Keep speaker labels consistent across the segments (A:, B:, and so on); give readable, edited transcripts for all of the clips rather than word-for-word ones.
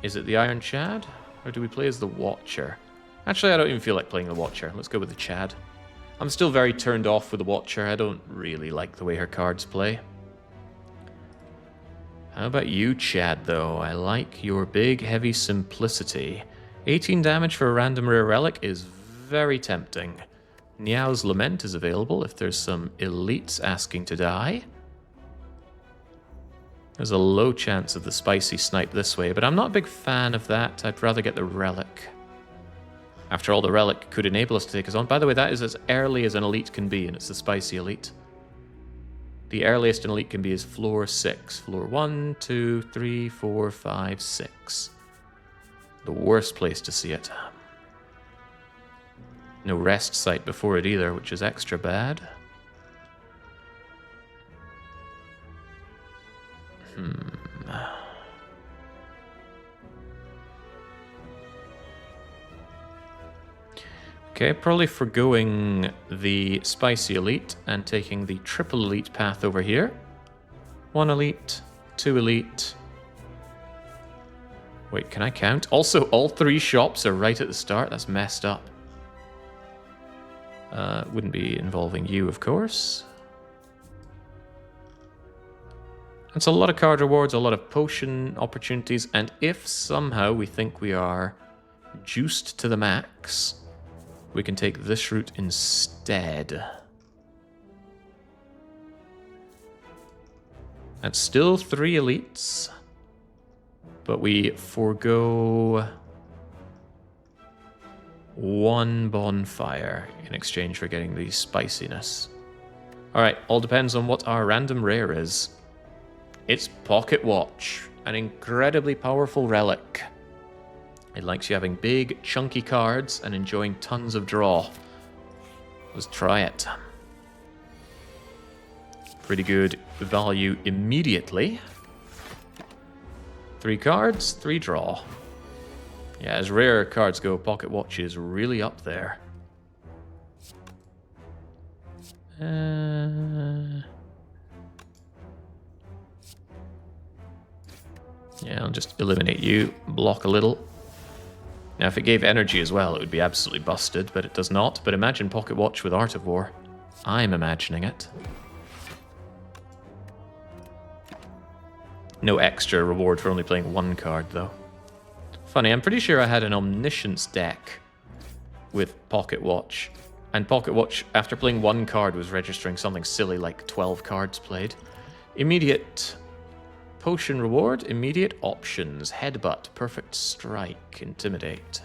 A: Is it the Iron Chad? Or do we play as the Watcher? Actually, I don't even feel like playing the Watcher. Let's go with the Chad. I'm still very turned off with the Watcher. I don't really like the way her cards play. How about you, Chad, though? I like your big, heavy simplicity. 18 damage for a random rare relic is very tempting. Niao's Lament is available if there's some elites asking to die. There's a low chance of the spicy snipe this way, but I'm not a big fan of that. I'd rather get the relic. After all, the relic could enable us to take us on. By the way, that is as early as an elite can be, and it's the spicy elite. The earliest an elite can be is floor 6. Floor 1, 2, 3, 4, 5, 6. The worst place to see it. No rest site before it either, which is extra bad. Okay, probably forgoing the spicy elite and taking the triple elite path over here. 1 elite, 2 elite. Wait, can I count? Also, all 3 shops are right at the start. That's messed up. Wouldn't be involving you, of course. That's a lot of card rewards, a lot of potion opportunities, and if somehow we think we are juiced to the max, we can take this route instead. That's still 3 elites, but we forego 1 bonfire in exchange for getting the spiciness. Alright, all depends on what our random rare is. It's Pocket Watch, an incredibly powerful relic. It likes you having big, chunky cards and enjoying tons of draw. Let's try it. Pretty good value immediately. 3 cards, 3 draw. Yeah, as rare cards go, Pocket Watch is really up there. Yeah, I'll just eliminate you, block a little. Now, if it gave energy as well, it would be absolutely busted, but it does not. But imagine Pocket Watch with Art of War. I'm imagining it. No extra reward for only playing 1 card, though. Funny, I'm pretty sure I had an Omniscience deck with Pocket Watch. And Pocket Watch, after playing 1 card, was registering something silly like 12 cards played. Immediate potion reward, immediate options, headbutt, perfect strike, intimidate.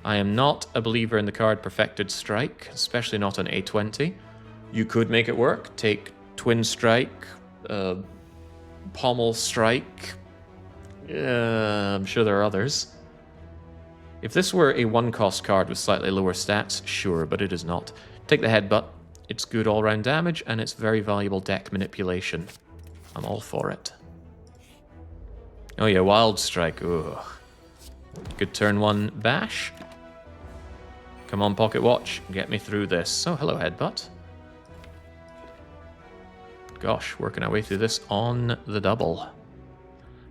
A: I am not a believer in the card perfected strike, especially not on A20. You could make it work, take twin strike, pommel strike. I'm sure there are others. If this were a 1-cost card with slightly lower stats, sure, but it is not. Take the headbutt. It's good all-round damage, and it's very valuable deck manipulation. I'm all for it. Oh yeah, Wild Strike. Ugh. Good turn 1 bash. Come on, Pocket Watch. Get me through this. Oh, hello, Headbutt. Gosh, working our way through this on the double.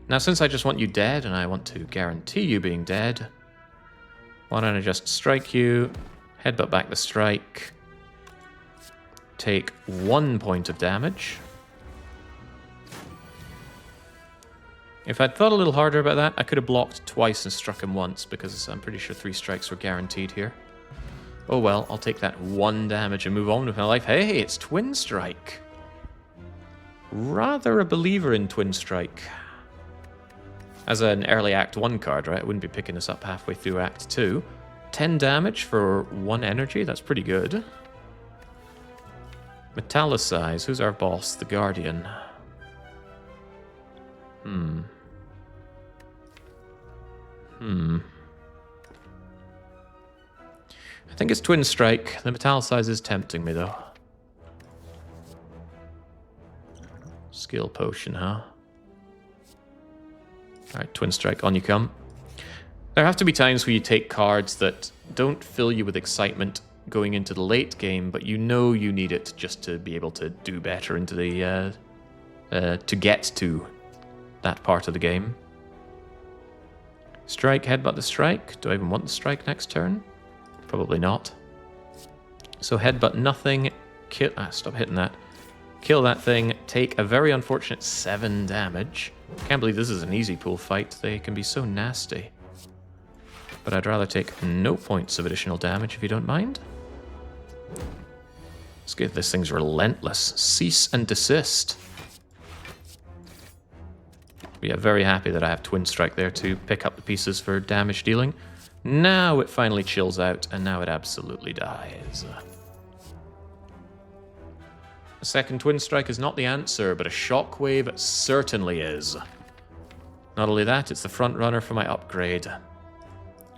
A: Now, since I just want you dead, and I want to guarantee you being dead, why don't I just strike you, headbutt back the strike, take 1 point of damage. If I'd thought a little harder about that, I could have blocked twice and struck him once, because I'm pretty sure 3 strikes were guaranteed here. Oh well, I'll take that 1 damage and move on with my life. Hey, it's Twin Strike. Rather a believer in Twin Strike. As an early Act 1 card, right? I wouldn't be picking this up halfway through Act 2. 10 damage for 1 energy, that's pretty good. Metallicize, who's our boss? The Guardian. I think it's Twin Strike. The Metallicize is tempting me, though. Skill Potion, huh? Alright, Twin Strike, on you come. There have to be times where you take cards that don't fill you with excitement going into the late game, but you know you need it just to be able to do better into the... to get to that part of the game. Strike, headbutt the strike. Do I even want the strike next turn? Probably not. So headbutt nothing. Kill. Stop hitting that. Kill that thing. Take a very unfortunate 7 damage. Can't believe this is an easy pool fight. They can be so nasty. But I'd rather take no points of additional damage if you don't mind. Let's get this thing's relentless. Cease and desist. But yeah, very happy that I have Twin Strike there to pick up the pieces for damage dealing. Now it finally chills out, and now it absolutely dies. A second Twin Strike is not the answer, but a Shockwave certainly is. Not only that, it's the front runner for my upgrade.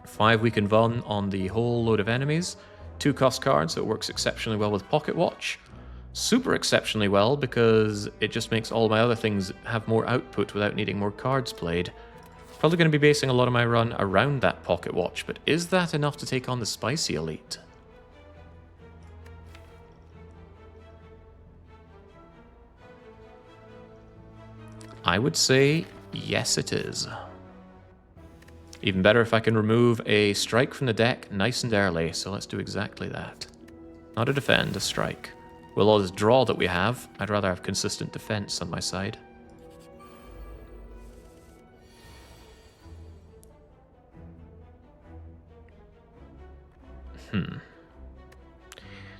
A: 5 weaken Von on the whole load of enemies. 2 cost cards, so it works exceptionally well with Pocket Watch. Super exceptionally well because it just makes all my other things have more output without needing more cards played. Probably going to be basing a lot of my run around that Pocket Watch, but is that enough to take on the Spicy Elite? I would say yes it is. Even better if I can remove a strike from the deck nice and early, so let's do exactly that. Not a defend, a strike. With all this draw that we have, I'd rather have consistent defense on my side.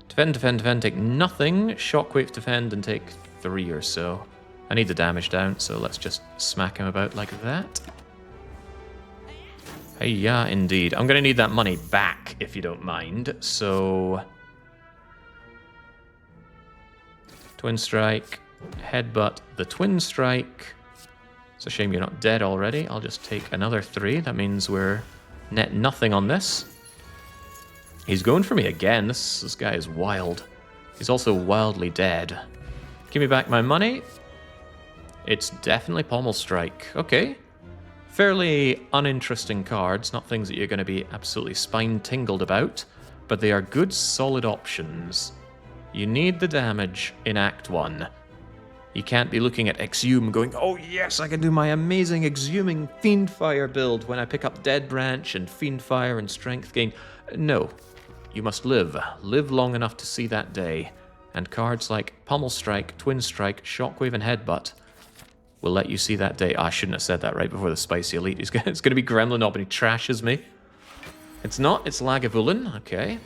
A: Defend, defend, defend, take nothing. Shockwave defend and take 3 or so. I need the damage down, so let's just smack him about like that. Hey, yeah, indeed. I'm going to need that money back, if you don't mind. So, Twin Strike, headbutt the Twin Strike. It's a shame you're not dead already. I'll just take another 3. That means we're net nothing on this. He's going for me again. This guy is wild. He's also wildly dead. Give me back my money. It's definitely Pommel Strike. Okay. Fairly uninteresting cards, not things that you're going to be absolutely spine-tingled about, but they are good, solid options. You need the damage in Act 1. You can't be looking at Exhume going, oh yes, I can do my amazing Exhuming Fiendfire build when I pick up Dead Branch and Fiendfire and Strength Gain. No. You must live. Live long enough to see that day. And cards like Pommel Strike, Twin Strike, Shockwave, and Headbutt will let you see that day. I shouldn't have said that right before the Spicy Elite. It's going to be Gremlin Knob and he trashes me. It's not. It's Lagavulin. Okay.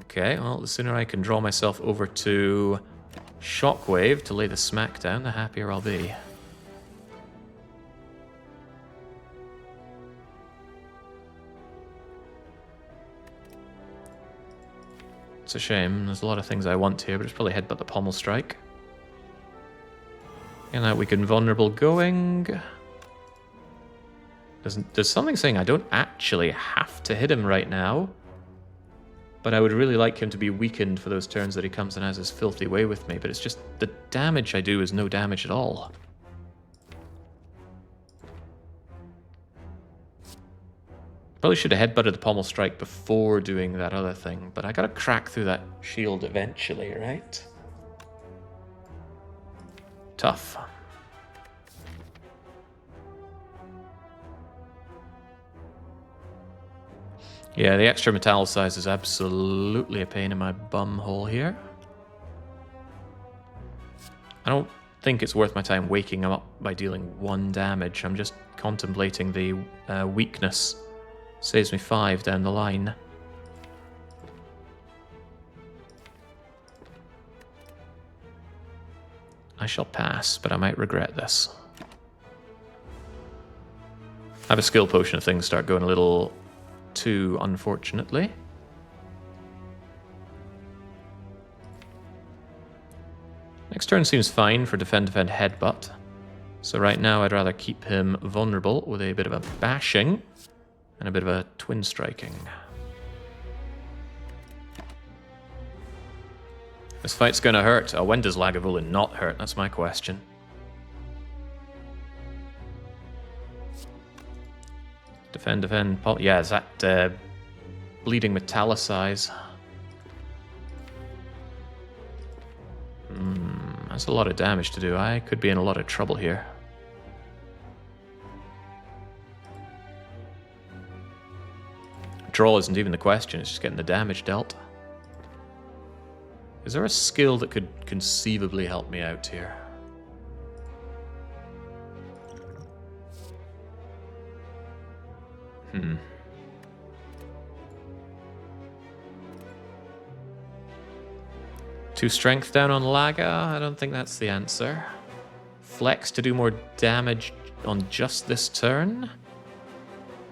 A: Okay, well, the sooner I can draw myself over to Shockwave to lay the smack down, the happier I'll be. It's a shame. There's a lot of things I want here, but it's probably Headbutt the Pommel Strike. And that we can vulnerable going. There's something saying I don't actually have to hit him right now. But I would really like him to be weakened for those turns that he comes and has his filthy way with me. But it's just the damage I do is no damage at all. Probably should have headbutted the Pommel Strike before doing that other thing. But I gotta crack through that shield eventually, right? Tough. Yeah, the extra metal size is absolutely a pain in my bum hole here. I don't think it's worth my time waking him up by dealing 1 damage. I'm just contemplating the weakness. Saves me 5 down the line. I shall pass, but I might regret this. I have a skill potion if things start going a little too, unfortunately. Next turn seems fine for defend, defend, headbutt. So right now I'd rather keep him vulnerable with a bit of a bashing and a bit of a twin striking. This fight's gonna hurt. Oh, when does Lagavulin not hurt? That's my question. Defend, defend, yeah, is that bleeding metallicize? That's a lot of damage to do. I could be in a lot of trouble here. Draw isn't even the question, it's just getting the damage dealt. Is there a skill that could conceivably help me out here? Two strength down on Laga? I don't think that's the answer. Flex to do more damage on just this turn?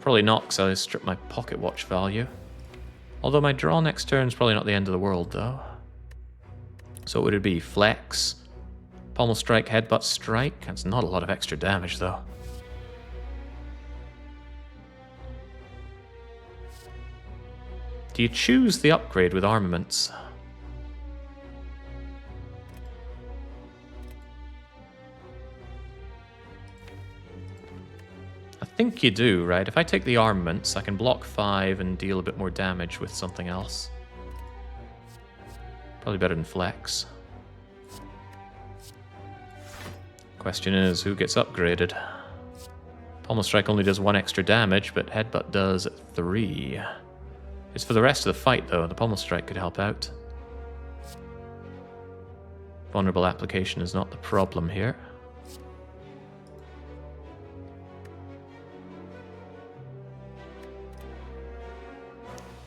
A: Probably not, because I strip my pocket watch value. Although my draw next turn is probably not the end of the world, though. So what would it be? Flex, pommel strike, headbutt strike? That's not a lot of extra damage, though. Do you choose the upgrade with armaments? I think you do, right? If I take the armaments, I can block 5 and deal a bit more damage with something else. Probably better than flex. Question is, who gets upgraded? Pommel strike only does 1 extra damage, but headbutt does 3. It's for the rest of the fight, though. The pommel strike could help out. Vulnerable application is not the problem here.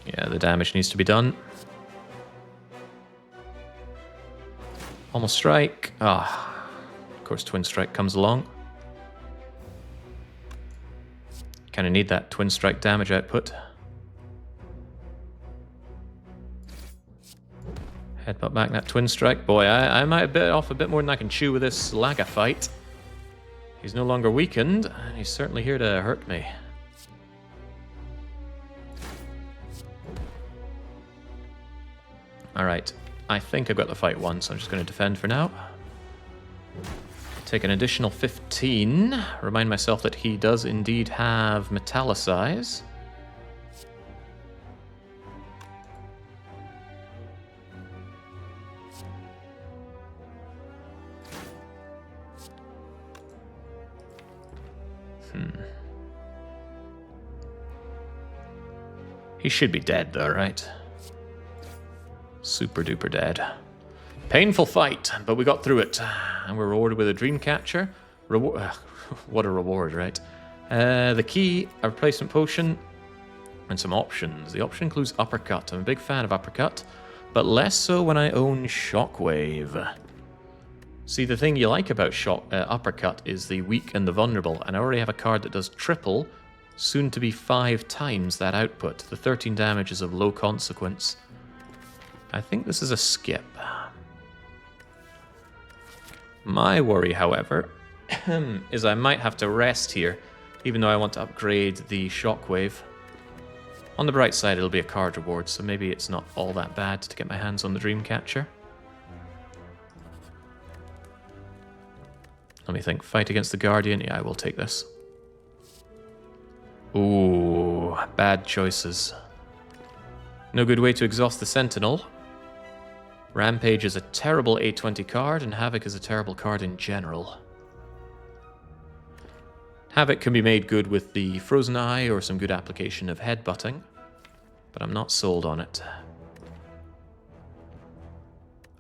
A: Yeah, the damage needs to be done. Pommel strike. Ah, of course, twin strike comes along. Kind of need that twin strike damage output. Headbutt back that twin strike. Boy, I might have bit off a bit more than I can chew with this Laga fight. He's no longer weakened, and he's certainly here to hurt me. Alright, I think I've got the fight won, so I'm just going to defend for now. Take an additional 15. Remind myself that he does indeed have Metallicize. He should be dead though, right? Super duper dead. Painful fight, but we got through it. And we're rewarded with a dream catcher. What a reward, right? The key, a replacement potion, and some options. The option includes uppercut. I'm a big fan of uppercut, but less so when I own shockwave. See, the thing you like about uppercut is the weak and the vulnerable, and I already have a card that does triple, soon to be 5 times that output. The 13 damage is of low consequence. I think this is a skip. My worry, however, is I might have to rest here, even though I want to upgrade the shockwave. On the bright side, it'll be a card reward, so maybe it's not all that bad to get my hands on the Dreamcatcher. Let me think. Fight against the Guardian? Yeah, I will take this. Ooh, bad choices. No good way to exhaust the Sentinel. Rampage is a terrible A20 card, and Havoc is a terrible card in general. Havoc can be made good with the Frozen Eye or some good application of headbutting, but I'm not sold on it.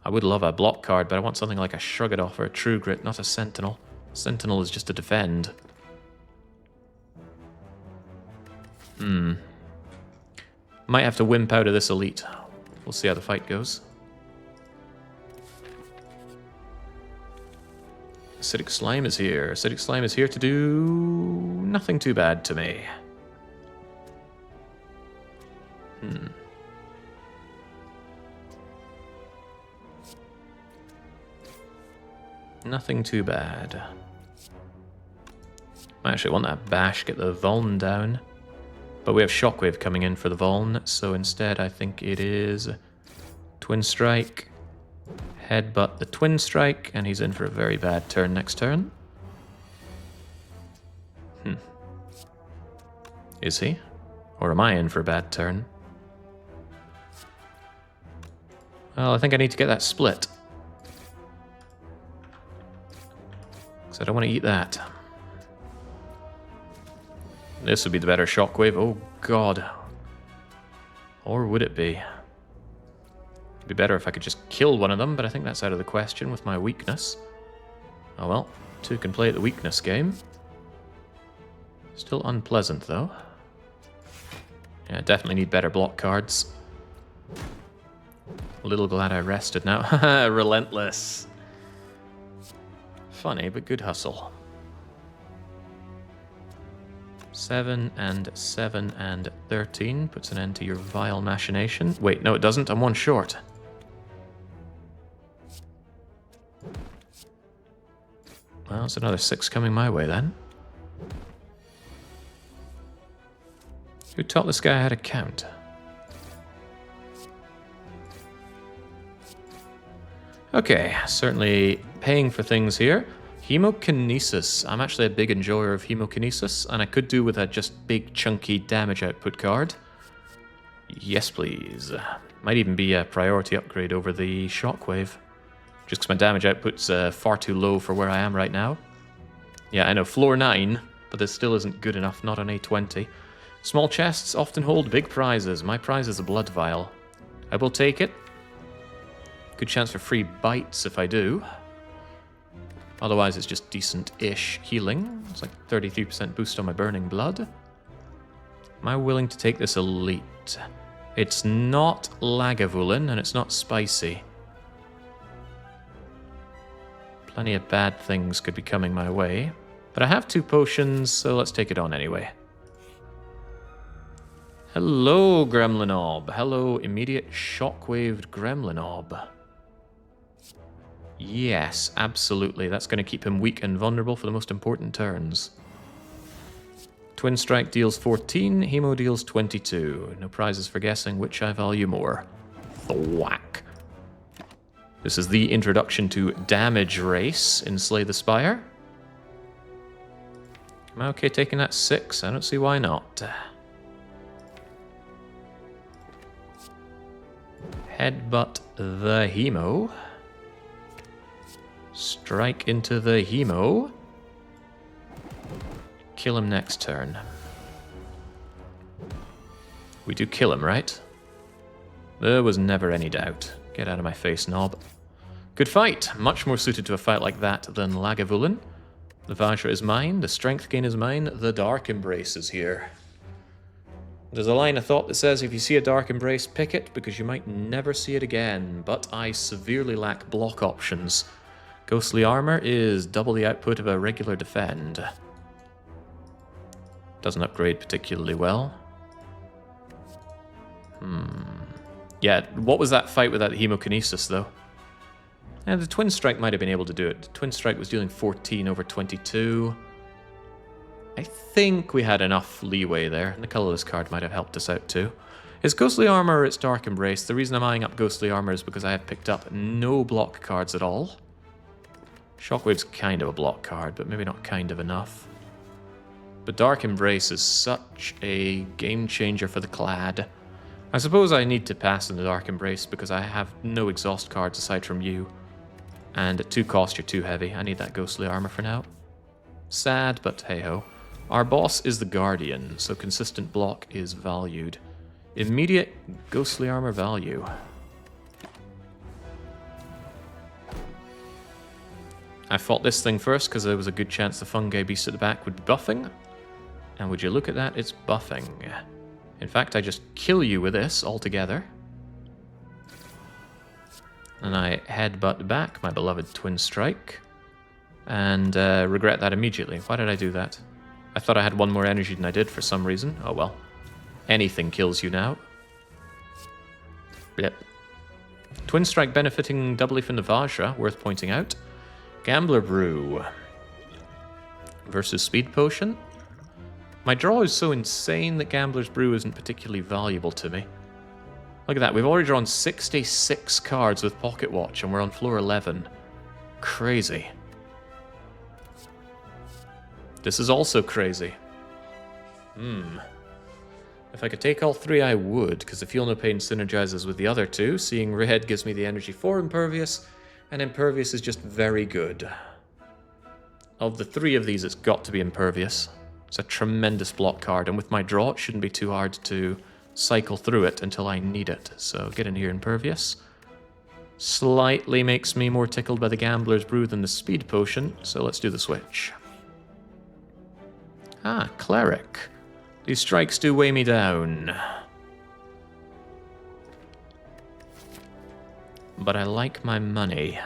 A: I would love a block card, but I want something like a Shrug It Off or a True Grit, not a Sentinel. Sentinel is just to defend. Might have to wimp out of this elite. We'll see how the fight goes. Acidic Slime is here. Acidic Slime is here to do nothing too bad to me. Nothing too bad. I actually want that bash, get the Vuln down. But we have Shockwave coming in for the Vuln, so instead I think it is Twin Strike, Headbutt the Twin Strike, and he's in for a very bad turn next turn. Is he? Or am I in for a bad turn? Well, I think I need to get that split. Because I don't want to eat that. This would be the better Shockwave. Oh, God. Or would it be? It'd be better if I could just kill one of them, but I think that's out of the question with my weakness. Oh well, 2 can play at the weakness game. Still unpleasant, though. Yeah, definitely need better block cards. A little glad I rested now. Relentless. Funny, but good hustle. 7 and 7 and 13 puts an end to your vile machination. Wait, no it doesn't. I'm 1 short. Well, it's another 6 coming my way then. Who taught this guy how to count? Okay, certainly paying for things here. Hemokinesis. I'm actually a big enjoyer of Hemokinesis, and I could do with a just big chunky damage output card. Yes, please. Might even be a priority upgrade over the Shockwave. Just because my damage output's far too low for where I am right now. Yeah, I know, floor 9, but this still isn't good enough, not on A20. Small chests often hold big prizes. My prize is a blood vial. I will take it. Good chance for free bites if I do. Otherwise, it's just decent-ish healing. It's like 33% boost on my burning blood. Am I willing to take this elite? It's not Lagavulin, and it's not spicy. Plenty of bad things could be coming my way. But I have 2 potions, so let's take it on anyway. Hello, Gremlinob. Hello, immediate shockwaved Gremlinob. Yes, absolutely. That's going to keep him weak and vulnerable for the most important turns. Twin Strike deals 14, Hemo deals 22. No prizes for guessing which I value more. Thwack. This is the introduction to Damage Race in Slay the Spire. Am I okay taking that 6? I don't see why not. Headbutt the Hemo. Strike into the Hemo. Kill him next turn. We do kill him, right? There was never any doubt. Get out of my face, Knob. Good fight. Much more suited to a fight like that than Lagavulin. The Vajra is mine. The Strength Gain is mine. The Dark Embrace is here. There's a line of thought that says if you see a Dark Embrace, pick it, because you might never see it again. But I severely lack block options. Ghostly Armor is double the output of a regular defend. Doesn't upgrade particularly well. Yeah, what was that fight with that Hemokinesis, though? Yeah, the Twin Strike might have been able to do it. The Twin Strike was dealing 14 over 22. I think we had enough leeway there, and the colorless card might have helped us out too. It's Ghostly Armor or it's Dark Embrace. The reason I'm eyeing up Ghostly Armor is because I have picked up no block cards at all. Shockwave's kind of a block card, but maybe not kind of enough. But Dark Embrace is such a game changer for the Clad. I suppose I need to pass in the Dark Embrace because I have no exhaust cards aside from you. And at 2 cost, you're too heavy. I need that Ghostly Armor for now. Sad, but hey-ho. Our boss is the Guardian, so consistent block is valued. Immediate Ghostly Armor value. I fought this thing first because there was a good chance the Fungi Beast at the back would be buffing. And would you look at that, it's buffing. In fact, I just kill you with this altogether. And I headbutt back my beloved Twin Strike. And regret that immediately. Why did I do that? I thought I had 1 more energy than I did for some reason. Oh well. Anything kills you now. Blip. Twin Strike benefiting doubly from the Vajra, worth pointing out. Gambler Brew versus Speed Potion. My draw is so insane that Gambler's Brew isn't particularly valuable to me. Look at that, we've already drawn 66 cards with Pocket Watch and we're on floor 11. Crazy. This is also crazy. If I could take all 3, I would, because the Feel No Pain synergizes with the other 2. Seeing Red gives me the energy for Impervious, and Impervious is just very good. Of the 3 of these, it's got to be Impervious. It's a tremendous block card, and with my draw, it shouldn't be too hard to cycle through it until I need it. So get in here, Impervious. Slightly makes me more tickled by the Gambler's Brew than the Speed Potion, so let's do the switch. Ah, Cleric. These strikes do weigh me down. But I like my money.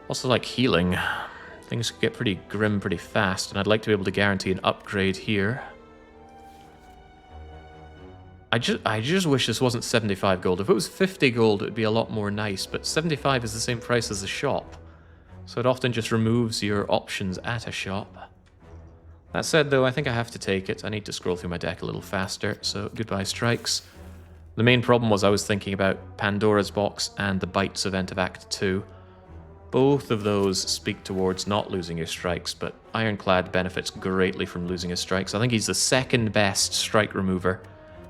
A: Also like healing. Things could get pretty grim pretty fast, and I'd like to be able to guarantee an upgrade here. I just wish this wasn't 75 gold. If it was 50 gold, it would be a lot more nice, but 75 is the same price as the shop. So it often just removes your options at a shop. That said, though, I think I have to take it. I need to scroll through my deck a little faster, so goodbye strikes. The main problem was I was thinking about Pandora's Box and the Bites event of Act 2. Both of those speak towards not losing your strikes, but Ironclad benefits greatly from losing his strikes. I think he's the second best strike remover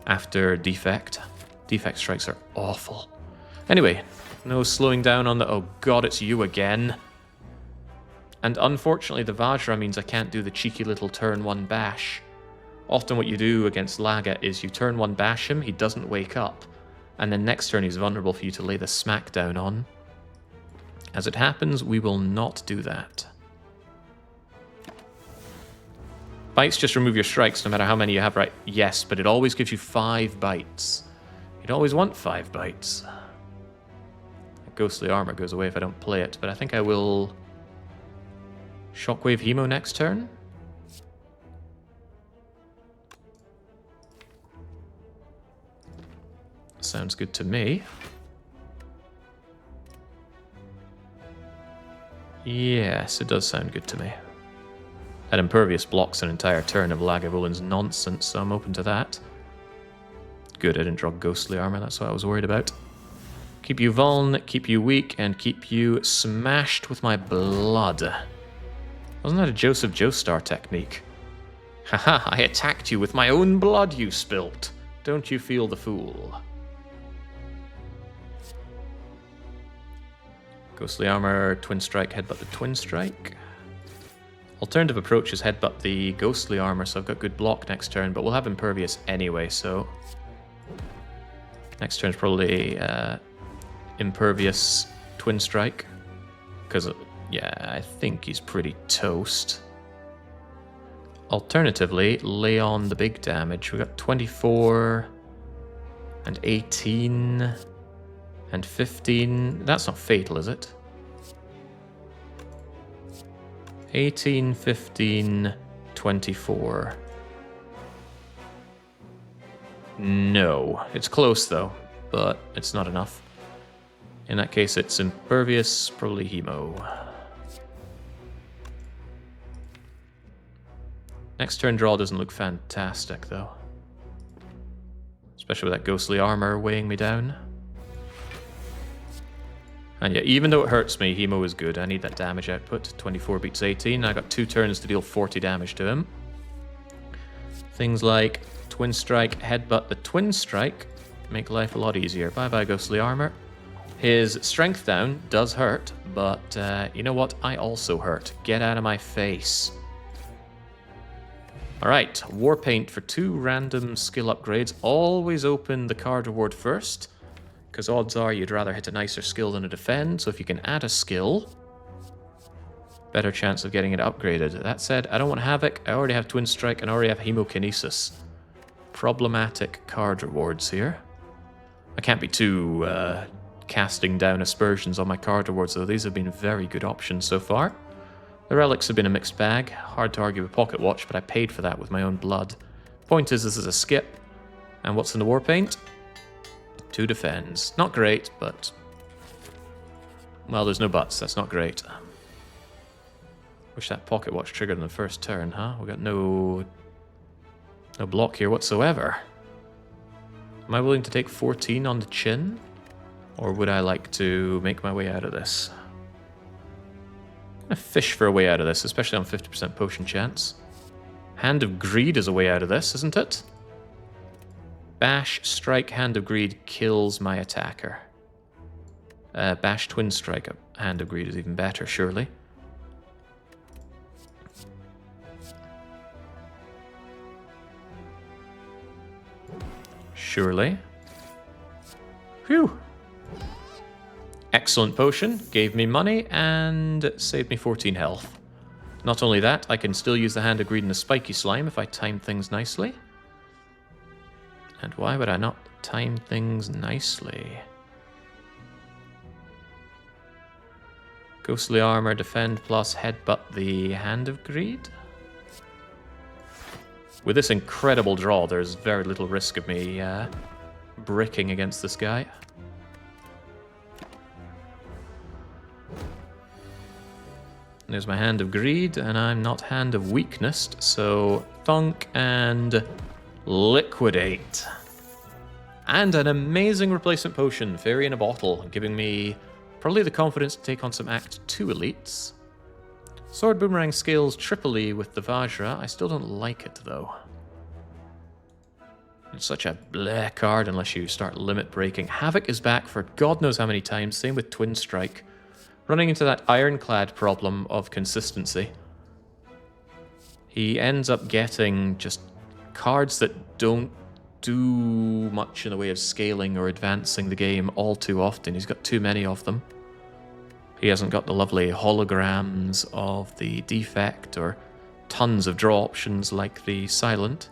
A: after Defect. Defect strikes are awful. Anyway, no slowing down on the... Oh god, it's you again. And unfortunately, the Vajra means I can't do the cheeky little turn 1 bash. Often what you do against Laga is you turn 1 bash him, he doesn't wake up, and then next turn he's vulnerable for you to lay the smackdown on. As it happens, we will not do that. Bites just remove your strikes no matter how many you have, right? Yes, but it always gives you 5 bites. You'd always want 5 bites. Ghostly Armor goes away if I don't play it, but I think I will... Shockwave Hemo next turn? Sounds good to me. Yes, it does sound good to me. That Impervious blocks an entire turn of Lagavulin nonsense, so I'm open to that. Good, I didn't draw Ghostly Armor, that's what I was worried about. Keep you vuln, keep you weak, and keep you smashed with my blood. Wasn't that a Joseph Joestar technique? Haha, I attacked you with my own blood you spilt. Don't you feel the fool? Ghostly Armor, Twin Strike, Headbutt the Twin Strike. Alternative approach is Headbutt the Ghostly Armor, so I've got good block next turn, but we'll have Impervious anyway, so... Next turn's probably Impervious Twin Strike. Because, yeah, I think he's pretty toast. Alternatively, lay on the big damage. We got 24 and 18 and 15. That's not fatal, is it? 18, 15, 24. No. It's close, though, but it's not enough. In that case, it's Impervious, probably Hemo. Next turn draw doesn't look fantastic, though. Especially with that Ghostly Armor weighing me down. And yeah, even though it hurts me, Hemo is good. I need that damage output. 24 beats 18. I got 2 turns to deal 40 damage to him. Things like Twin Strike, Headbutt the Twin Strike make life a lot easier. Bye-bye, Ghostly Armor. His strength down does hurt, but you know what? I also hurt. Get out of my face. Alright, Warpaint for 2 random skill upgrades. Always open the card reward first, because odds are you'd rather hit a nicer skill than a defend, so if you can add a skill, better chance of getting it upgraded. That said, I don't want Havoc, I already have Twin Strike, and I already have Hemokinesis. Problematic card rewards here. I can't be too casting down aspersions on my card rewards, though. These have been very good options so far. The relics have been a mixed bag. Hard to argue with Pocket Watch, but I paid for that with my own blood. Point is, this is a skip. And what's in the Warpaint? 2 defends. Not great, but... Well, there's no buts. That's not great. Wish that Pocket Watch triggered in the first turn, huh? We got no block here whatsoever. Am I willing to take 14 on the chin? Or would I like to make my way out of this? I'm gonna fish for a way out of this, especially on 50% potion chance. Hand of Greed is a way out of this, isn't it? Bash, Strike, Hand of Greed kills my attacker. Bash, Twin Strike, Hand of Greed is even better, surely. Surely. Phew. Excellent potion. Gave me money and saved me 14 health. Not only that, I can still use the Hand of Greed and the Spiky Slime if I time things nicely. And why would I not time things nicely? Ghostly Armor, Defend plus Headbutt the Hand of Greed. With this incredible draw, there's very little risk of me bricking against this guy. There's my Hand of Greed, and I'm not Hand of Weakness, so Thunk and Liquidate. And an amazing replacement potion, Fairy in a Bottle, giving me probably the confidence to take on some Act 2 elites. Sword Boomerang scales triply with the Vajra. I still don't like it, though. It's such a bleh card unless you start limit breaking. Havoc is back for God knows how many times, same with Twin Strike. Running into that Ironclad problem of consistency. He ends up getting just cards that don't do much in the way of scaling or advancing the game all too often. He's got too many of them. He hasn't got the lovely holograms of the Defect or tons of draw options like the Silent.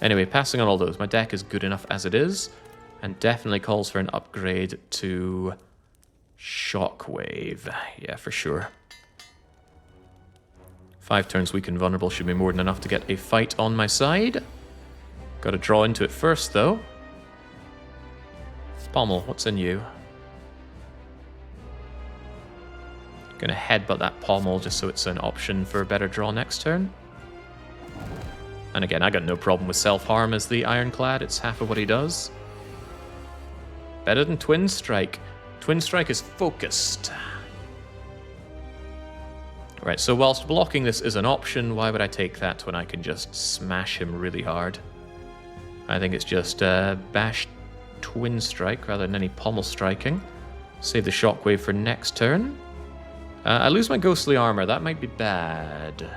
A: Anyway, passing on all those, my deck is good enough as it is, and definitely calls for an upgrade to Shockwave. Yeah, for sure. 5 turns weak and vulnerable should be more than enough to get a fight on my side. Got to draw into it first, though. Pommel, what's in you? Gonna headbutt that Pommel just so it's an option for a better draw next turn. And again, I got no problem with self-harm as the Ironclad. It's half of what he does. Better than Twin Strike. Twin Strike is focused. Right, so whilst blocking this is an option, why would I take that when I can just smash him really hard? I think it's just bash Twin Strike rather than any pommel striking. Save the Shockwave for next turn. I lose my Ghostly Armor. That might be bad.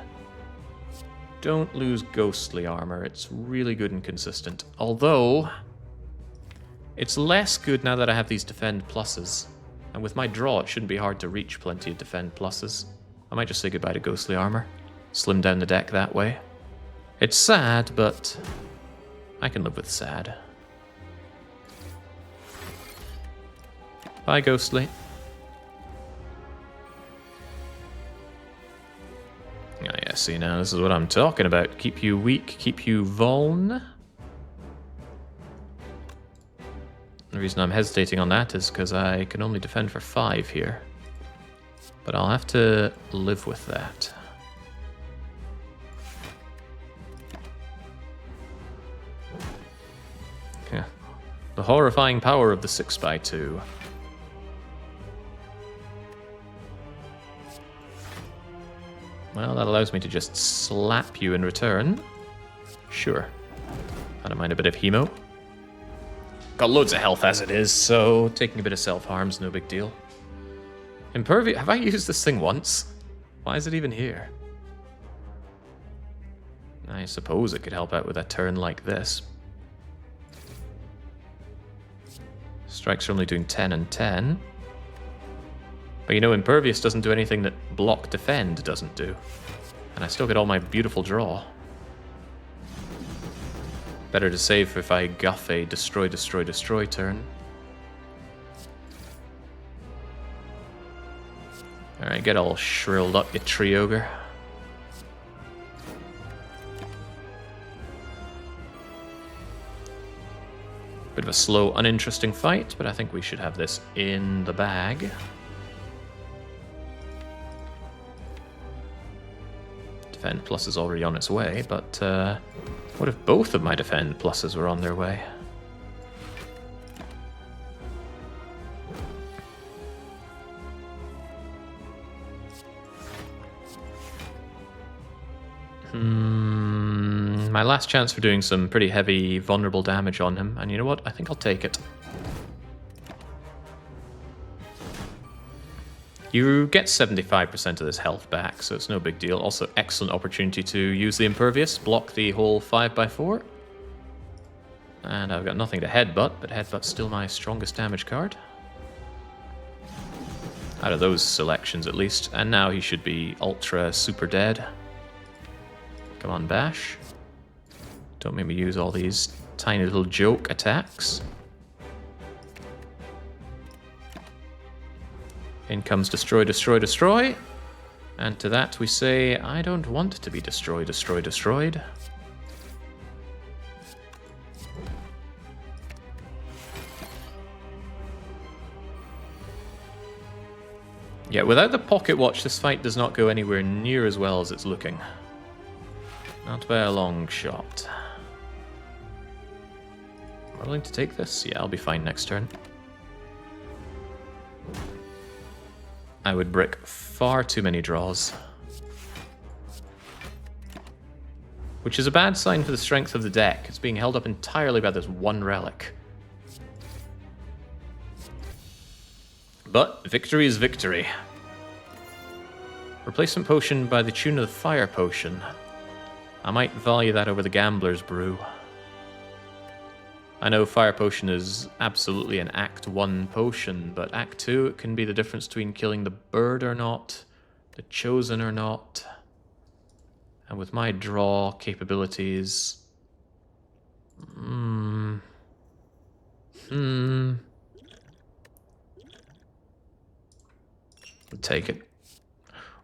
A: Don't lose Ghostly Armor. It's really good and consistent. Although, it's less good now that I have these Defend pluses. And with my draw, it shouldn't be hard to reach plenty of Defend pluses. I might just say goodbye to Ghostly Armor. Slim down the deck that way. It's sad, but I can live with sad. Bye, Ghostly. Oh yeah, see now, this is what I'm talking about. Keep you weak, keep you vuln. The reason I'm hesitating on that is because I can only defend for 5 here. But I'll have to live with that. Yeah. The horrifying power of the 6x2. Well, that allows me to just slap you in return. Sure. I don't mind a bit of hemo. Got loads of health as it is, so taking a bit of self-harm's no big deal. Impervious. Have I used this thing once? Why is it even here? I suppose it could help out with a turn like this. Strikes are only doing 10 and 10. But you know, Impervious doesn't do anything that Block Defend doesn't do. And I still get all my beautiful draw. Better to save if I guff a Destroy, Destroy, Destroy turn. Alright, get all shrilled up, you tree ogre. Bit of a slow, uninteresting fight, but I think we should have this in the bag. Defend Plus is already on its way, but what if both of my Defend Pluses were on their way? My last chance for doing some pretty heavy, vulnerable damage on him, and you know what? I think I'll take it. You get 75% of this health back, so it's no big deal. Also, excellent opportunity to use the Impervious, block the whole 5x4. And I've got nothing to headbutt, but headbutt's still my strongest damage card. Out of those selections, at least. And now he should be ultra super dead. Come on, Bash. Don't make me use all these tiny little joke attacks. In comes destroy, destroy, destroy. And to that we say, I don't want to be destroy, destroy, destroyed. Yeah, without the pocket watch, this fight does not go anywhere near as well as it's looking. Not by a long shot. Willing to take this? Yeah, I'll be fine next turn. I would brick far too many draws. Which is a bad sign for the strength of the deck. It's being held up entirely by this one relic. But victory is victory. Replacement potion by the tune of the fire potion. I might value that over the gambler's brew. I know fire potion is absolutely an Act 1 potion, but Act 2 it can be the difference between killing the bird or not, the chosen or not. And with my draw capabilities... Take it.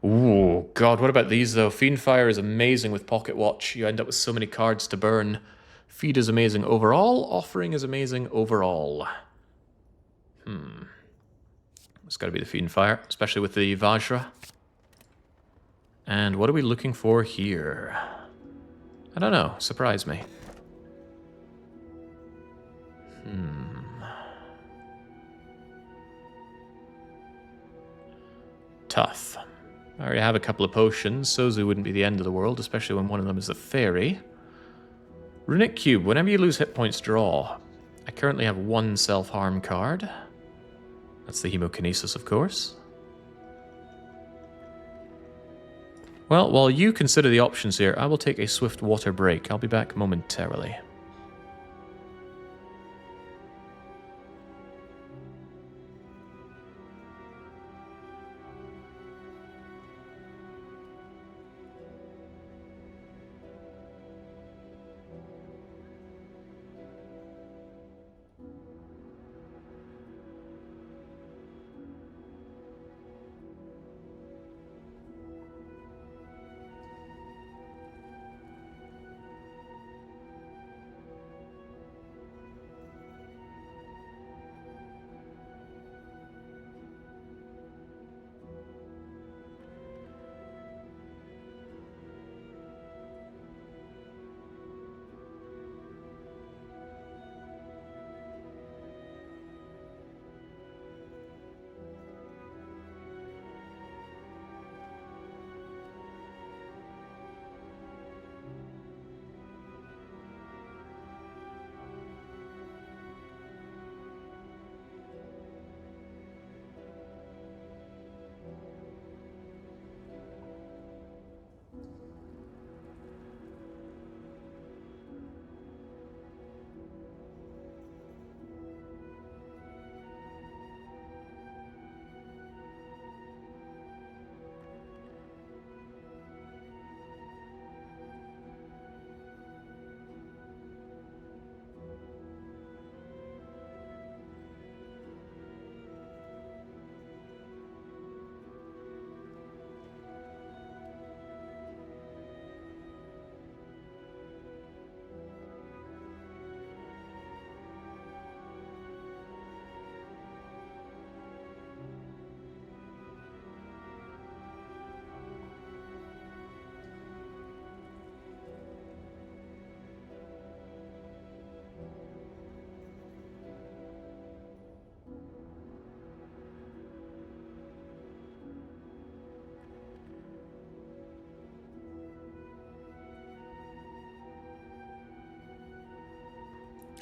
A: Ooh, God, what about these though? Fiendfire is amazing with Pocket Watch. You end up with so many cards to burn. Feed is amazing overall. Offering is amazing overall. It's got to be the Fiendfire, especially with the Vajra. And what are we looking for here? I don't know. Surprise me. Tough. I already have a couple of potions. Sozu wouldn't be the end of the world, especially when one of them is a fairy. Runic Cube. Whenever you lose hit points, draw. I currently have one self-harm card. That's the Hemokinesis, of course. Well, while you consider the options here, I will take a swift water break. I'll be back momentarily.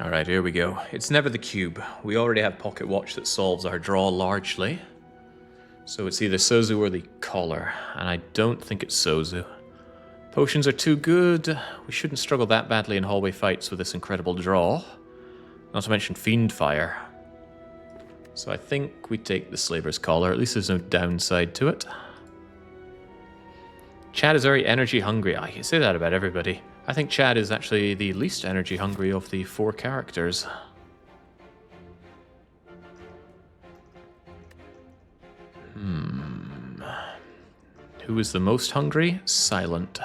A: Alright, here we go. It's never the cube. We already have Pocket Watch that solves our draw largely. So it's either Sozu or the collar, and I don't think it's Sozu. Potions are too good. We shouldn't struggle that badly in hallway fights with this incredible draw. Not to mention Fiend Fire. So I think we take the Slaver's Collar. At least there's no downside to it. Chad is very energy hungry. I can say that about everybody. I think Chad is actually the least energy hungry of the 4 characters. Who is the most hungry? Silent.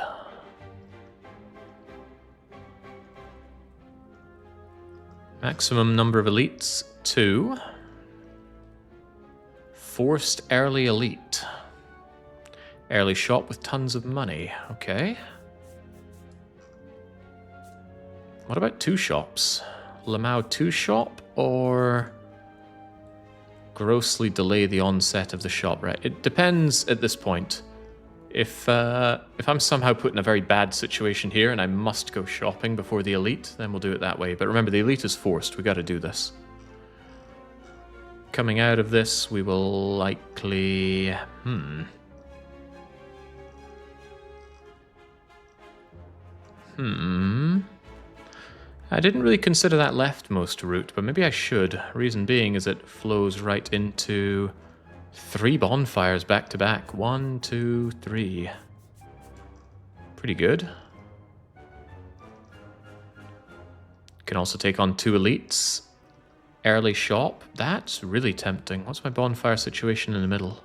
A: Maximum number of elites, 2. Forced early elite. Early shop with tons of money. Okay. What about 2 shops? Lamau 2 shop or grossly delay the onset of the shop, right? It depends at this point. If I'm somehow put in a very bad situation here and I must go shopping before the elite, then we'll do it that way. But remember, the elite is forced. We got to do this. Coming out of this, we will likely... I didn't really consider that leftmost route, but maybe I should. Reason being is it flows right into 3 bonfires back to back. 1, 2, 3. Pretty good. Can also take on 2 elites. Early shop. That's really tempting. What's my bonfire situation in the middle?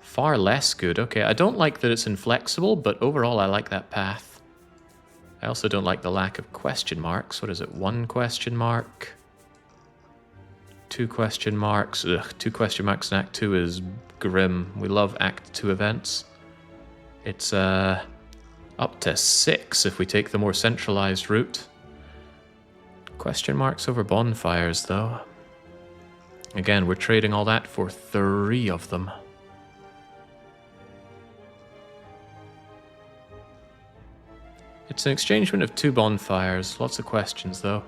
A: Far less good. Okay, I don't like that it's inflexible, but overall I like that path. I also don't like the lack of question marks. What is it? 1 question mark? 2 question marks. Ugh, 2 question marks in Act 2 is grim. We love Act 2 events. It's up to 6 if we take the more centralized route. Question marks over bonfires, though. Again, we're trading all that for 3 of them. It's an exchangement of 2 bonfires. Lots of questions, though.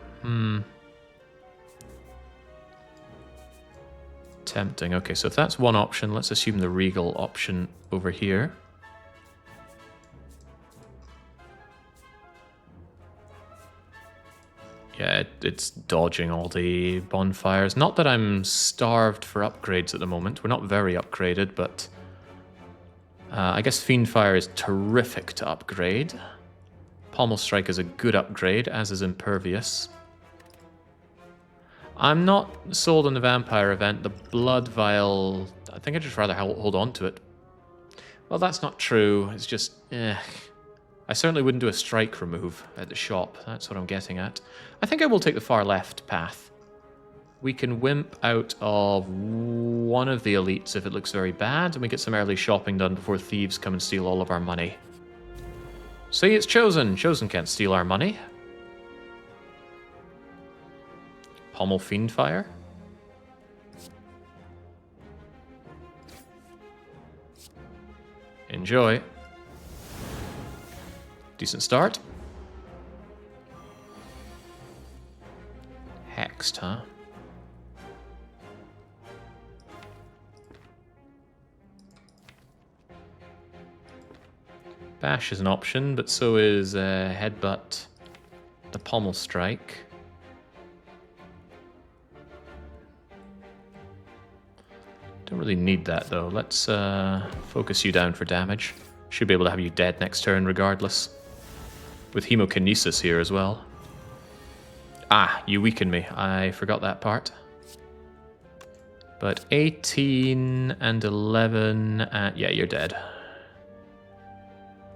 A: Tempting. Okay, so if that's one option, let's assume the Regal option over here. Yeah, it's dodging all the bonfires. Not that I'm starved for upgrades at the moment. We're not very upgraded, but I guess Fiendfire is terrific to upgrade. Pommel Strike is a good upgrade, as is Impervious. I'm not sold on the Vampire event. The Blood Vial, I think I'd just rather hold on to it. Well, that's not true. It's just, I certainly wouldn't do a strike remove at the shop. That's what I'm getting at. I think I will take the far left path. We can wimp out of one of the elites if it looks very bad, and we get some early shopping done before thieves come and steal all of our money. See, it's Chosen. Chosen can't steal our money. Pommel Fiendfire. Enjoy. Decent start. Hexed, huh? Bash is an option, but so is Headbutt, the Pommel Strike. Don't really need that, though. Let's focus you down for damage. Should be able to have you dead next turn regardless. With Hemokinesis here as well. Ah, you weaken me. I forgot that part. But 18 and 11... yeah, you're dead.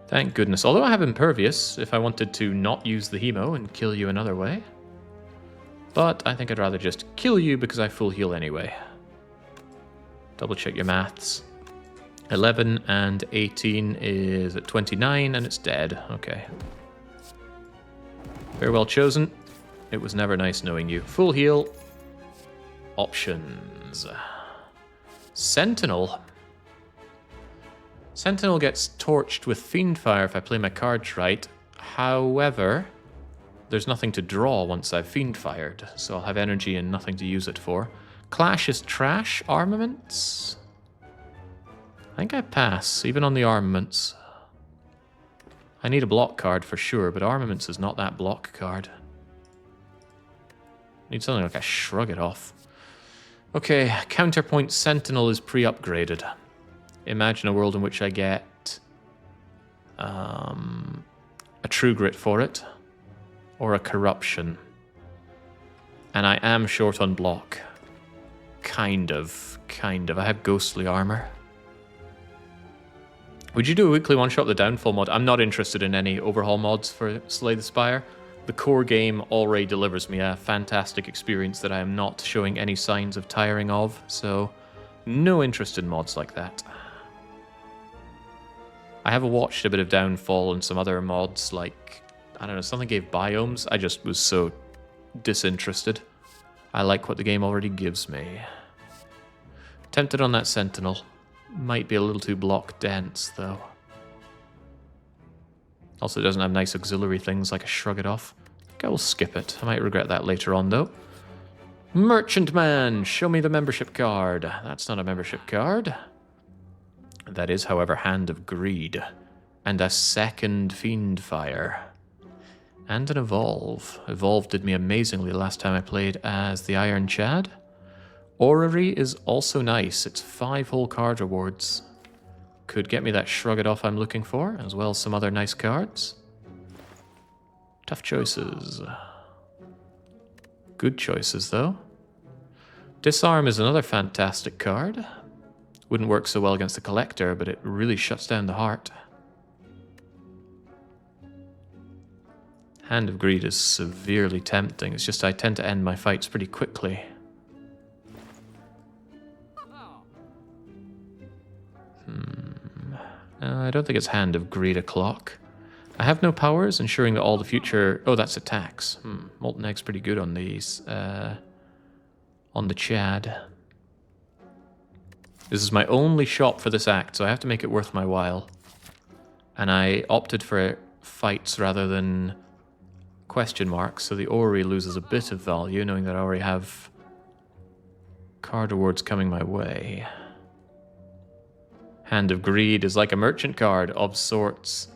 A: Thank goodness. Although I have Impervious, if I wanted to not use the Hemo and kill you another way. But I think I'd rather just kill you because I full heal anyway. Double check your maths. 11 and 18 is at 29 and it's dead. Okay. Very well chosen. It was never nice knowing you. Full heal. Options. Sentinel. Sentinel gets torched with Fiendfire if I play my cards right. However, there's nothing to draw once I've Fiendfired, so I'll have energy and nothing to use it for. Clash is trash. Armaments? I think I pass, even on the armaments. I need a block card for sure, but armaments is not that block card. Need something like a Shrug It Off. Okay, Counterpoint Sentinel is pre-upgraded. Imagine a world in which I get a True Grit for it, or a Corruption. And I am short on block. Kind of. I have Ghostly Armor. Would you do a weekly one-shot the Downfall mod? I'm not interested in any overhaul mods for Slay the Spire. The core game already delivers me a fantastic experience that I am not showing any signs of tiring of, so no interest in mods like that. I have watched a bit of Downfall and some other mods, like, I don't know, something gave biomes. I just was so disinterested. I like what the game already gives me. Tempted on that Sentinel. Might be a little too block dense, though. Also, it doesn't have nice auxiliary things like a Shrug It Off. I think I will skip it. I might regret that later on, though. Merchant Man! Show me the membership card. That's not a membership card. That is, however, Hand of Greed. And a second Fiendfire. And an Evolve. Evolve did me amazingly last time I played as the Ironclad. Orrery is also nice. It's 5 whole card rewards. Could get me that Shrug It Off I'm looking for, as well as some other nice cards. Tough choices. Good choices, though. Disarm is another fantastic card. Wouldn't work so well against the Collector, but it really shuts down the heart. Hand of Greed is severely tempting. It's just I tend to end my fights pretty quickly. I don't think it's Hand of Greed o'clock. I have no powers, ensuring that all the future... Oh, that's attacks. Molten Egg's pretty good on these. On the Chad. This is my only shop for this act, so I have to make it worth my while. And I opted for fights rather than question marks, so the Orrery loses a bit of value, knowing that I already have card rewards coming my way. Hand of Greed is like a merchant card of sorts.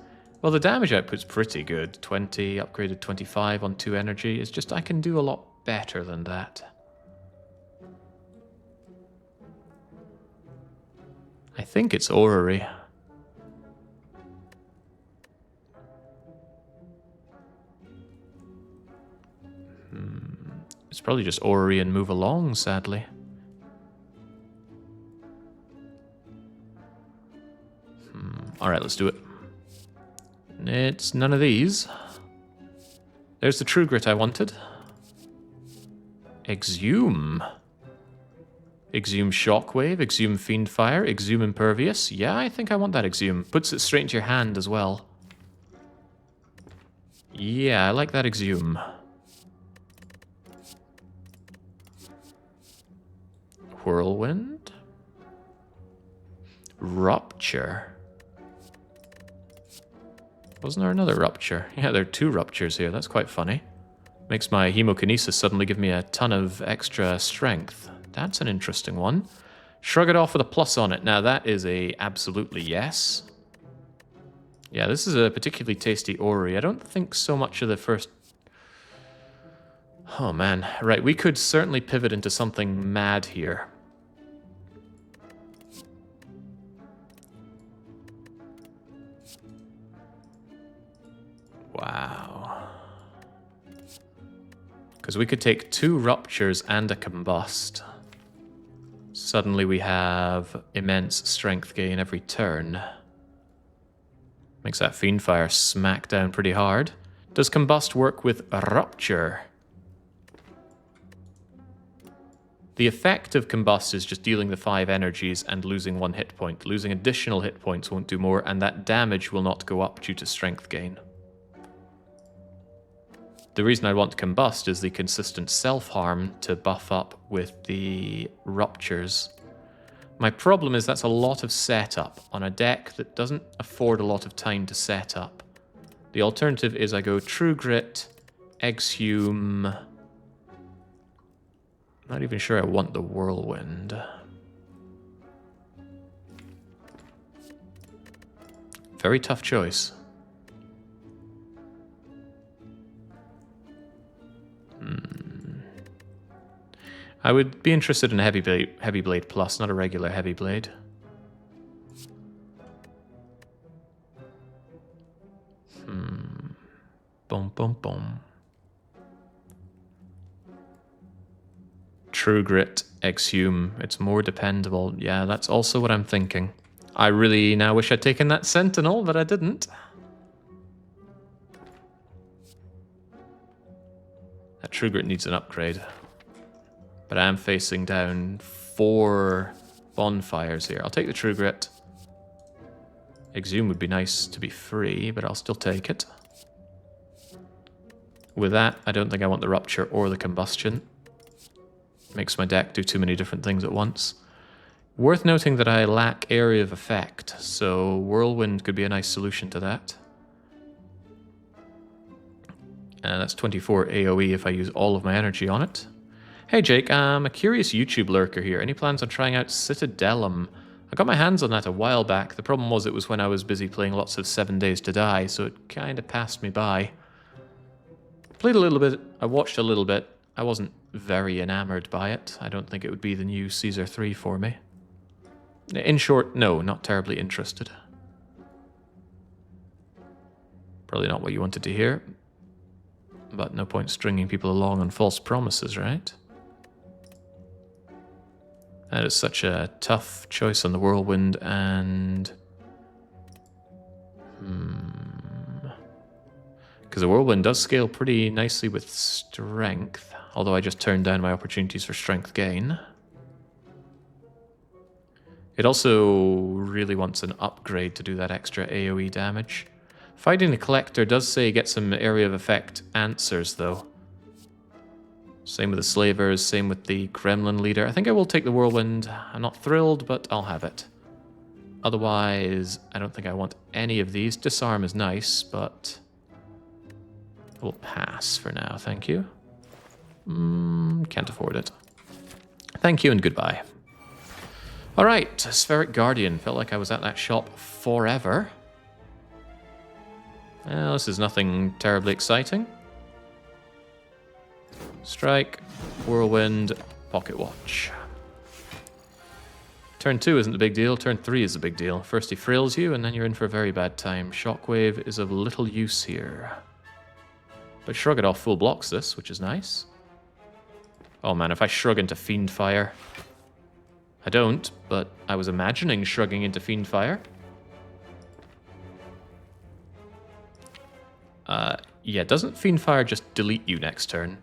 A: Well, the damage output's pretty good. 20, upgraded 25 on 2 energy. It's just I can do a lot better than that. I think it's Orrery. It's probably just Orrery and move along, sadly. Alright, let's do it. It's none of these. There's the True Grit I wanted. Exhume. Exhume Shockwave, Exhume Fiendfire, Exhume Impervious. Yeah, I think I want that Exhume. Puts it straight into your hand as well. Yeah, I like that Exhume. Whirlwind. Rupture. Wasn't there another Rupture? Yeah, there are 2 Ruptures here. That's quite funny. Makes my Hemokinesis suddenly give me a ton of extra strength. That's an interesting one. Shrug It Off with a plus on it. Now, that is a absolutely yes. Yeah, this is a particularly tasty Orrery. I don't think so much of the first... Oh, man. Right, we could certainly pivot into something mad here. Wow. Because we could take 2 Ruptures and a Combust. Suddenly we have immense strength gain every turn. Makes that Fiendfire smack down pretty hard. Does Combust work with Rupture? The effect of Combust is just dealing the 5 energies and losing 1 hit point. Losing additional hit points won't do more, and that damage will not go up due to strength gain. The reason I want Combust is the consistent self-harm to buff up with the Ruptures. My problem is that's a lot of setup on a deck that doesn't afford a lot of time to set up. The alternative is I go True Grit, Exhume... Not even sure I want the Whirlwind. Very tough choice. I would be interested in a heavy blade plus, not a regular heavy blade. Boom, boom, boom. True Grit, Exhume. It's more dependable. Yeah, that's also what I'm thinking. I really now wish I'd taken that Sentinel, but I didn't. That True Grit needs an upgrade. But I am facing down 4 bonfires here. I'll take the True Grit. Exhume would be nice to be free, but I'll still take it. With that, I don't think I want the Rupture or the Combustion. Makes my deck do too many different things at once. Worth noting that I lack Area of Effect, so Whirlwind could be a nice solution to that. That's 24 AoE if I use all of my energy on it. Hey Jake, I'm a curious YouTube lurker here. Any plans on trying out Citadellum? I got my hands on that a while back. The problem was it was when I was busy playing lots of 7 Days to Die, so it kind of passed me by. Played a little bit, I watched a little bit. I wasn't very enamored by it. I don't think it would be the new Caesar 3 for me. In short, no, not terribly interested. Probably not what you wanted to hear. But no point stringing people along on false promises, right? That is such a tough choice on the Whirlwind and... Because the Whirlwind does scale pretty nicely with Strength, although I just turned down my opportunities for Strength gain. It also really wants an upgrade to do that extra AoE damage. Fighting the Collector does say get some Area of Effect answers, though. Same with the Slavers, same with the Gremlin Leader. I think I will take the Whirlwind. I'm not thrilled, but I'll have it. Otherwise, I don't think I want any of these. Disarm is nice, but... We'll pass for now, thank you. Can't afford it. Thank you and goodbye. Alright, Spheric Guardian. Felt like I was at that shop forever. Well, this is nothing terribly exciting. Strike, Whirlwind, Pocket Watch. Turn 2 isn't the big deal, turn 3 is the big deal. First he frills you, and then you're in for a very bad time. Shockwave is of little use here. But Shrug It Off full blocks this, which is nice. Oh man, if I shrug into Fiendfire... I don't, but I was imagining shrugging into Fiendfire. Yeah, doesn't Fiendfire just delete you next turn?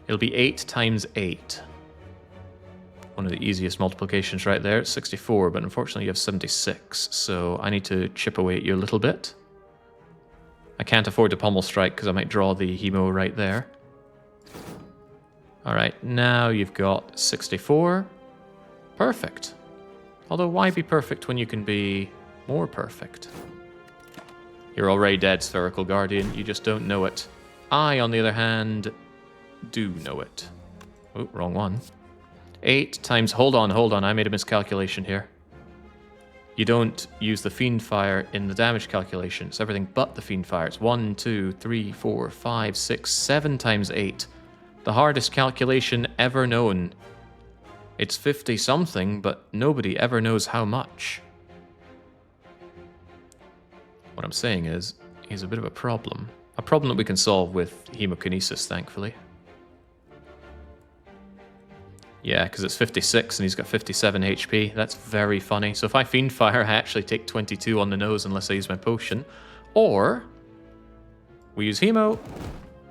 A: It'll be 8 times 8. One of the easiest multiplications right there. It's 64, but unfortunately you have 76, so I need to chip away at you a little bit. I can't afford to Pommel Strike because I might draw the Hemo right there. Alright, now you've got 64. Perfect. Although why be perfect when you can be more perfect? You're already dead, Spherical Guardian. You just don't know it. I, on the other hand, do know it. Oh, wrong one. 8 times... Hold on. I made a miscalculation here. You don't use the Fiendfire in the damage calculation. It's everything but the Fiendfire. It's 1, 2, 3, 4, 5, 6, 7 times 8. The hardest calculation ever known. It's 50-something, but nobody ever knows how much. What I'm saying is, he's a bit of a problem. A problem that we can solve with Hemokinesis, thankfully. Yeah, because it's 56 and he's got 57 HP. That's very funny. So if I Fiendfire, I actually take 22 on the nose unless I use my potion. Or we use Hemo,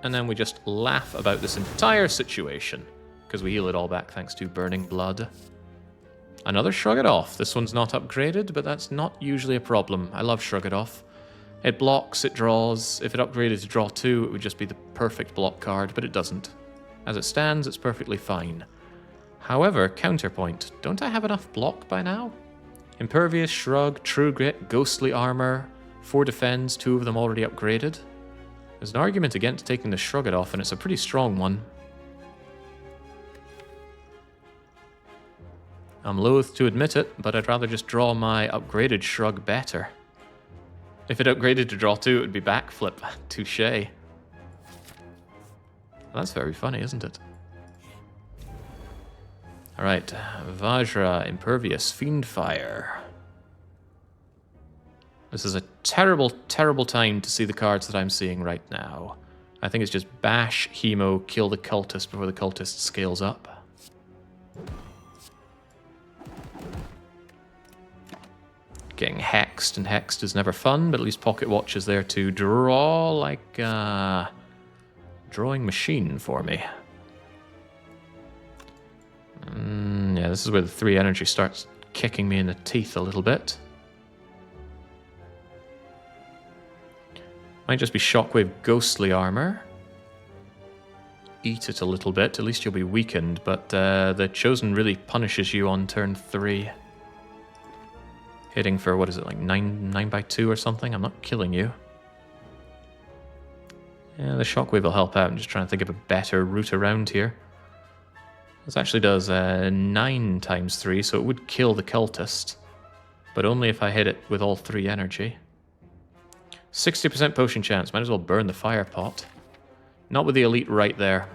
A: and then we just laugh about this entire situation. Because we heal it all back thanks to Burning Blood. Another Shrug It Off. This one's not upgraded, but that's not usually a problem. I love Shrug It Off. It blocks, it draws. If it upgraded to draw 2, it would just be the perfect block card, but it doesn't. As it stands, it's perfectly fine. However, counterpoint. Don't I have enough block by now? Impervious, Shrug, True Grit, Ghostly Armor, 4 defense, 2 of them already upgraded. There's an argument against taking the Shrug It Off, and it's a pretty strong one. I'm loath to admit it, but I'd rather just draw my upgraded Shrug better. If it upgraded to draw 2, it would be backflip. Touché. That's very funny, isn't it? Alright, Vajra, Impervious, Fiend Fire. This is a terrible, terrible time to see the cards that I'm seeing right now. I think it's just bash, hemo, kill the cultist before the cultist scales up. Getting hexed, and hexed is never fun, but at least Pocket Watch is there to draw like a drawing machine for me. Yeah, this is where the 3 energy starts kicking me in the teeth a little bit. Might just be Shockwave Ghostly Armor. Eat it a little bit, at least you'll be weakened, but the Chosen really punishes you on turn 3. Hitting for, what is it, like 9 by 2 or something? I'm not killing you. Yeah, the Shockwave will help out. I'm just trying to think of a better route around here. This actually does 9 times 3, so it would kill the cultist. But only if I hit it with all 3 energy. 60% potion chance. Might as well burn the fire pot. Not with the elite right there.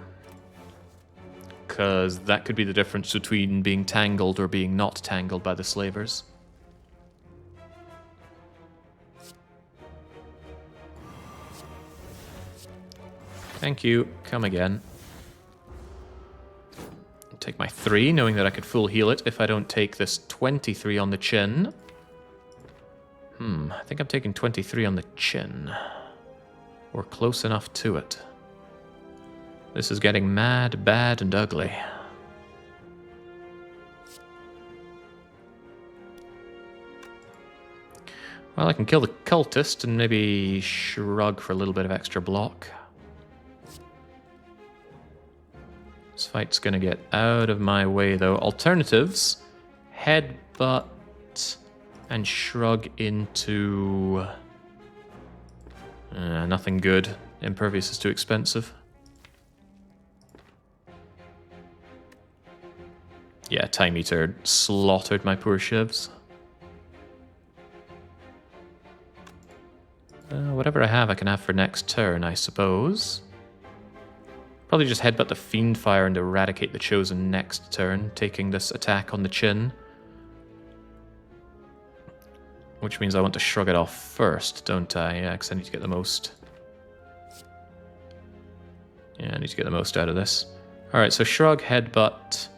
A: Because that could be the difference between being tangled or being not tangled by the slavers. Thank you. Come again. Take my 3, knowing that I could full heal it if I don't take this 23 on the chin. I think I'm taking 23 on the chin. Or close enough to it. This is getting mad, bad, and ugly. Well, I can kill the cultist and maybe shrug for a little bit of extra block. This fight's gonna get out of my way, though. Alternatives: headbutt and shrug into... nothing good. Impervious is too expensive. Yeah, Time Eater slaughtered my poor shivs. Whatever I have, I can have for next turn, I suppose. Probably just headbutt the Fiend Fire and eradicate the Chosen next turn, taking this attack on the chin. Which means I want to shrug it off first, don't I? Yeah, because I need to get the most... Yeah, I need to get the most out of this. Alright, so shrug, headbutt,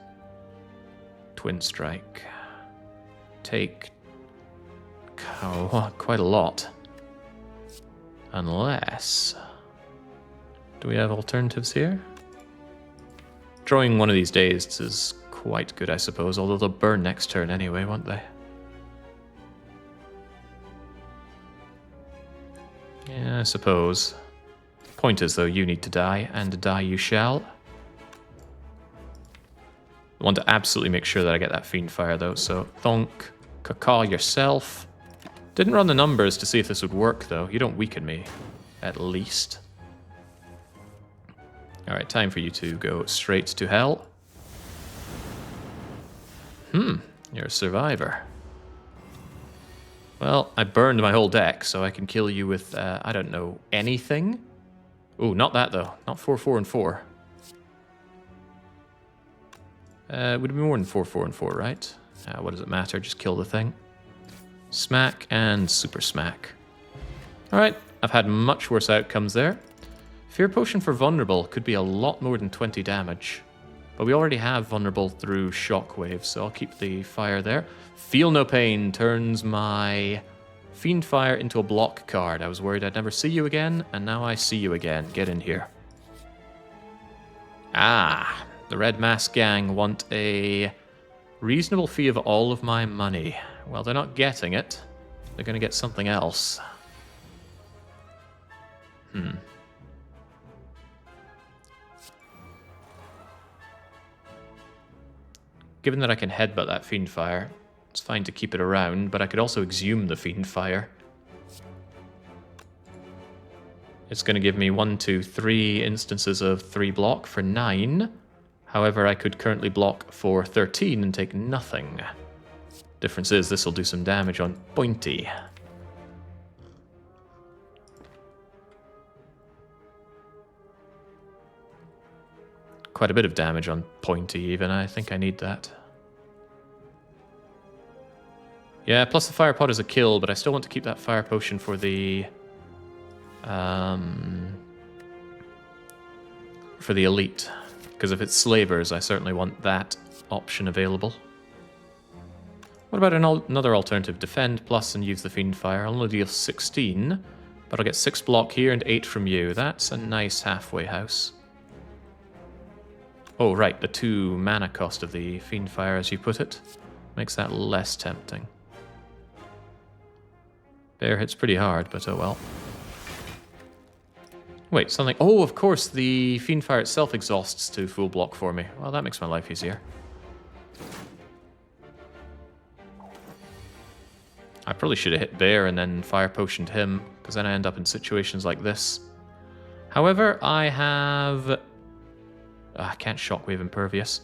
A: twin strike. Take... Oh, quite a lot. Unless... Do we have alternatives here? Drawing one of these days is quite good, I suppose, although they'll burn next turn anyway, won't they? Yeah, I suppose. Point is, though, you need to die, and die you shall. I want to absolutely make sure that I get that Fiend Fire, though, so thonk, caca yourself. Didn't run the numbers to see if this would work, though. You don't weaken me, at least. Alright, time for you to go straight to hell. You're a survivor. Well, I burned my whole deck, so I can kill you with, I don't know, anything? Ooh, not that, though. Not 4, 4, and 4. It would be more than 4, 4, and 4, right? What does it matter? Just kill the thing. Smack and super smack. Alright, I've had much worse outcomes there. Fear Potion for Vulnerable could be a lot more than 20 damage. But we already have Vulnerable through Shockwave, so I'll keep the fire there. Feel No Pain turns my Fiend Fire into a block card. I was worried I'd never see you again, and now I see you again. Get in here. Ah, the Red Mask Gang want a reasonable fee of all of my money. Well, they're not getting it. They're going to get something else. Given that I can headbutt that Fiend Fire, it's fine to keep it around, but I could also exhume the Fiend Fire. It's going to give me 1, 2, 3 instances of 3 block for 9. However, I could currently block for 13 and take nothing. Difference is, this will do some damage on Pointy. quite a bit of damage on Pointy even. I think I need that. Yeah, plus the fire pot is a kill, but I still want to keep that fire potion for the elite. Because if it's slavers, I certainly want that option available. What about another alternative? Defend plus and use the Fiend Fire. I'll only deal 16, but I'll get 6 block here and 8 from you. That's a nice halfway house. Oh, right, the 2 mana cost of the Fiend Fire, as you put it, makes that less tempting. Bear hits pretty hard, but oh well. Wait, something... Oh, of course, the Fiend Fire itself exhausts to full block for me. Well, that makes my life easier. I probably should have hit Bear and then fire potioned him, because then I end up in situations like this. However, I have... I can't Shockwave Impervious.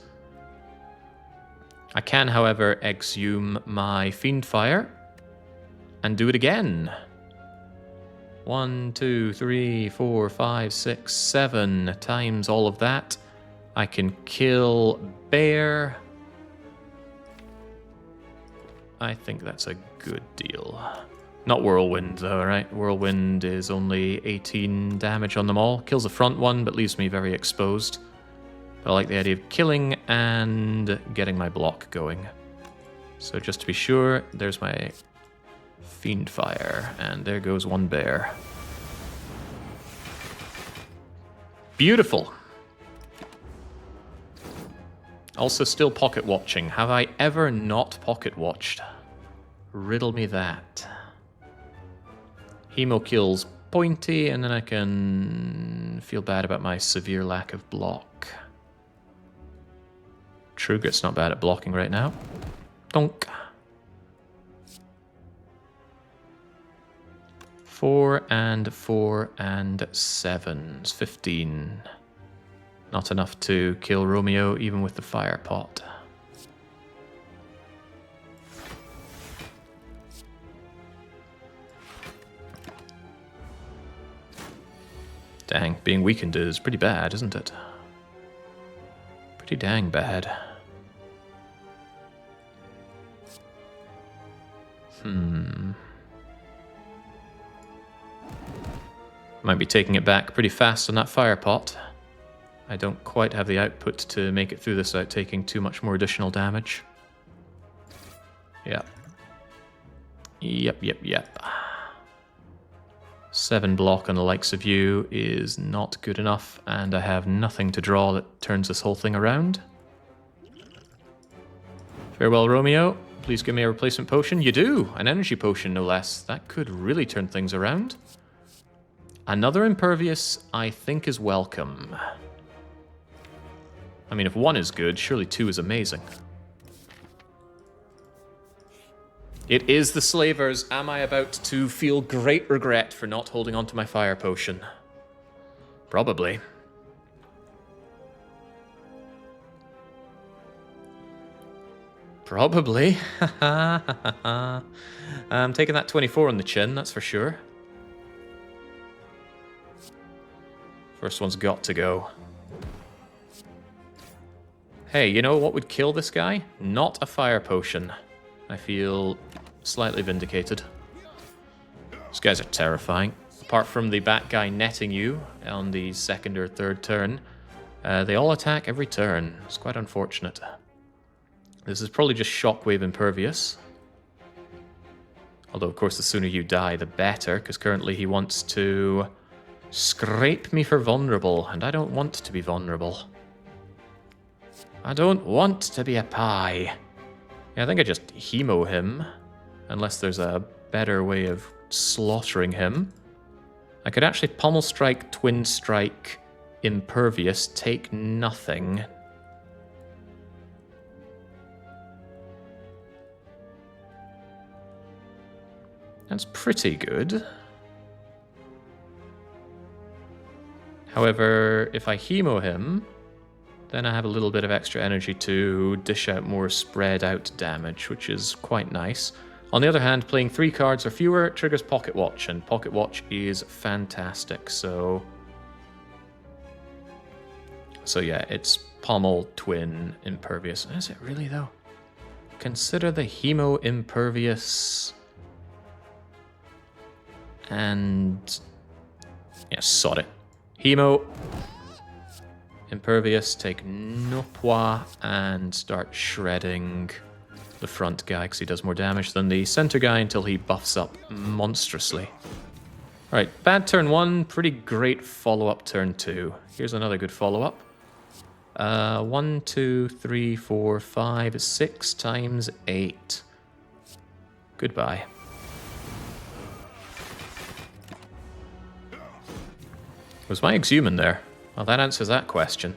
A: I can, however, exhume my Fiend Fire and do it again. 1, 2, 3, 4, 5, 6, 7 times all of that. I can kill Bear. I think that's a good deal. Not Whirlwind, though, right? Whirlwind is only 18 damage on them all. Kills the front one, but leaves me very exposed. But I like the idea of killing and getting my block going. So just to be sure, there's my Fiend Fire, and there goes one Bear. Beautiful. Also still pocket watching. Have I ever not pocket watched? Riddle me that. Hemo kills Pointy, and then I can feel bad about my severe lack of block. Trugrit's not bad at blocking right now. Donk. 4 and 4 and 7. 15. Not enough to kill Romeo, even with the fire pot. Dang, being weakened is pretty bad, isn't it? Pretty dang bad. Might be taking it back pretty fast on that fire pot. I don't quite have the output to make it through this without taking too much more additional damage. Yep. Yep. 7 block on the likes of you is not good enough, and I have nothing to draw that turns this whole thing around. Farewell, Romeo. Please give me a replacement potion. You do! An energy potion, no less. That could really turn things around. Another Impervious, I think, is welcome. I mean, if 1 is good, surely 2 is amazing. It is the Slavers. Am I about to feel great regret for not holding on to my fire potion? Probably. Probably. I'm taking that 24 on the chin, that's for sure. First one's got to go. Hey, you know what would kill this guy? Not a fire potion. I feel slightly vindicated. These guys are terrifying. Apart from the bat guy netting you on the 2nd or 3rd turn, they all attack every turn. It's quite unfortunate. This is probably just Shockwave Impervious. Although, of course, the sooner you die, the better, because currently he wants to scrape me for vulnerable, and I don't want to be vulnerable. I don't want to be a pie. Yeah, I think I just hemo him, unless there's a better way of slaughtering him. I could actually Pommel Strike, Twin Strike, Impervious, take nothing. That's pretty good. However, if I hemo him, then I have a little bit of extra energy to dish out more spread out damage, which is quite nice. On the other hand, playing 3 cards or fewer triggers Pocket Watch, and Pocket Watch is fantastic, so... So yeah, it's Pommel, Twin, Impervious. Is it really, though? Consider the Hemo Impervious. And... yeah, sod it. Hemo. Impervious, take Nopwa, and start shredding the front guy, because he does more damage than the center guy until he buffs up monstrously. Alright, bad turn 1, pretty great follow-up turn 2. Here's another good follow-up. 1, 2, 3, 4, 5, 6 times 8. Goodbye. Was my Exhuman there? Well, that answers that question.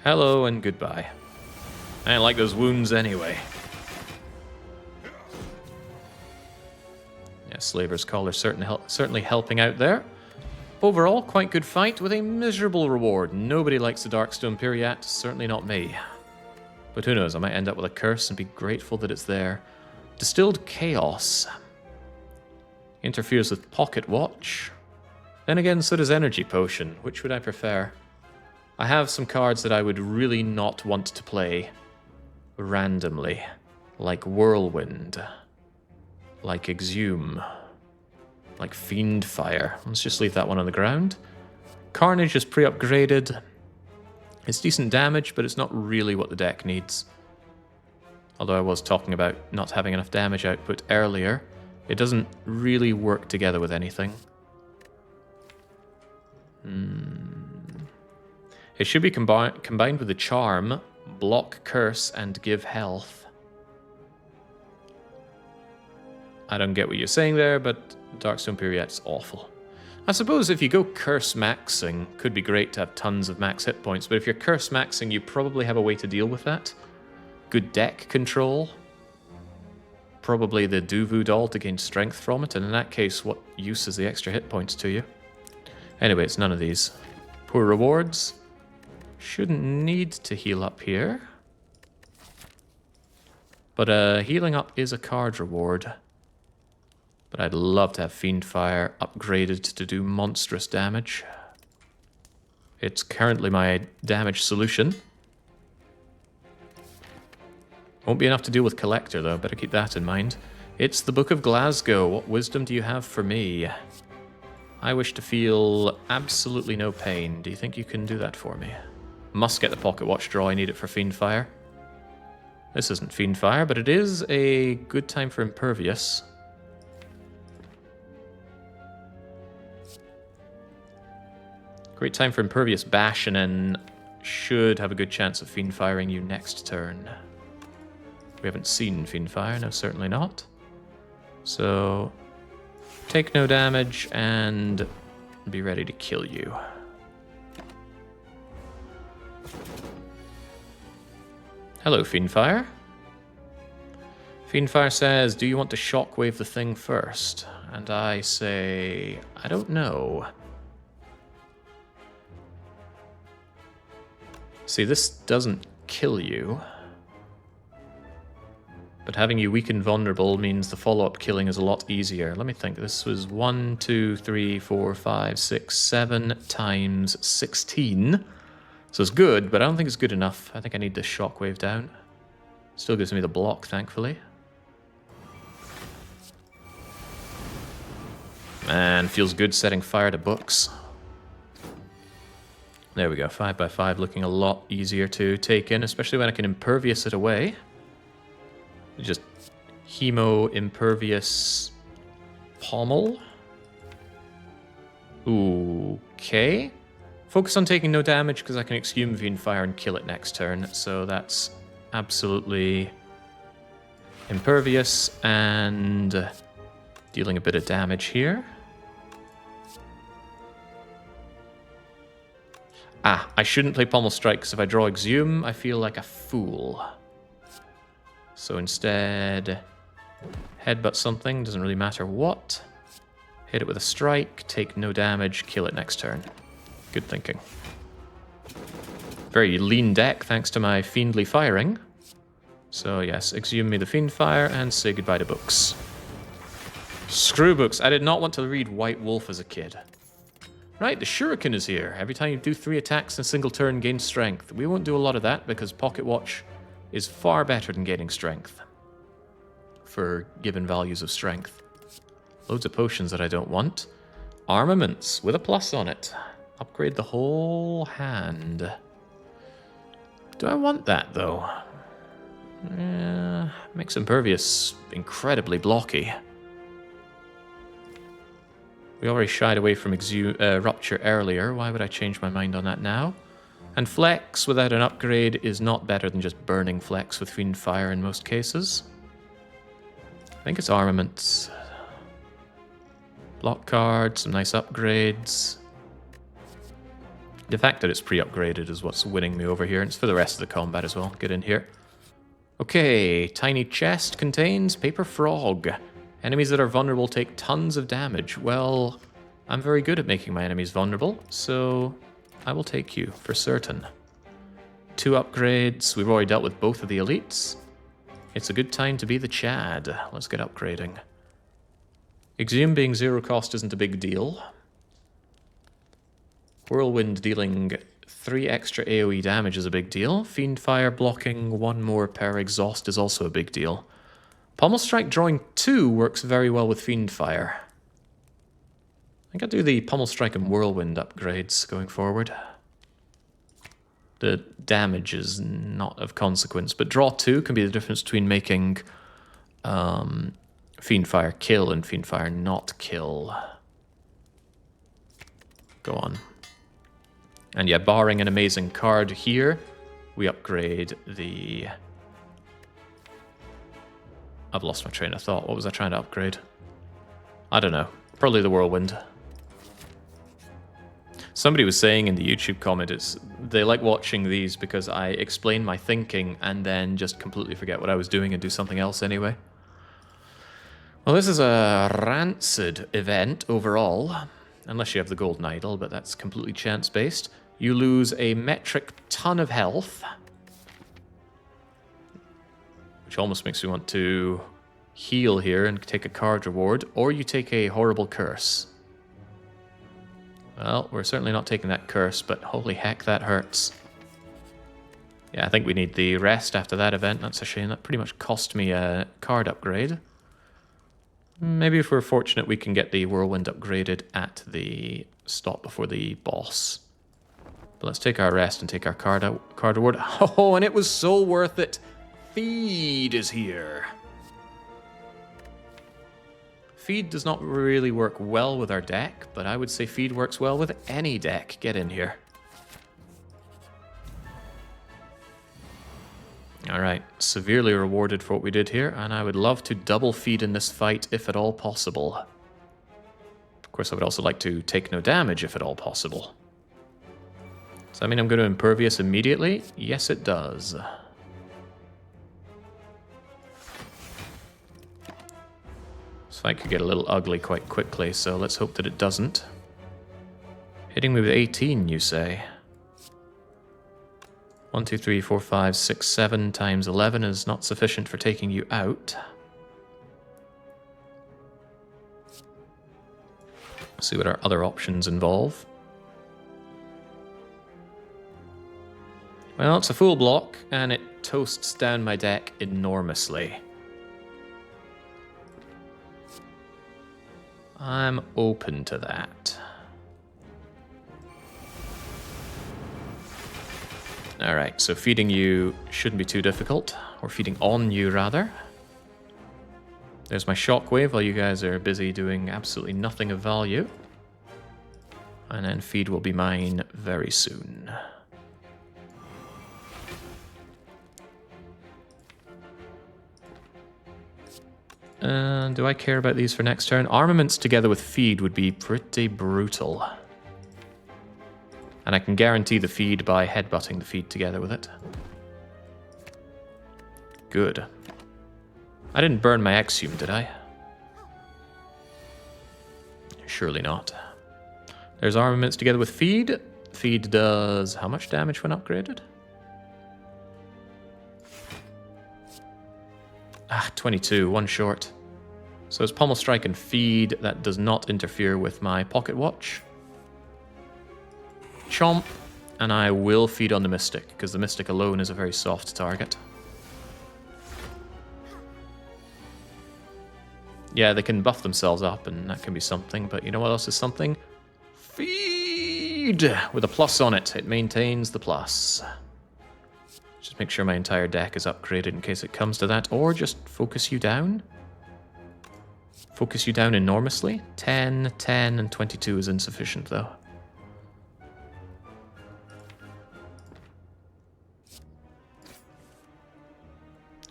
A: Hello and goodbye. I didn't like those wounds anyway. Yeah, Slaver's Collar certainly helping out there. Overall, quite good fight with a miserable reward. Nobody likes the Darkstone Periat, certainly not me. But who knows, I might end up with a curse and be grateful that it's there. Distilled Chaos. Interferes with Pocket Watch. Then again, so does Energy Potion. Which would I prefer? I have some cards that I would really not want to play randomly. Like Whirlwind. Like Exhume. Like Fiend Fire. Let's just leave that one on the ground. Carnage is pre-upgraded. It's decent damage, but it's not really what the deck needs. Although I was talking about not having enough damage output earlier, it doesn't really work together with anything. It should be combined with the Charm, Block Curse, and Give Health. I don't get what you're saying there, but Darkstone Periat's awful. I suppose if you go Curse Maxing, could be great to have tons of max hit points, but if you're Curse Maxing, you probably have a way to deal with that. Good deck control. Probably the Duvu doll to gain strength from it, and in that case, what use is the extra hit points to you? Anyway, it's none of these. Poor rewards. Shouldn't need to heal up here. But healing up is a card reward. But I'd love to have Fiend Fire upgraded to do monstrous damage. It's currently my damage solution. Won't be enough to deal with Collector, though. Better keep that in mind. It's the Book of Glasgow. What wisdom do you have for me? I wish to feel absolutely no pain. Do you think you can do that for me? Must get the Pocket Watch draw. I need it for Fiend Fire. This isn't Fiend Fire, but it is a good time for Impervious. Great time for Impervious Bash, and then should have a good chance of Fiend Firing you next turn. We haven't seen Fiend Fire, no, certainly not. So, take no damage and be ready to kill you. Hello, Fiend Fire. Fiend Fire says, do you want to shockwave the thing first? And I say, I don't know. See, this doesn't kill you. But having you weak and vulnerable means the follow-up killing is a lot easier. Let me think. This was 1, 2, 3, 4, 5, 6, 7 times 16. So it's good, but I don't think it's good enough. I think I need the shockwave down. Still gives me the block, thankfully. Man, feels good setting fire to books. There we go, 5x5 looking a lot easier to take in, especially when I can Impervious it away. Just Hemo Impervious Pommel. Okay. Focus on taking no damage because I can Exhume Fiend Fire and kill it next turn. So that's absolutely Impervious and dealing a bit of damage here. Ah, I shouldn't play Pommel Strike because if I draw Exhume, I feel like a fool. So instead, headbutt something, doesn't really matter what. Hit it with a strike, take no damage, kill it next turn. Good thinking. Very lean deck thanks to my Fiendly Firing. So yes, Exhume me the Fiend Fire and say goodbye to books. Screw books. I did not want to read White Wolf as a kid. Right, the Shuriken is here. Every time you do 3 attacks in a single turn, gain strength. We won't do a lot of that because Pocket Watch is far better than gaining strength for given values of strength. Loads of potions that I don't want. Armaments with a plus on it. Upgrade the whole hand. Do I want that, though? Makes Impervious incredibly blocky. We already shied away from Rupture earlier. Why would I change my mind on that now? And Flex without an upgrade is not better than just burning Flex with Fiend Fire in most cases. I think it's Armaments. Block card, some nice upgrades. The fact that it's pre-upgraded is what's winning me over here, and it's for the rest of the combat as well. Get in here. Okay, tiny chest contains Paper Frog. Enemies that are vulnerable take tons of damage. Well, I'm very good at making my enemies vulnerable, so I will take you for certain. 2 upgrades. We've already dealt with both of the elites. It's a good time to be the Chad. Let's get upgrading. Exhume being 0 cost isn't a big deal. Whirlwind dealing 3 extra AoE damage is a big deal. Fiend Fire blocking 1 more per exhaust is also a big deal. Pommel Strike drawing 2 works very well with Fiend Fire. I think I'll do the Pommel Strike and Whirlwind upgrades going forward. The damage is not of consequence, but draw 2 can be the difference between making Fiend Fire kill and Fiend Fire not kill. Go on. And yeah, barring an amazing card here, we upgrade the... I've lost my train of thought. What was I trying to upgrade? I don't know. Probably the Whirlwind. Somebody was saying in the YouTube comment, they like watching these because I explain my thinking and then just completely forget what I was doing and do something else anyway. Well, this is a rancid event overall, unless you have the Golden Idol, but that's completely chance-based. You lose a metric ton of health, which almost makes me want to heal here and take a card reward, or you take a horrible curse. Well, we're certainly not taking that curse, but holy heck, that hurts. Yeah, I think we need the rest after that event. That's a shame. That pretty much cost me a card upgrade. Maybe if we're fortunate, we can get the Whirlwind upgraded at the stop before the boss. But let's take our rest and take our card reward. Oh, and it was so worth it. Feed is here. Feed does not really work well with our deck, but I would say Feed works well with any deck. Get in here. Alright, severely rewarded for what we did here, and I would love to double Feed in this fight if at all possible. Of course, I would also like to take no damage if at all possible. Does that mean I'm going to Impervious immediately? Yes, it does. This fight could get a little ugly quite quickly, so let's hope that it doesn't. Hitting me with 18, you say? 1, 2, 3, 4, 5, 6, 7 times 11 is not sufficient for taking you out. Let's see what our other options involve. Well, it's a full block, and it toasts down my deck enormously. I'm open to that. Alright, so feeding you shouldn't be too difficult. Or feeding on you, rather. There's my shockwave while you guys are busy doing absolutely nothing of value. And then feed will be mine very soon. Do I care about these for next turn? Armaments together with feed would be pretty brutal. And I can guarantee the feed by headbutting the feed together with it. Good. I didn't burn my Exhume, did I? Surely not. There's armaments together with feed. Feed does how much damage when upgraded? 22, one short. So it's Pommel Strike and Feed. That does not interfere with my Pocket Watch. Chomp, and I will feed on the Mystic, because the Mystic alone is a very soft target. Yeah, they can buff themselves up, and that can be something, but you know what else is something? Feed! With a plus on it. It maintains the plus. Just make sure my entire deck is upgraded in case it comes to that, or just focus you down. Focus you down enormously. 10, 10, and 22 is insufficient, though.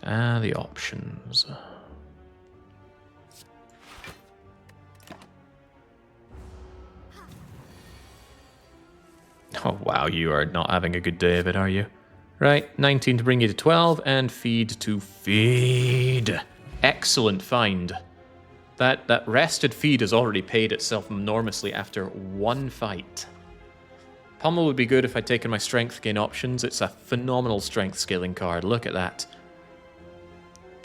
A: The options. Oh, wow, you are not having a good day of it, are you? Right, 19 to bring you to 12, and feed to feed. Excellent find. That rested feed has already paid itself enormously after one fight. Pummel would be good if I'd taken my strength gain options. It's a phenomenal strength scaling card. Look at that.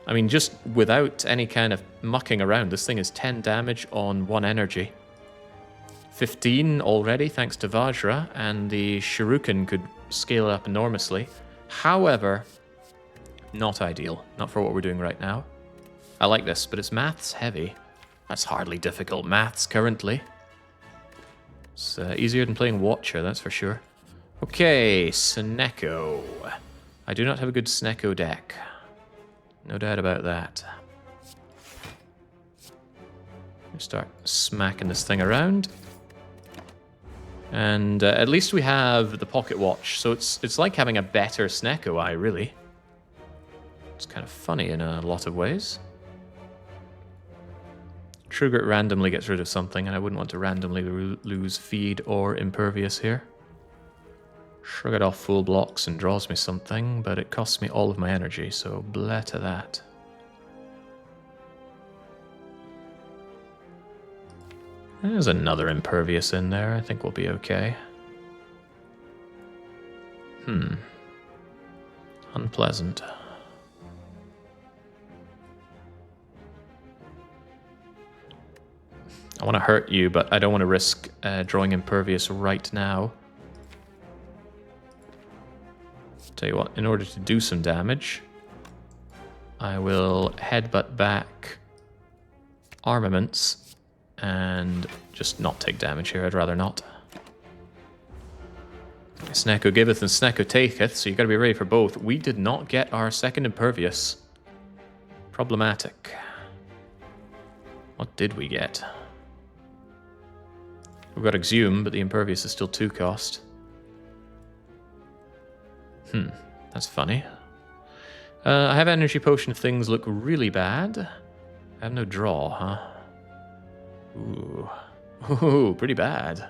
A: I mean, just without any kind of mucking around, this thing is 10 damage on 1 energy. 15 already, thanks to Vajra, and the Shuriken could scale up enormously. However, not ideal. Not for what we're doing right now. I like this, but it's maths heavy. That's hardly difficult maths currently. It's easier than playing Watcher, that's for sure. Okay, Snecko. I do not have a good Snecko deck. No doubt about that. Start smacking this thing around. And at least we have the Pocket Watch, so it's like having a better Snecko Eye, really. It's kind of funny in a lot of ways. Trigger it randomly gets rid of something, and I wouldn't want to randomly lose Feed or Impervious here. Shrug it off full blocks and draws me something, but it costs me all of my energy, so blah to that. There's another Impervious in there. I think we'll be okay. Unpleasant. I want to hurt you, but I don't want to risk drawing Impervious right now. Tell you what, in order to do some damage, I will headbutt back Armaments and just not take damage here. I'd rather not. Snecko giveth and Snecko taketh, so you gotta be ready for both. We did not get our second Impervious. Problematic. What did we get? We've got Exhume, but the Impervious is still 2 cost. That's funny. I have Energy Potion if things look really bad. I have no draw, huh? Ooh, pretty bad.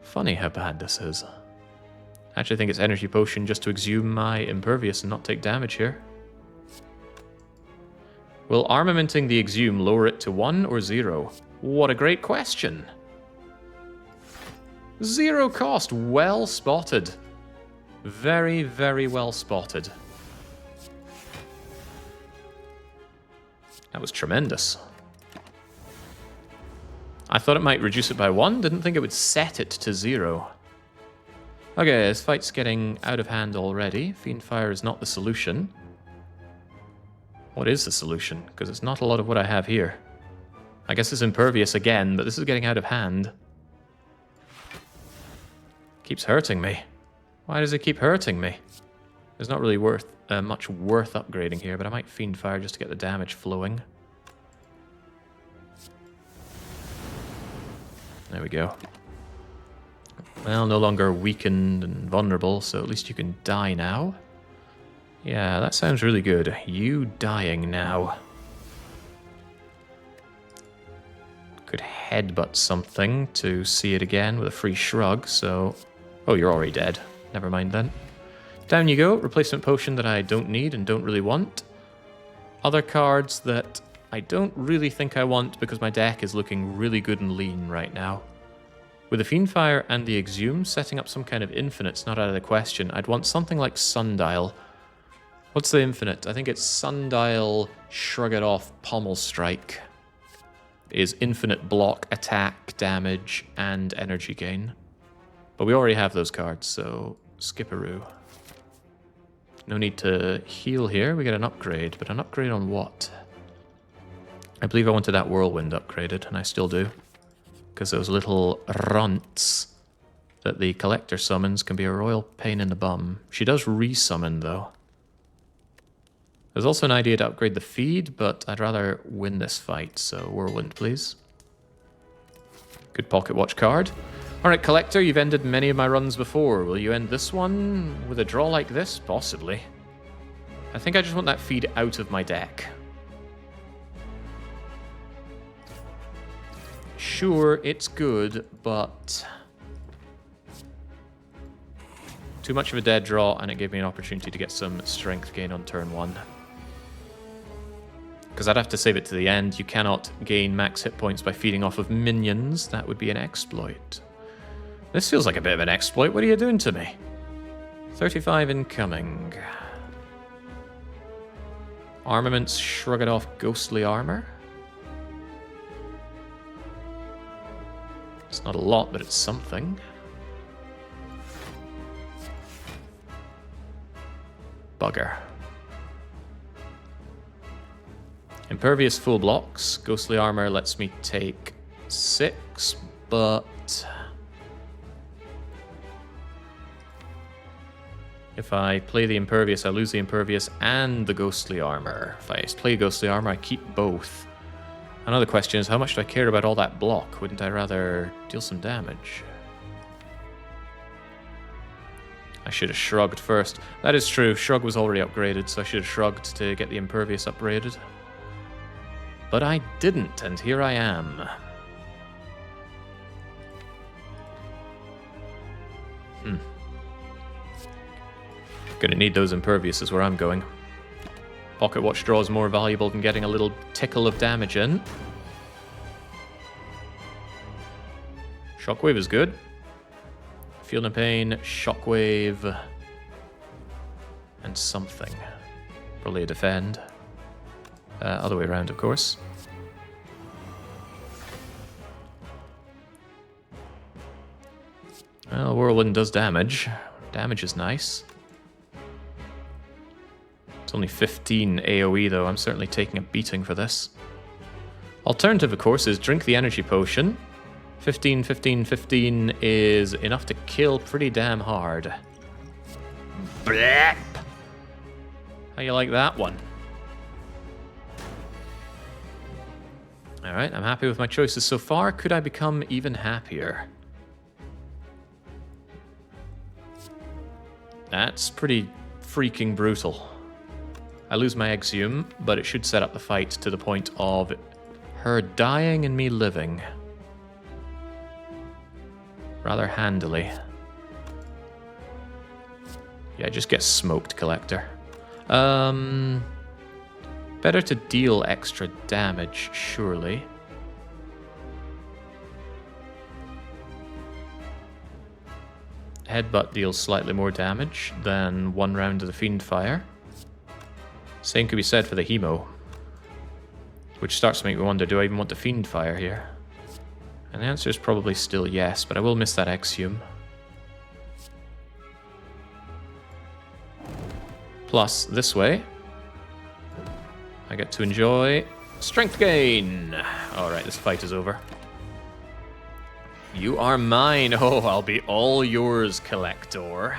A: Funny how bad this is. I actually think it's Energy Potion just to exhume my Impervious and not take damage here. Will armamenting the Exhume lower it to 1 or 0? What a great question! 0 cost, well spotted. Very, very well spotted. That was tremendous. I thought it might reduce it by 1, didn't think it would set it to 0. Okay, this fight's getting out of hand already. Fiendfire is not the solution. What is the solution? Because it's not a lot of what I have here. I guess it's Impervious again, but this is getting out of hand. Keeps hurting me. Why does it keep hurting me? There's not really much worth upgrading here, but I might Fiendfire just to get the damage flowing. There we go. Well, no longer weakened and vulnerable, so at least you can die now. Yeah, that sounds really good. You dying now. Could headbutt something to see it again with a free shrug, so... Oh, you're already dead. Never mind then. Down you go. Replacement potion that I don't need and don't really want. Other cards that I don't really think I want because my deck is looking really good and lean right now. With the Fiendfire and the Exhume, setting up some kind of infinite's not out of the question. I'd want something like Sundial. What's the infinite? I think it's Sundial, Shrug It Off, Pommel Strike. Is infinite block, attack, damage, and energy gain. But we already have those cards, so skip-a-roo. No need to heal here. We get an upgrade, but an upgrade on what? I believe I wanted that whirlwind upgraded, and I still do. Because those little runts that the collector summons can be a royal pain in the bum. She does resummon, though. There's also an idea to upgrade the feed, but I'd rather win this fight, so whirlwind, please. Good pocket watch card. Alright, collector, you've ended many of my runs before. Will you end this one with a draw like this? Possibly. I think I just want that feed out of my deck. Sure, it's good, but too much of a dead draw, and it gave me an opportunity to get some strength gain on turn 1. Because I'd have to save it to the end. You cannot gain max hit points by feeding off of minions. That would be an exploit. This feels like a bit of an exploit. What are you doing to me? 35 incoming. Armaments, shrug it off, ghostly armor. It's not a lot, but it's something. Bugger. Impervious full blocks. Ghostly armor lets me take 6, but if I play the impervious, I lose the impervious and the ghostly armor. If I play ghostly armor, I keep both. Another question is, how much do I care about all that block? Wouldn't I rather deal some damage? I should have shrugged first. That is true. Shrug was already upgraded, so I should have shrugged to get the impervious upgraded. But I didn't, and here I am. Gonna need those imperviouses where I'm going. Pocket watch draw is more valuable than getting a little tickle of damage in. Shockwave is good. Feel no pain, shockwave, and something. Probably a defend. Other way around, of course. Well, whirlwind does damage. Damage is nice. It's only 15 AoE though. I'm certainly taking a beating for this. Alternative, of course, is drink the energy potion. 15, 15, 15 is enough to kill pretty damn hard. Blep! How you like that one? Alright, I'm happy with my choices so far. Could I become even happier? That's pretty freaking brutal. I lose my Exhume, but it should set up the fight to the point of her dying and me living. Rather handily. Yeah, just get smoked, Collector. Better to deal extra damage, surely. Headbutt deals slightly more damage than one round of the Fiend Fire. Same could be said for the Hemo. Which starts to make me wonder, do I even want the Fiend Fire here? And the answer is probably still yes, but I will miss that Exhume. Plus, this way, I get to enjoy strength gain. Alright, this fight is over. You are mine. Oh, I'll be all yours, Collector.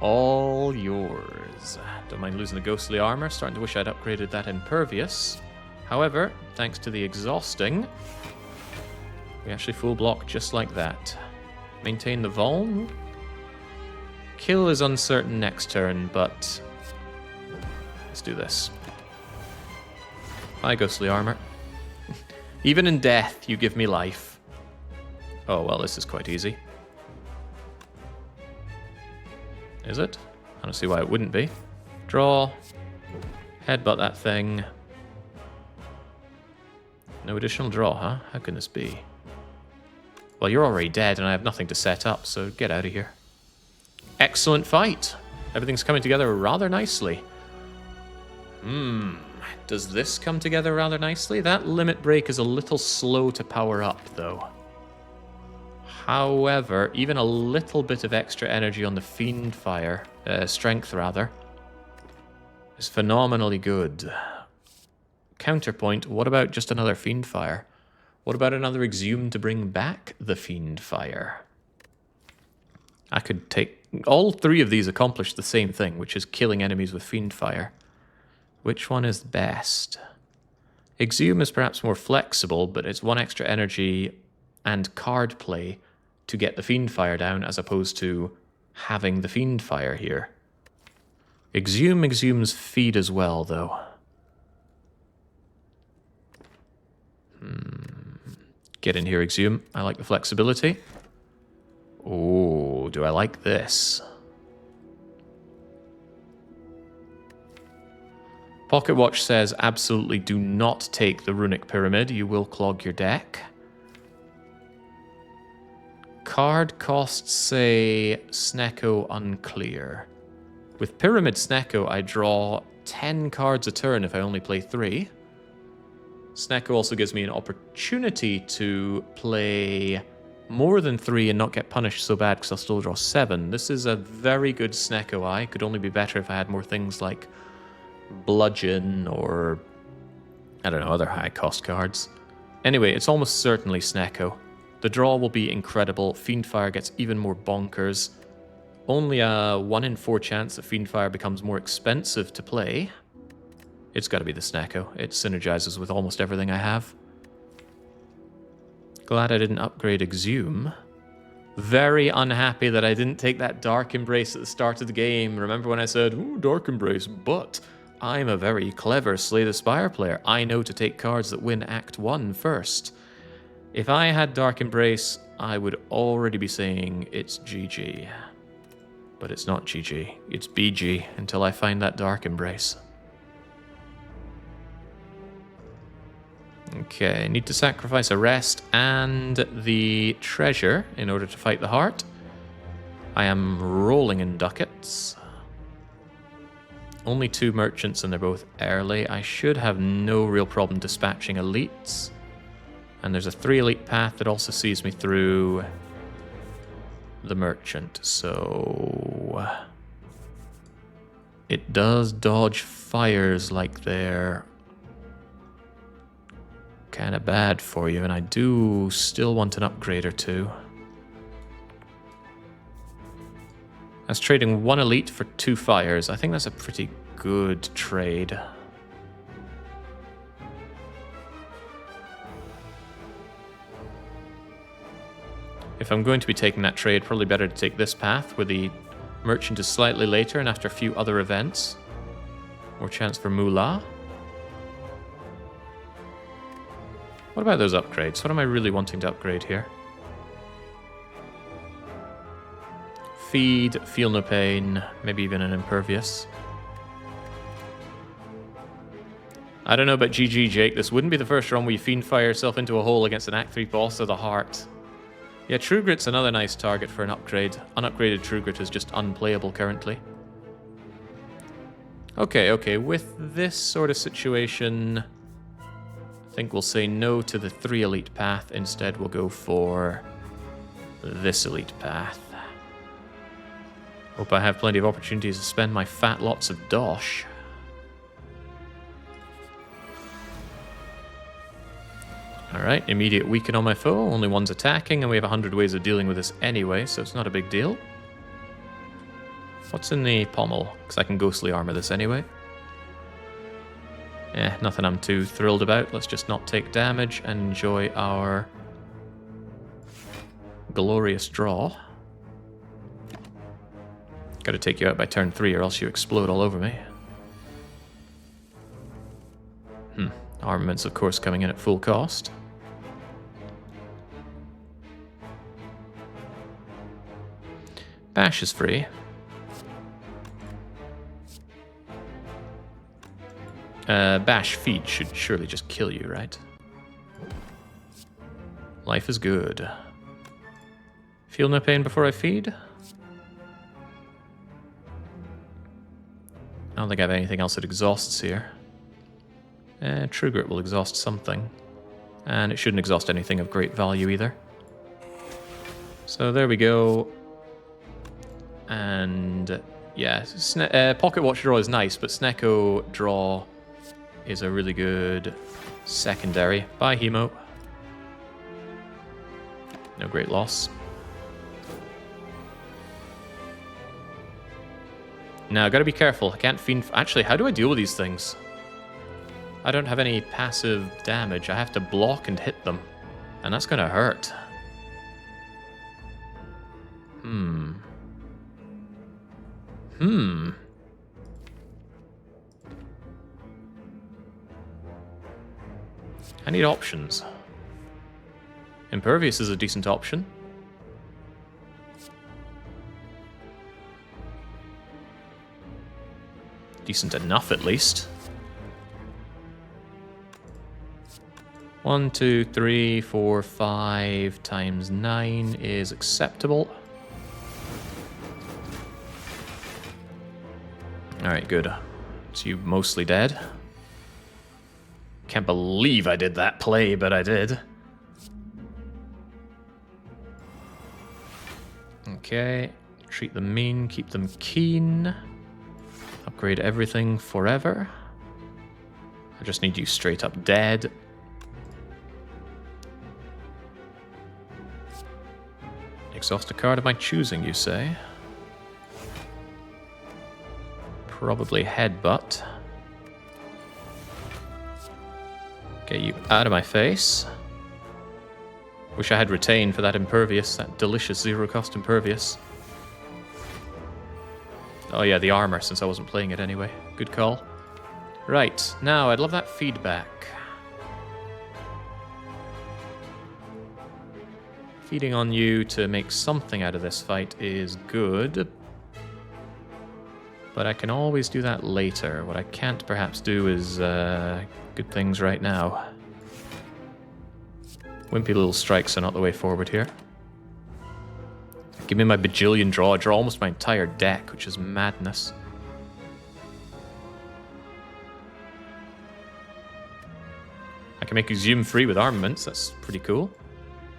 A: All yours. Don't mind losing the ghostly armor. Starting to wish I'd upgraded that impervious. However, thanks to the exhausting, we actually full block just like that. Maintain the vuln. Kill is uncertain next turn, but let's do this. Bye, ghostly armor. Even in death, you give me life. Oh, well, this is quite easy. Is it? I don't see why it wouldn't be. Draw. Headbutt that thing. No additional draw, huh? How can this be? Well, you're already dead and I have nothing to set up, so get out of here. Excellent fight. Everything's coming together rather nicely. Does this come together rather nicely? That limit break is a little slow to power up, though. However, even a little bit of extra energy on the Fiend Fire, strength rather, is phenomenally good. Counterpoint, what about just another Fiend Fire? What about another Exhume to bring back the Fiend Fire? I could take... All three of these accomplish the same thing, which is killing enemies with Fiend Fire. Which one is best? Exhume is perhaps more flexible, but it's one extra energy and card play to get the Fiend Fire down, as opposed to having the Fiend Fire here. Exhume exhumes feed as well, though. Get in here, Exhume. I like the flexibility. Oh, do I like this? Pocket Watch says, absolutely do not take the Runic Pyramid. You will clog your deck. Card costs say Snecko unclear. With Pyramid Snecko, I draw 10 cards a turn if I only play 3. Snecko also gives me an opportunity to play more than 3 and not get punished so bad because I'll still draw 7. This is a very good Snecko eye. Could only be better if I had more things like Bludgeon or, I don't know, other high cost cards. Anyway, it's almost certainly Snecko. The draw will be incredible. Fiendfire gets even more bonkers. Only a 1 in 4 chance that Fiendfire becomes more expensive to play. It's got to be the Snecko. It synergizes with almost everything I have. Glad I didn't upgrade Exhume. Very unhappy that I didn't take that Dark Embrace at the start of the game. Remember when I said, ooh, Dark Embrace, but I'm a very clever Slay the Spire player. I know to take cards that win Act 1 first. If I had Dark Embrace, I would already be saying it's GG. But it's not GG. It's BG until I find that Dark Embrace. Okay, I need to sacrifice a rest and the treasure in order to fight the heart. I am rolling in ducats. Only 2 merchants and they're both early. I should have no real problem dispatching elites. And there's a 3 elite path that also sees me through the merchant. So it does dodge fires like they're kind of bad for you, and I do still want an upgrade or 2. That's trading 1 elite for 2 fires. I think that's a pretty good trade. If I'm going to be taking that trade, probably better to take this path, where the merchant is slightly later and after a few other events. More chance for moolah. What about those upgrades? What am I really wanting to upgrade here? Feed, feel no pain, maybe even an impervious. I don't know about GG, Jake. This wouldn't be the first run where you Fiendfire yourself into a hole against an Act 3 boss of the heart. Yeah, True Grit's another nice target for an upgrade. Unupgraded True Grit is just unplayable currently. Okay, with this sort of situation, I think we'll say no to the 3 elite path. Instead, we'll go for this elite path. Hope I have plenty of opportunities to spend my fat lots of dosh. Alright, immediate weaken on my foe. Only one's attacking, and we have 100 ways of dealing with this anyway, so it's not a big deal. What's in the pommel? Because I can ghostly armor this anyway. Nothing I'm too thrilled about. Let's just not take damage and enjoy our glorious draw. Gotta take you out by turn 3 or else you explode all over me. Armaments, of course, coming in at full cost. Bash is free. Bash feed should surely just kill you, right? Life is good. Feel no pain before I feed? I don't think I have anything else that exhausts here. True Grit will exhaust something. And it shouldn't exhaust anything of great value either. So there we go. And yeah, Pocket Watch draw is nice, but Snecko draw is a really good secondary. Bye, Hemo. No great loss. Now, I gotta be careful. I can't fiend... Actually, how do I deal with these things? I don't have any passive damage. I have to block and hit them. And that's gonna hurt. I need options. Impervious is a decent option. Decent enough, at least. 1, 2, 3, 4, 5 times 9 is acceptable. Alright, good. So you mostly dead. Can't believe I did that play, but I did. Okay. Treat them mean, keep them keen. Upgrade everything forever. I just need you straight up dead. Exhaust a card of my choosing, you say? Probably Headbutt. Get you out of my face. Wish I had retained for that Impervious, that delicious zero-cost Impervious. Oh yeah, the armor, since I wasn't playing it anyway. Good call. Right, now I'd love that feedback. Feeding on you to make something out of this fight is good. But I can always do that later. What I can't perhaps do is good things right now. Wimpy little strikes are not the way forward here. Give me my bajillion draw. I draw almost my entire deck, which is madness. I can make you zoom free with armaments. That's pretty cool.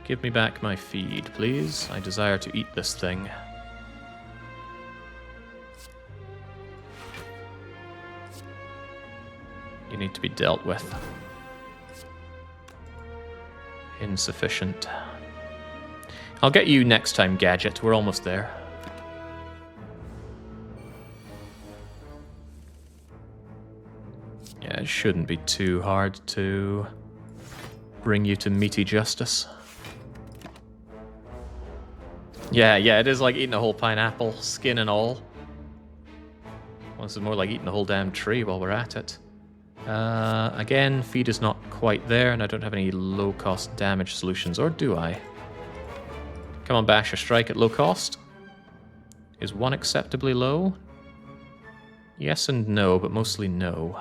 A: Give me back my feed, please. I desire to eat this thing. You need to be dealt with. Insufficient. I'll get you next time, Gadget. We're almost there. Yeah, it shouldn't be too hard to bring you to meaty justice. Yeah, it is like eating a whole pineapple, skin and all. Well, this is more like eating a whole damn tree while we're at it. Again, feed is not quite there, and I don't have any low-cost damage solutions, or do I? Come on, Bash, a strike at low cost. Is 1 acceptably low? Yes and no, but mostly no.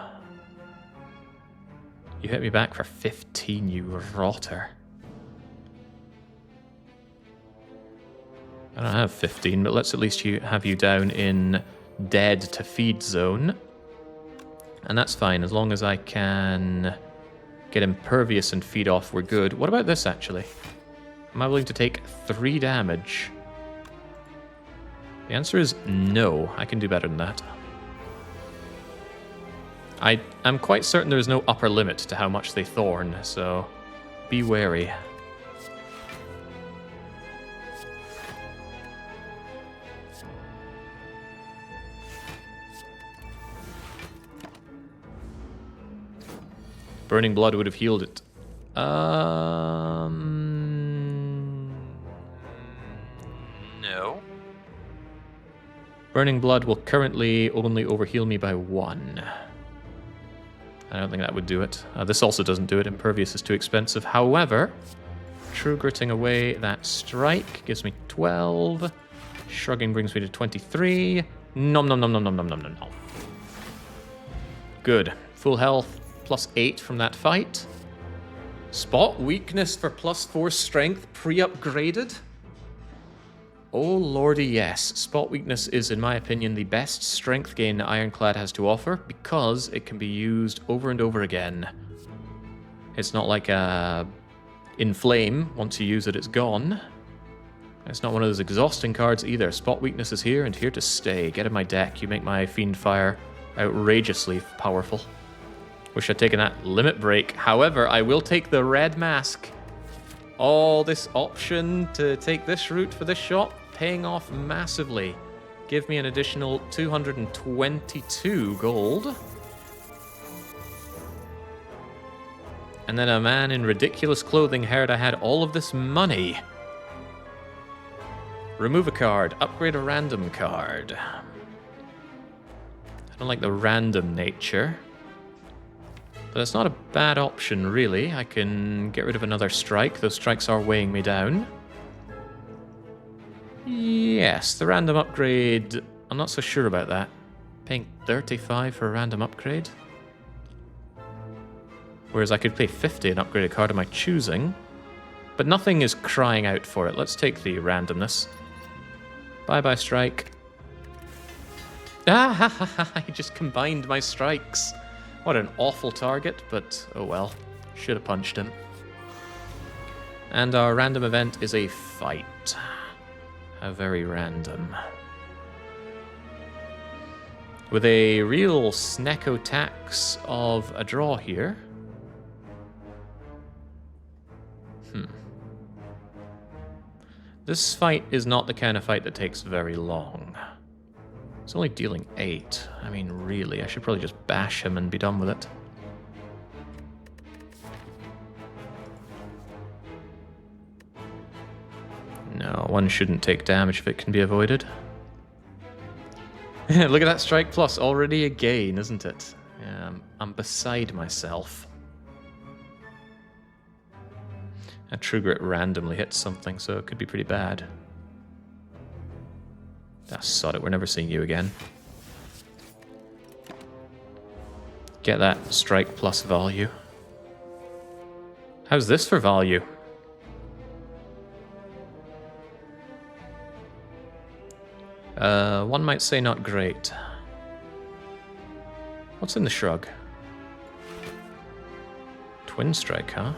A: You hit me back for 15, you rotter. I don't have 15, but let's at least have you down in dead to feed zone. And that's fine, as long as I can get Impervious and feed off, we're good. What about this, actually? Am I willing to take 3 damage? The answer is no. I can do better than that. I'm quite certain there is no upper limit to how much they thorn, so be wary. Burning Blood would have healed it. No. Burning Blood will currently only overheal me by 1. I don't think that would do it. This also doesn't do it. Impervious is too expensive. However, True Gritting away that strike gives me 12. Shrugging brings me to 23. Nom nom nom nom nom nom nom nom nom. Good. Full health. +8 from that fight. Spot weakness for +4 strength pre-upgraded? Oh lordy yes. Spot weakness is, in my opinion, the best strength gain Ironclad has to offer because it can be used over and over again. It's not like Inflame. Once you use it, it's gone. It's not one of those exhausting cards either. Spot weakness is here and here to stay. Get in my deck. You make my Fiend Fire outrageously powerful. Wish I'd taken that limit break. However, I will take the red mask. Oh, this option to take this route for this shot, paying off massively. Give me an additional 222 gold. And then a man in ridiculous clothing heard I had all of this money. Remove a card, upgrade a random card. I don't like the random nature. But it's not a bad option, really. I can get rid of another strike. Those strikes are weighing me down. Yes, the random upgrade... I'm not so sure about that. Paying 35 for a random upgrade. Whereas I could pay 50 and upgrade a card of my choosing. But nothing is crying out for it. Let's take the randomness. Bye-bye, strike. Ah, ha, ha, ha, I just combined my strikes. What an awful target, but oh well. Should have punched him. And our random event is a fight. How very random. With a real snecko tax of a draw here. This fight is not the kind of fight that takes very long. It's only dealing 8. I mean, really, I should probably just bash him and be done with it. No, one shouldn't take damage if it can be avoided. Look at that strike plus, already a gain, isn't it? Yeah, I'm beside myself. A True Grit randomly hits something, so it could be pretty bad. Ah, sod it, we're never seeing you again. Get that strike plus value. How's this for value? One might say not great. What's in the shrug? Twin strike, huh?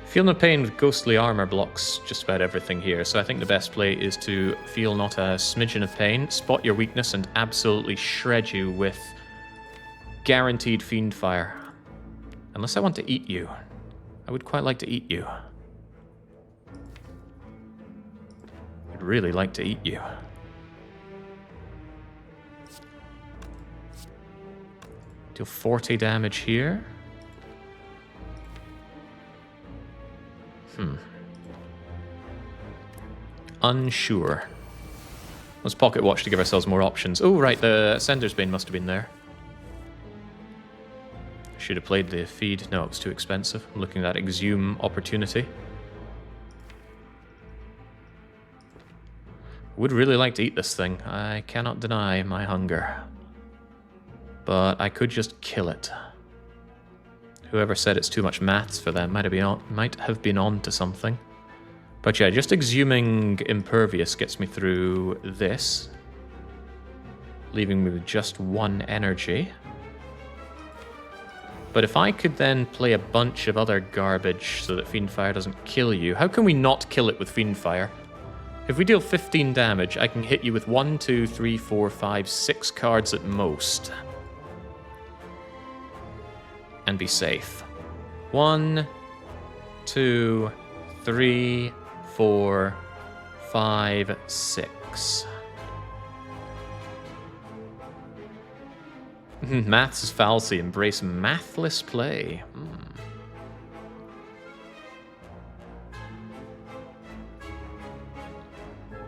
A: Feel no pain with ghostly armor blocks just about everything here, so I think the best play is to feel not a smidgen of pain, spot your weakness, and absolutely shred you with guaranteed Fiend Fire. Unless I want to eat you. I would quite like to eat you. I'd really like to eat you. Deal 40 damage here. Unsure. Let's pocket watch to give ourselves more options. Oh, right, the Sender's Bane must have been there. Should have played the feed. No, it was too expensive. I'm looking at that exhume opportunity. Would really like to eat this thing. I cannot deny my hunger. But I could just kill it. Whoever said it's too much maths for them might have been on to something. But yeah, just exhuming Impervious gets me through this. Leaving me with just 1 energy. But if I could then play a bunch of other garbage so that Fiend Fire doesn't kill you... How can we not kill it with Fiend Fire? If we deal 15 damage, I can hit you with 1, 2, 3, 4, 5, 6 cards at most. And be safe. 1, 2, 3, 4, 5, 6. Maths is fallacy. Embrace mathless play.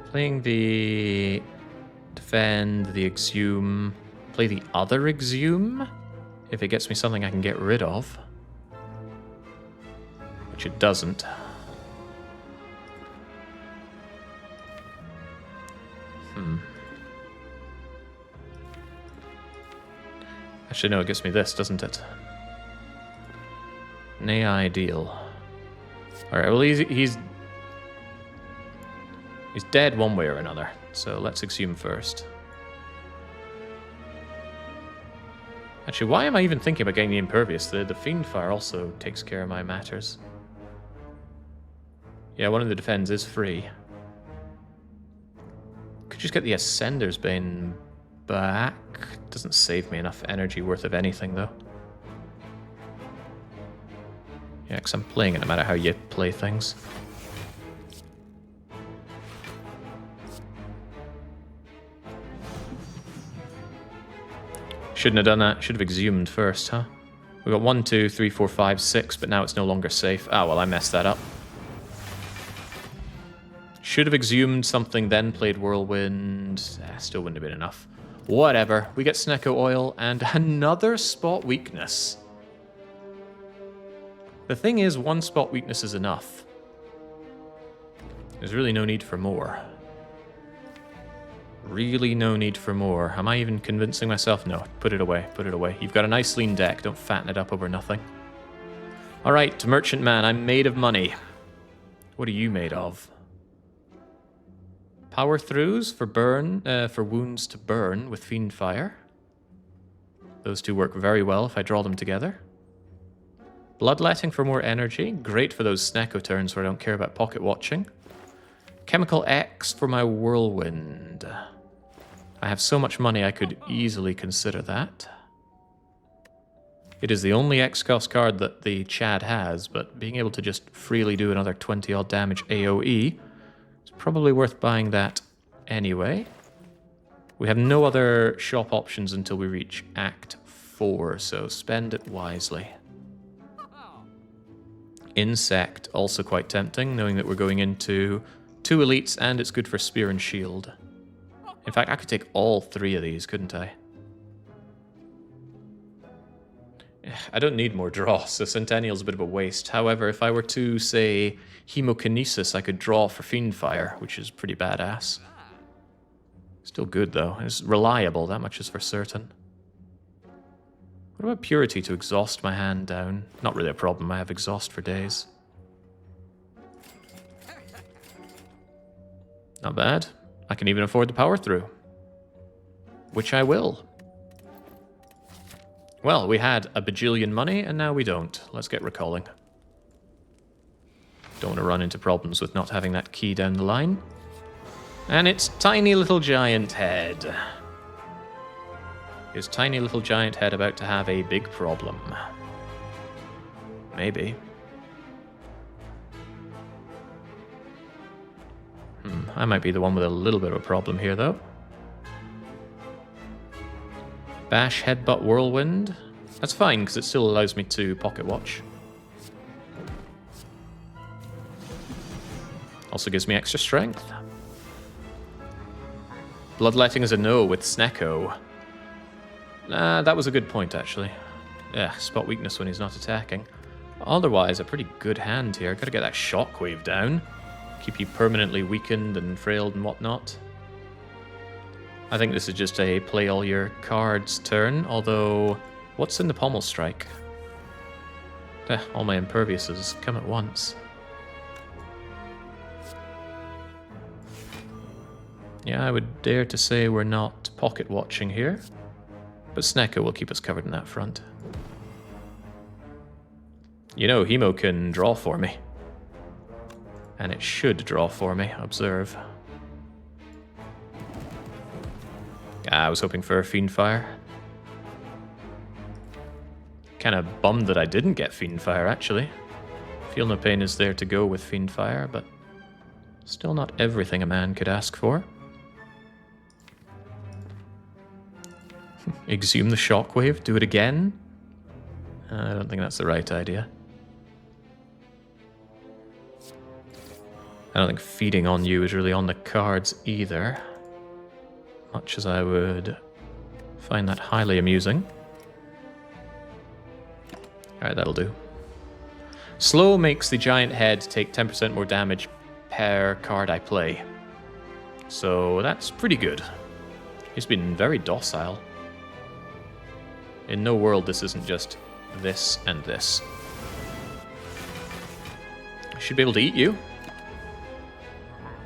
A: Playing the defend, the exhume. Play the other exhume. If it gets me something I can get rid of. Which it doesn't. Actually, no, it gets me this, doesn't it? Nay, ideal. Alright, well, he's dead one way or another. So let's exhume first. Actually, why am I even thinking about getting the Impervious? The Fiend Fire also takes care of my matters. Yeah, one of the defends is free. Could just get the Ascender's Bane back. Doesn't save me enough energy worth of anything, though. Yeah, because I'm playing it no matter how you play things. Shouldn't have done that. Should have exhumed first, huh? We got 1, 2, 3, 4, 5, 6, but now it's no longer safe. Ah, well, I messed that up. Should have exhumed something, then played Whirlwind. Still wouldn't have been enough. Whatever. We get Snecko Oil and another spot weakness. The thing is, one spot weakness is enough. There's really no need for more. Really no need for more. Am I even convincing myself? No, put it away, put it away. You've got a nice lean deck, don't fatten it up over nothing. Alright, Merchant Man, I'm made of money. What are you made of? Power throughs for burn, for wounds to burn with Fiend Fire. Those two work very well if I draw them together. Bloodletting for more energy, great for those Snecko turns where I don't care about pocket watching. Chemical X for my Whirlwind. I have so much money I could easily consider that. It is the only X-Cost card that the Chad has, but being able to just freely do another 20-odd damage AoE is probably worth buying that anyway. We have no other shop options until we reach Act 4, so spend it wisely. Insect, also quite tempting, knowing that we're going into 2 elites and it's good for Spear and Shield. In fact, I could take all 3 of these, couldn't I? I don't need more draw, so Centennial's a bit of a waste. However, if I were to, say, Hemokinesis, I could draw for Fiend Fire, which is pretty badass. Still good, though. It's reliable, that much is for certain. What about Purity to exhaust my hand down? Not really a problem, I have exhaust for days. Not bad. I can even afford the power through. Which I will. Well, we had a bajillion money, and now we don't. Let's get recalling. Don't want to run into problems with not having that key down the line. And it's Tiny Little Giant Head. Is Tiny Little Giant Head about to have a big problem? Maybe. I might be the one with a little bit of a problem here, though. Bash, Headbutt, Whirlwind. That's fine, because it still allows me to pocket watch. Also gives me extra strength. Bloodletting is a no with Snecko. That was a good point, actually. Yeah, spot weakness when he's not attacking. Otherwise, a pretty good hand here. Gotta get that Shockwave down. Keep you permanently weakened and frailed and whatnot. I think this is just a play all your cards turn, although what's in the Pommel Strike? All my imperviouses come at once. Yeah, I would dare to say we're not pocket watching here, but Snecko will keep us covered in that front. You know, Hemo can draw for me. And it should draw for me, observe. I was hoping for a Fiend Fire. Kind of bummed that I didn't get Fiend Fire, actually. Feel No Pain is there to go with Fiend Fire, but still not everything a man could ask for. Exhume the Shockwave, do it again? I don't think that's the right idea. I don't think feeding on you is really on the cards either. Much as I would find that highly amusing. Alright, that'll do. Slow makes the giant head take 10% more damage per card I play. So that's pretty good. He's been very docile. In no world this isn't just this and this. I should be able to eat you.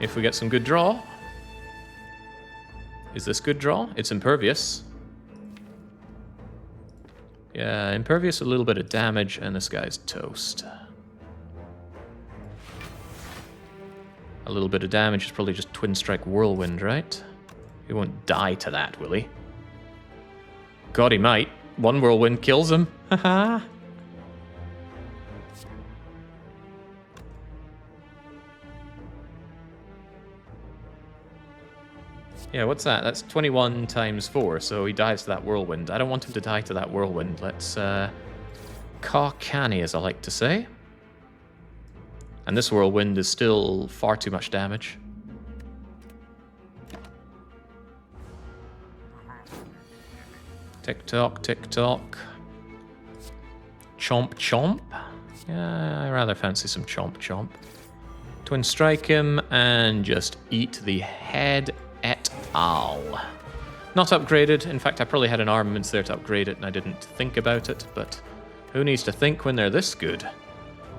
A: If we get some good draw. Is this good draw? It's impervious. Yeah, impervious, a little bit of damage, and this guy's toast. A little bit of damage is probably just Twin Strike Whirlwind, right? He won't die to that, will he? God, he might. One Whirlwind kills him. Haha. Yeah, what's that? That's 21 times 4, so he dies to that Whirlwind. I don't want him to die to that Whirlwind. Let's, caw canny, as I like to say. And this Whirlwind is still far too much damage. Tick-tock, tick-tock. Chomp, chomp. Yeah, I rather fancy some chomp, chomp. Twin strike him and just eat the head et al. Not upgraded. In fact, I probably had an armaments there to upgrade it and I didn't think about it, but who needs to think when they're this good?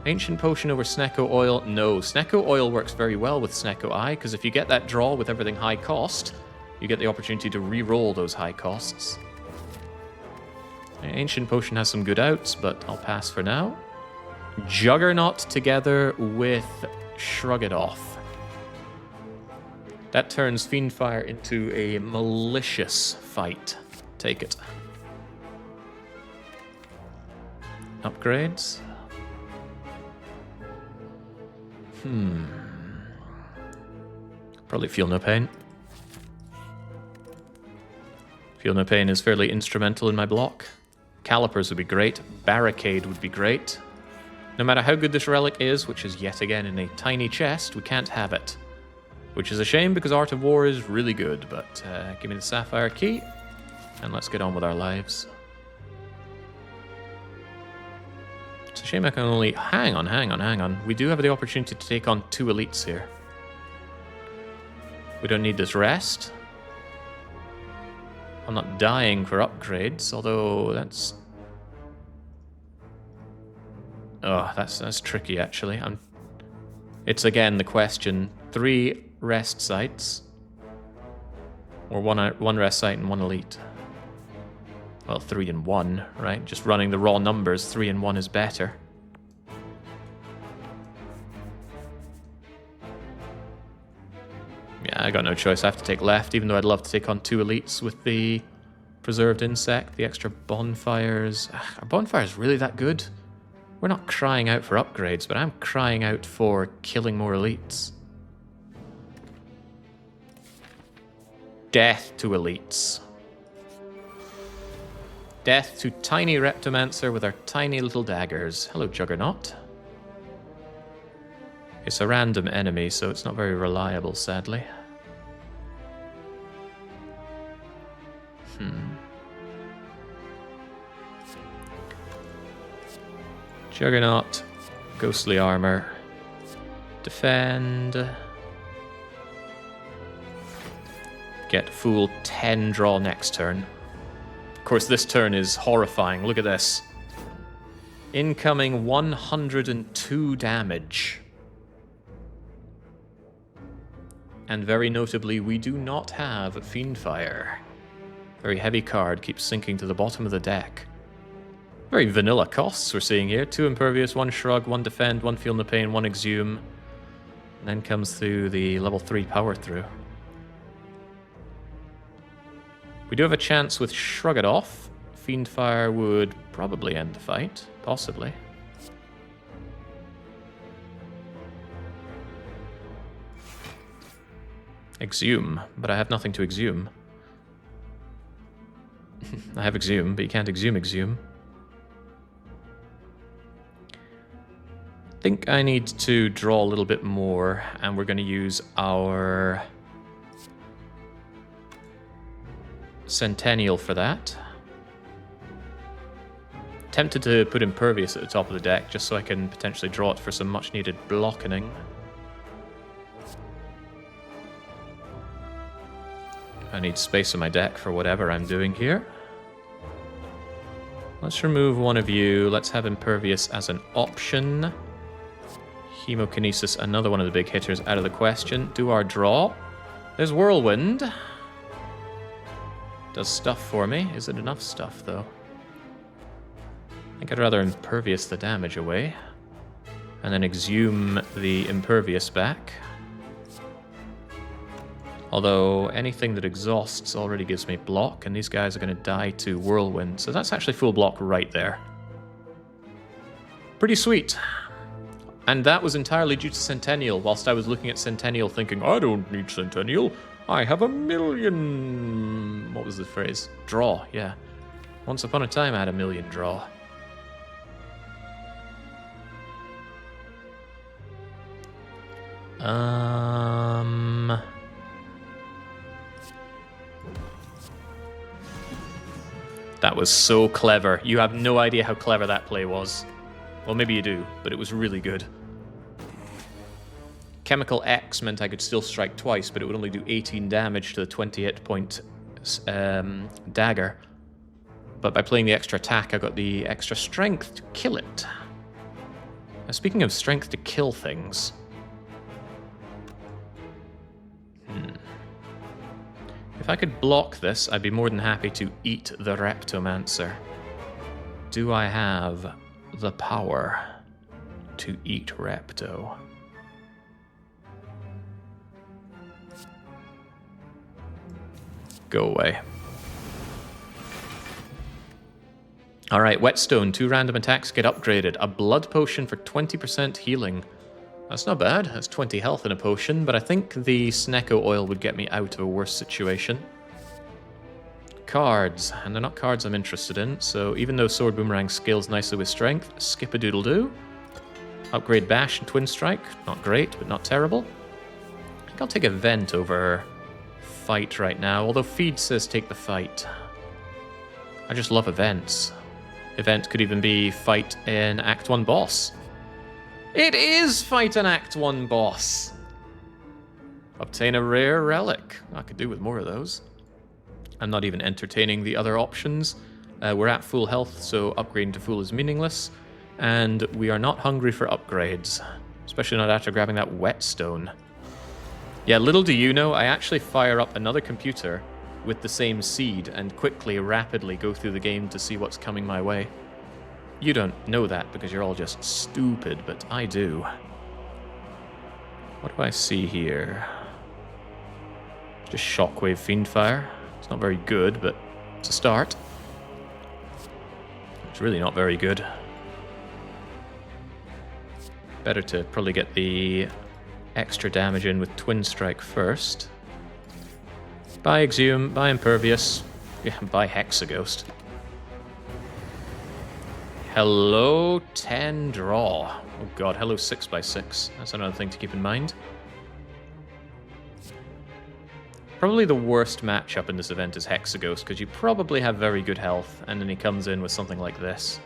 A: Ancient Potion over Snecko Oil? No. Snecko Oil works very well with Snecko Eye, because if you get that draw with everything high cost, you get the opportunity to re-roll those high costs. Ancient Potion has some good outs, but I'll pass for now. Juggernaut together with Shrug It Off. That turns Fiendfire into a malicious fight. Take it. Upgrades. Probably Feel No Pain. Feel No Pain is fairly instrumental in my block. Calipers would be great. Barricade would be great. No matter how good this relic is, which is yet again in a tiny chest, we can't have it. Which is a shame because Art of War is really good, but give me the Sapphire Key and let's get on with our lives. It's a shame I can only... Hang on. We do have the opportunity to take on 2 elites here. We don't need this rest. I'm not dying for upgrades, although that's... Oh, that's tricky, actually. It's again the question. 3 rest sites. Or one rest site and 1 elite. Well, 3 and 1, right? Just running the raw numbers, 3 and 1 is better. Yeah, I got no choice. I have to take left, even though I'd love to take on 2 elites with the Preserved Insect, the extra bonfires. Are bonfires really that good? We're not crying out for upgrades, but I'm crying out for killing more elites. Death to elites. Death to tiny Reptomancer with our tiny little daggers. Hello, Juggernaut. It's a random enemy, so it's not very reliable, sadly. Juggernaut, Ghostly Armor, Defend, get Fool 10 draw next turn. Of course, this turn is horrifying. Look at this. Incoming 102 damage. And very notably, we do not have Fiendfire. Very heavy card, keeps sinking to the bottom of the deck. Very vanilla costs we're seeing here. 2 Impervious, 1 Shrug, 1 Defend, 1 Feel No Pain, 1 Exhume. And then comes through the level 3 Power Through. We do have a chance with Shrug It Off. Fiendfire would probably end the fight. Possibly. Exhume, but I have nothing to exhume. I have Exhume, but you can't exhume. I think I need to draw a little bit more, and we're going to use our Centennial for that. Tempted to put Impervious at the top of the deck, just so I can potentially draw it for some much-needed blocking. I need space in my deck for whatever I'm doing here. Let's remove one of you. Let's have Impervious as an option. Hemokinesis, another one of the big hitters, out of the question. Do our draw. There's Whirlwind. Does stuff for me. Is it enough stuff, though? I think I'd rather Impervious the damage away. And then Exhume the Impervious back. Although anything that exhausts already gives me block, and these guys are going to die to Whirlwind. So that's actually full block right there. Pretty sweet. And that was entirely due to Centennial, whilst I was looking at Centennial thinking, I don't need Centennial. I have 1,000,000... What was the phrase? Draw, yeah. Once upon a time I had 1,000,000 draw. That was so clever. You have no idea how clever that play was. Well, maybe you do, but it was really good. Chemical X meant I could still strike twice, but it would only do 18 damage to the 20 hit point dagger. But by playing the extra attack, I got the extra strength to kill it. Now, speaking of strength to kill things... If I could block this, I'd be more than happy to eat the Reptomancer. Do I have the power to eat Repto? Go away. Alright, Whetstone. 2 random attacks get upgraded. A blood potion for 20% healing. That's not bad. That's 20 health in a potion, but I think the Snecko oil would get me out of a worse situation. Cards. And they're not cards I'm interested in, so even though Sword Boomerang scales nicely with strength, skip-a-doodle-doo. Upgrade Bash and Twin Strike. Not great, but not terrible. I think I'll take a Vent over Fight right now, although Feed says take the Fight. I just love events. Event could even be Fight in Act 1 Boss. It is Fight an Act 1 boss! Obtain a rare relic. I could do with more of those. I'm not even entertaining the other options. We're at full health, so upgrading to full is meaningless. And we are not hungry for upgrades. Especially not after grabbing that Whetstone. Yeah, little do you know, I actually fire up another computer with the same seed and quickly, rapidly go through the game to see what's coming my way. You don't know that because you're all just stupid, but I do. What do I see here? Just Shockwave Fiendfire. It's not very good, but it's a start. It's really not very good. Better to probably get the extra damage in with Twin Strike first. Buy Exhume, buy Impervious, yeah, buy Hexaghost. Hello 10 draw. Oh god, hello 6x6. That's another thing to keep in mind. Probably the worst matchup in this event is Hexaghost, because you probably have very good health, and then he comes in with something like this.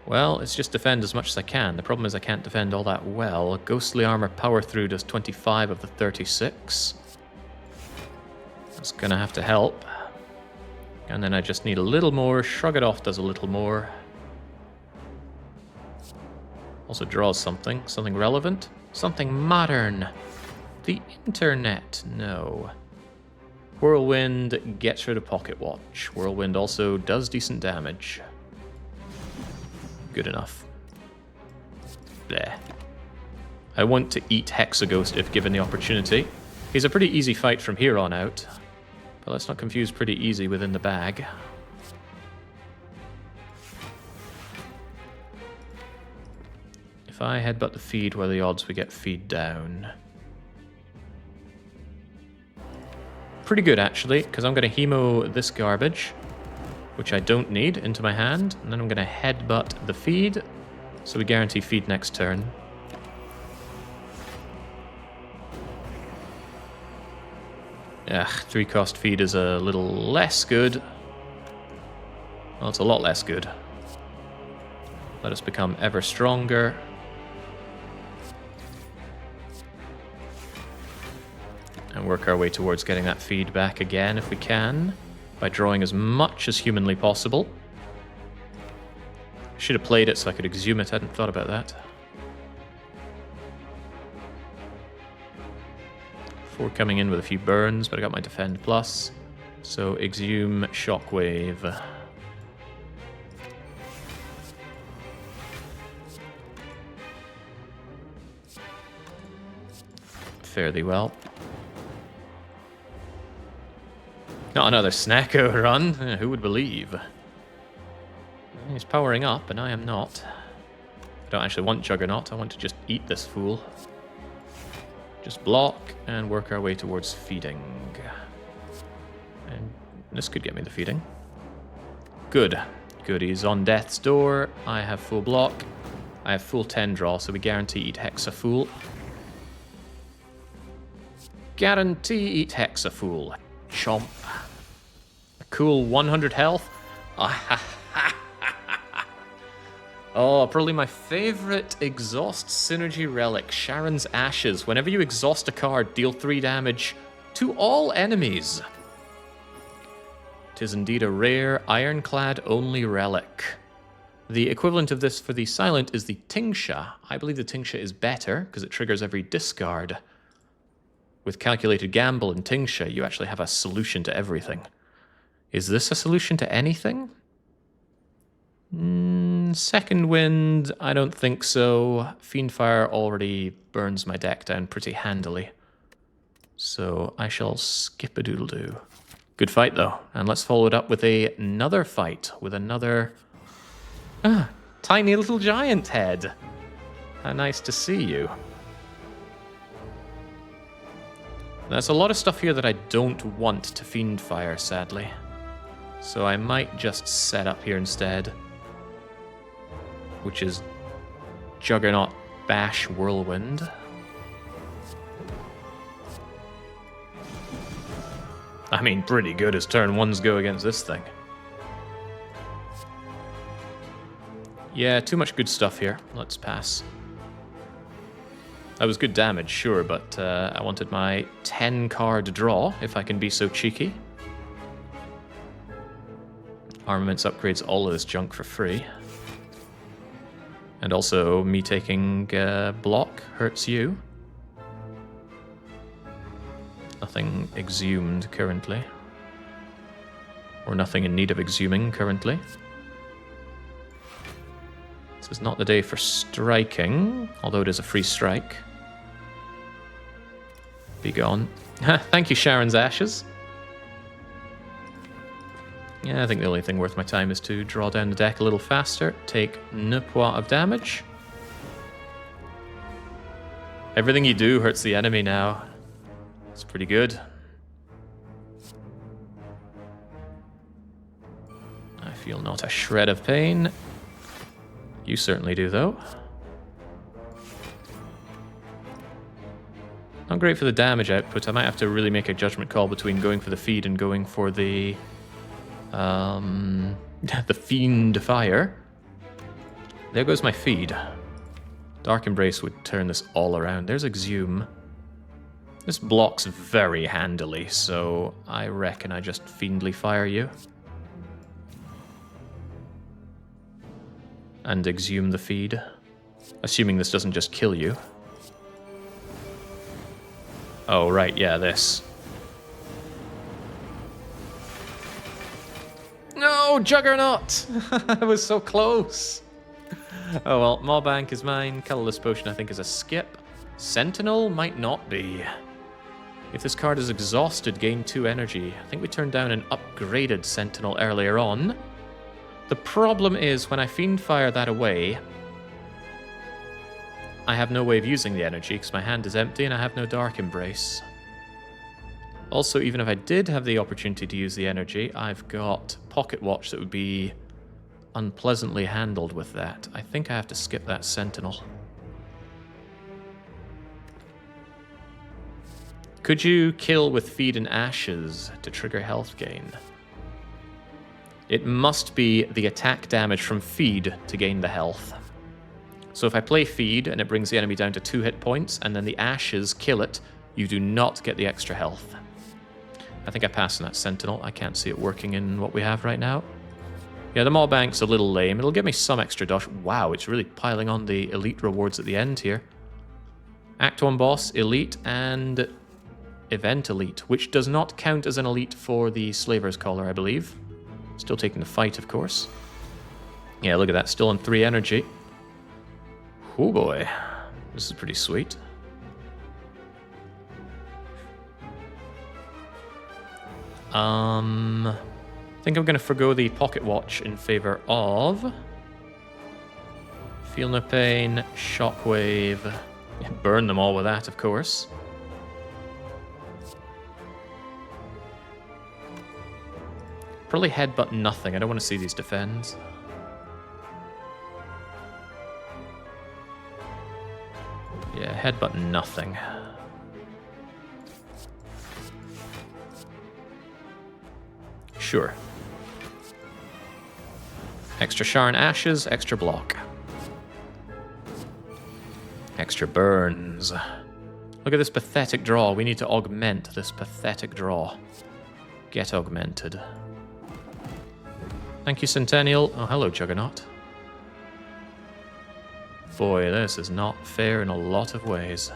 A: Well, it's just defend as much as I can. The problem is I can't defend all that well. Ghostly Armor Power Through does 25 of the 36. That's gonna have to help. And then I just need a little more. Shrug It Off does a little more. Also draws something. Something relevant. Something modern. The internet. No. Whirlwind gets rid of Pocket Watch. Whirlwind also does decent damage. Good enough. Bleh. I want to eat Hexaghost if given the opportunity. He's a pretty easy fight from here on out. But let's not confuse pretty easy within the bag. If I headbutt the feed, what are the odds we get feed down? Pretty good, actually, because I'm going to hemo this garbage, which I don't need, into my hand, and then I'm going to headbutt the feed, so we guarantee feed next turn. Ugh, 3-cost feed is a little less good. Well, it's a lot less good. Let us become ever stronger. And work our way towards getting that feed back again if we can, by drawing as much as humanly possible. Should have played it so I could exhume it, I hadn't thought about that. 4 coming in with a few burns, but I got my defend plus. So exhume, shockwave. fairly well. Not another Snacko run. Who would believe? He's powering up, and I am not. I don't actually want Juggernaut. I want to just eat this fool. Just block and work our way towards feeding. And this could get me the feeding. Good. Good. He's on death's door. I have full block. I have full 10 draw, so we guarantee eat Hexafool. Guarantee eat Hexafool. Chomp. A cool 100 health. Oh, probably my favorite exhaust synergy relic, Sharon's Ashes. Whenever you exhaust a card, deal 3 damage to all enemies. It is indeed a rare Ironclad only relic. The equivalent of this for the silent is the Tingsha. I believe the Tingsha is better because it triggers every discard. With Calculated Gamble and Tingsha, you actually have a solution to everything. Is this a solution to anything? Second Wind, I don't think so. Fiendfire already burns my deck down pretty handily. So I shall skip a doodle-doo. Good fight, though. And let's follow it up with another fight, with another... tiny little giant head. How nice to see you. There's a lot of stuff here that I don't want to Fiendfire, sadly. So I might just set up here instead. Which is Juggernaut Bash Whirlwind. I mean, pretty good as turn 1s go against this thing. Yeah, too much good stuff here. Let's pass. That was good damage, sure, but I wanted my 10-card draw, if I can be so cheeky. Armaments upgrades all of this junk for free. And also, me taking block hurts you. Nothing exhumed currently. Or nothing in need of exhuming currently. This is not the day for striking, although it is a free strike. Be gone. Thank you, Sharon's Ashes. Yeah, I think the only thing worth my time is to draw down the deck a little faster, take 9 points of damage. Everything you do hurts the enemy now. It's pretty good. I feel not a shred of pain. You certainly do, though. Not great for the damage output. I might have to really make a judgment call between going for the feed and going for the Fiend Fire. There goes my feed. Dark Embrace would turn this all around. There's Exhume. This blocks very handily, so I reckon I just Fiendly Fire you. And Exhume the feed. Assuming this doesn't just kill you. Oh, right, yeah, this. No, Juggernaut! I was so close. Oh well, Mawbank is mine. Colorless Potion I think is a skip. Sentinel might not be. If this card is exhausted, gain 2 energy. I think we turned down an upgraded Sentinel earlier on. The problem is, when I Fiendfire that away, I have no way of using the energy because my hand is empty and I have no Dark Embrace. Also, even if I did have the opportunity to use the energy, I've got Pocket Watch that would be unpleasantly handled with that. I think I have to skip that Sentinel. Could you kill with Feed and Ashes to trigger health gain? It must be the attack damage from Feed to gain the health. So if I play Feed and it brings the enemy down to 2 hit points and then the Ashes kill it, you do not get the extra health. I think I passed on that Sentinel. I can't see it working in what we have right now. Yeah, the Mawbank's a little lame. It'll give me some extra dodge. Wow, it's really piling on the elite rewards at the end here. Act 1 boss, elite, and event elite, which does not count as an elite for the Slaver's Collar, I believe. Still taking the fight, of course. Yeah, look at that. Still on 3 energy. Oh boy. This is pretty sweet. I think I'm going to forgo the pocket watch in favor of Feel No Pain, Shockwave. Burn them all with that, of course. Probably headbutt nothing. I don't want to see these defends. Yeah, headbutt nothing. Sure. Extra Shar and Ashes, extra block. Extra burns. Look at this pathetic draw. We need to augment this pathetic draw. Get augmented. Thank you, Centennial. Oh, hello, Juggernaut. Boy, this is not fair in a lot of ways.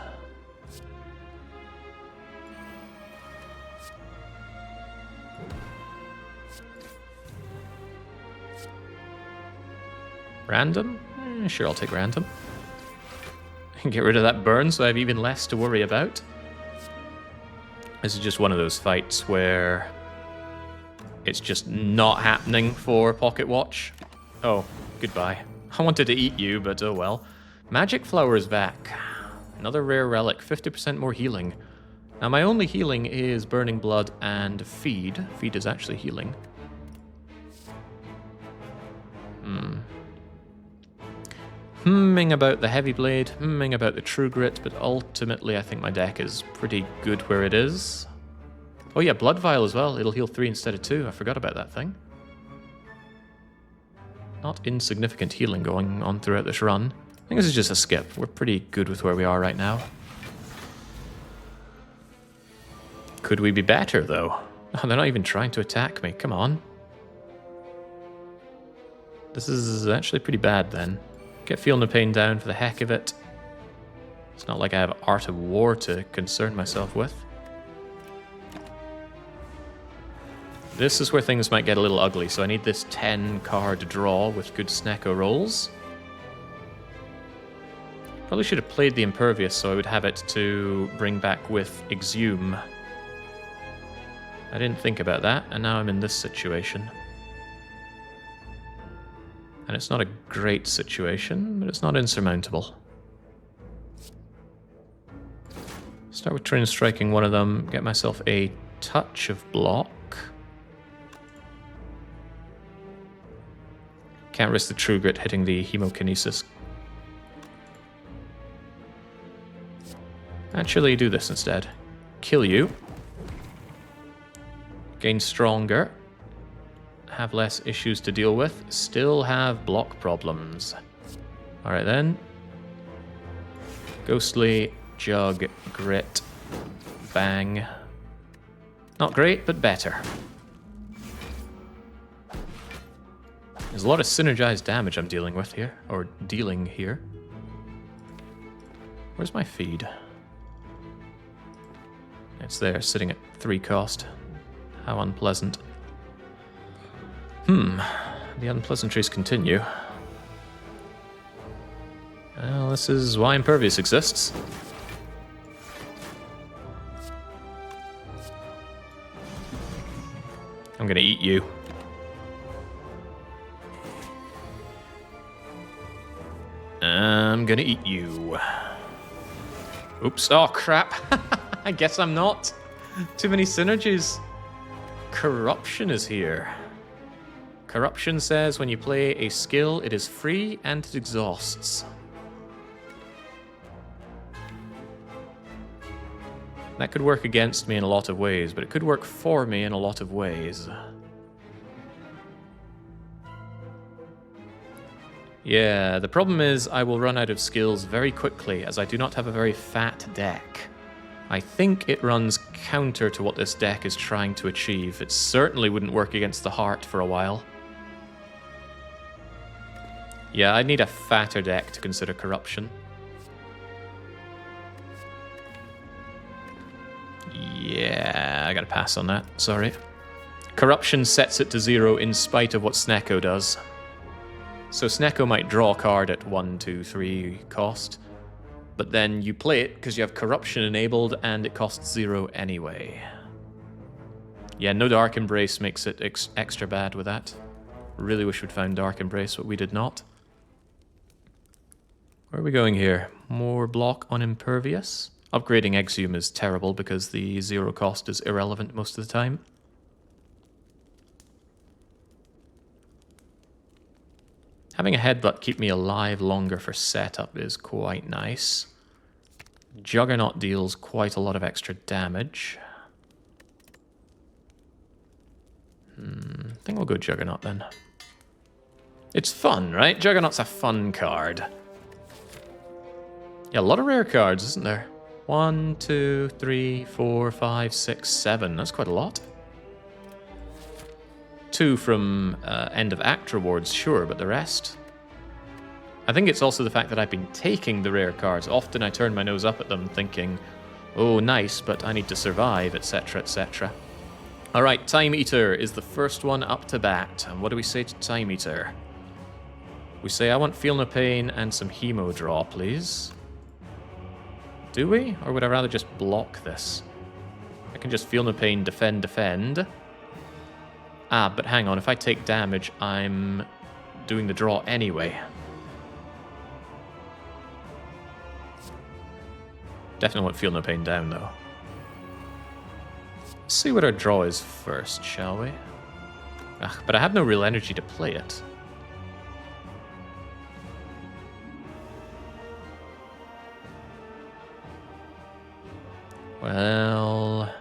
A: Random? Sure, I'll take random. Get rid of that burn so I have even less to worry about. This is just one of those fights where it's just not happening for Pocket Watch. Oh, goodbye. I wanted to eat you, but oh well. Magic Flower is back. Another rare relic, 50% more healing. Now my only healing is Burning Blood and Feed. Feed is actually healing. Humming about the Heavy Blade, humming about the True Grit, but ultimately I think my deck is pretty good where it is. Oh yeah, Blood Vial as well. It'll heal 3 instead of 2. I forgot about that thing. Not insignificant healing going on throughout this run. I think this is just a skip. We're pretty good with where we are right now. Could we be better, though? Oh, they're not even trying to attack me. Come on. This is actually pretty bad, then. Get Feel No Pain down for the heck of it. It's not like I have Art of War to concern myself with. This is where things might get a little ugly, so I need this 10-card draw with good Snecko rolls. Probably should have played the Impervious so I would have it to bring back with Exhume. I didn't think about that, and now I'm in this situation. And it's not a great situation, but it's not insurmountable. Start with Twin Striking one of them, get myself a touch of block. Can't risk the True Grit hitting the Hemokinesis. Actually, do this instead. Kill you. Gain stronger. Have less issues to deal with. Still have block problems. Alright then. Ghostly, Jug, Grit, Bang. Not great, but better. There's a lot of synergized damage I'm dealing with here, or dealing here. Where's my feed? It's there, sitting at 3 cost. How unpleasant. The unpleasantries continue. Well, this is why Impervious exists. I'm gonna eat you. I'm gonna eat you. Oops, oh crap. I guess I'm not. Too many synergies. Corruption is here. Corruption says when you play a skill, it is free and it exhausts. That could work against me in a lot of ways, but it could work for me in a lot of ways. Yeah, the problem is I will run out of skills very quickly as I do not have a very fat deck. I think it runs counter to what this deck is trying to achieve. It certainly wouldn't work against the heart for a while. Yeah, I'd need a fatter deck to consider Corruption. Yeah, I gotta pass on that, sorry. Corruption sets it to 0 in spite of what Snecko does. So Snecko might draw a card at 1, 2, 3 cost, but then you play it because you have Corruption enabled and it costs 0 anyway. Yeah, no Dark Embrace makes it extra bad with that. Really wish we'd found Dark Embrace, but we did not. Where are we going here? More block on Impervious? Upgrading Exhume is terrible because the 0 cost is irrelevant most of the time. Having a Headbutt keep me alive longer for setup is quite nice. Juggernaut deals quite a lot of extra damage. I think we'll go Juggernaut then. It's fun, right? Juggernaut's a fun card. Yeah, a lot of rare cards, isn't there? 1, 2, 3, 4, 5, 6, 7. That's quite a lot. 2 from end of act rewards, sure, but the rest? I think it's also the fact that I've been taking the rare cards. Often I turn my nose up at them thinking, oh, nice, but I need to survive, etc., etc. Alright, Time Eater is the first one up to bat. And what do we say to Time Eater? We say, I want Feel No Pain and some Hemo Draw, please. Do we? Or would I rather just block this? I can just Feel No Pain, defend, defend. Ah, but hang on, if I take damage, I'm doing the draw anyway. Definitely want Feel No Pain down, though. Let's see what our draw is first, shall we? Ugh, but I have no real energy to play it. Well...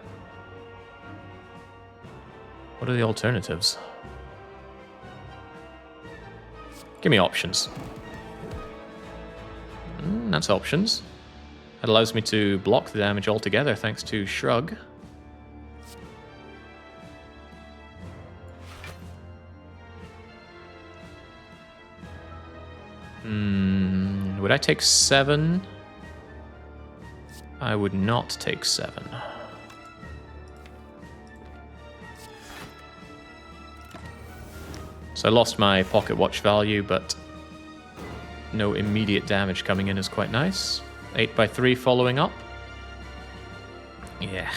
A: what are the alternatives? Give me options. That's options. That allows me to block the damage altogether thanks to Shrug. Would I take 7? I would not take 7. So I lost my pocket watch value, but no immediate damage coming in is quite nice. 8x3 following up. Yeah,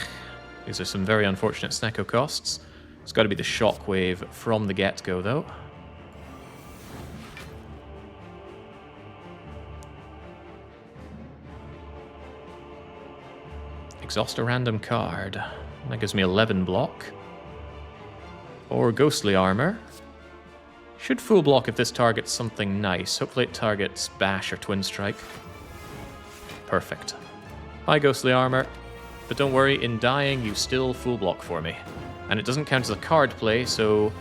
A: these are some very unfortunate Snecko costs. It's got to be the Shockwave from the get-go, though. Exhaust a random card. That gives me 11 block. Or Ghostly Armor. Should full block if this targets something nice. Hopefully it targets Bash or Twin Strike. Perfect. Bye, Ghostly Armor. But don't worry, in dying, you still full block for me. And it doesn't count as a card play, so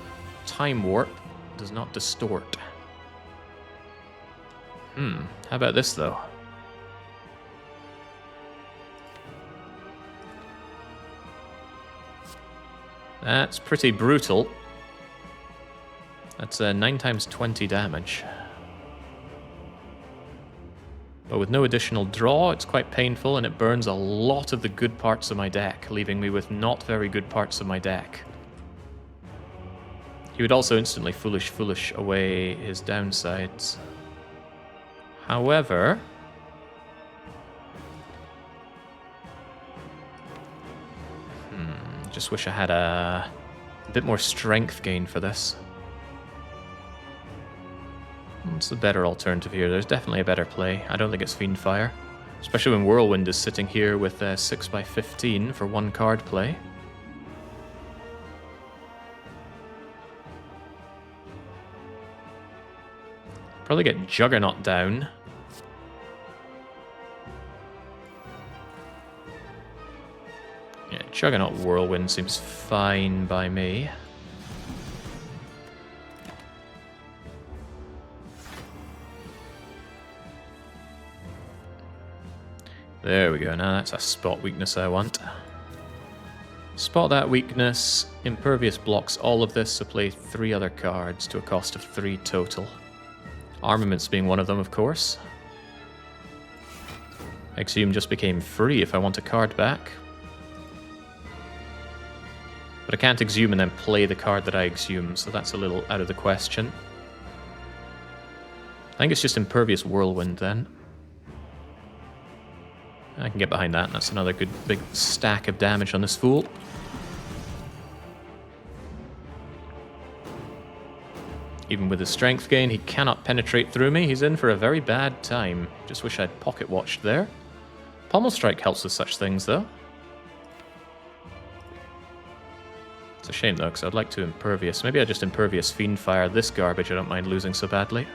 A: Time Warp does not distort. How about this, though? That's pretty brutal. That's 9 times 20 damage. But with no additional draw, it's quite painful, and it burns a lot of the good parts of my deck, leaving me with not very good parts of my deck. He would also instantly Foolish away his downsides. However... just wish I had a bit more strength gain for this. What's the better alternative here? There's definitely a better play. I don't think it's Fiendfire. Especially when Whirlwind is sitting here with 6x15 for 1 card play. Probably get Juggernaut down. Yeah, Juggernaut Whirlwind seems fine by me. There we go, now that's a spot weakness I want. Spot that weakness. Impervious blocks all of this, so play 3 other cards to a cost of 3 total. Armaments being one of them, of course. Exhume just became free if I want a card back. But I can't exhume and then play the card that I exhume, so that's a little out of the question. I think it's just Impervious Whirlwind then. I can get behind that, and that's another good big stack of damage on this fool. Even with his strength gain, he cannot penetrate through me. He's in for a very bad time. Just wish I'd pocket watched there. Pommel Strike helps with such things, though. It's a shame, though, because I'd like to Impervious. Maybe I just Impervious Fiendfire this garbage I don't mind losing so badly.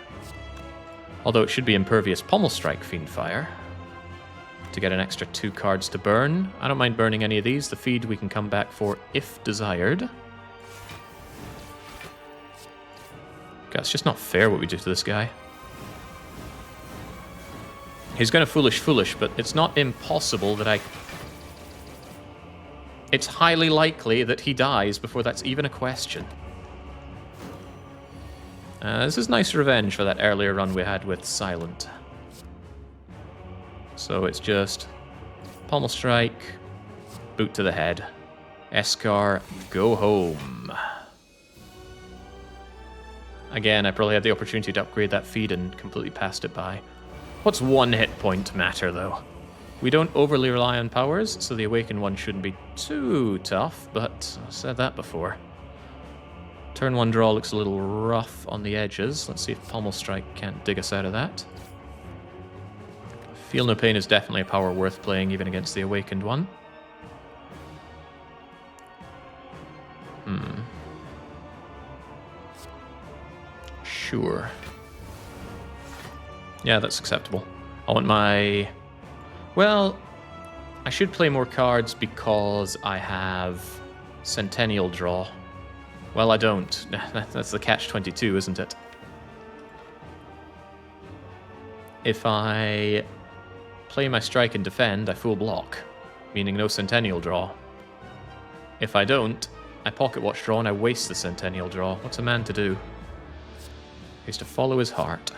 A: Although it should be Impervious Pommel Strike Fiendfire to get an extra 2 cards to burn. I don't mind burning any of these. The feed we can come back for if desired. God, it's just not fair what we do to this guy. He's going to Foolish, but it's not impossible that I... It's highly likely that he dies before that's even a question. This is nice revenge for that earlier run we had with Silent. So it's just Pommel Strike, boot to the head. Escar, go home. Again, I probably had the opportunity to upgrade that feed and completely passed it by. What's 1 hit point matter, though? We don't overly rely on powers, so the Awakened one shouldn't be too tough, but I've said that before. Turn 1 draw looks a little rough on the edges. Let's see if Pommel Strike can't dig us out of that. Feel No Pain is definitely a power worth playing, even against the Awakened one. Sure. Yeah, that's acceptable. I want my... Well, I should play more cards because I have Centennial Draw. Well, I don't. That's the catch-22, isn't it? If I play my Strike and Defend, I full block, meaning no Centennial Draw. If I don't, I Pocket Watch Draw and I waste the Centennial Draw. What's a man to do? He has to follow his heart.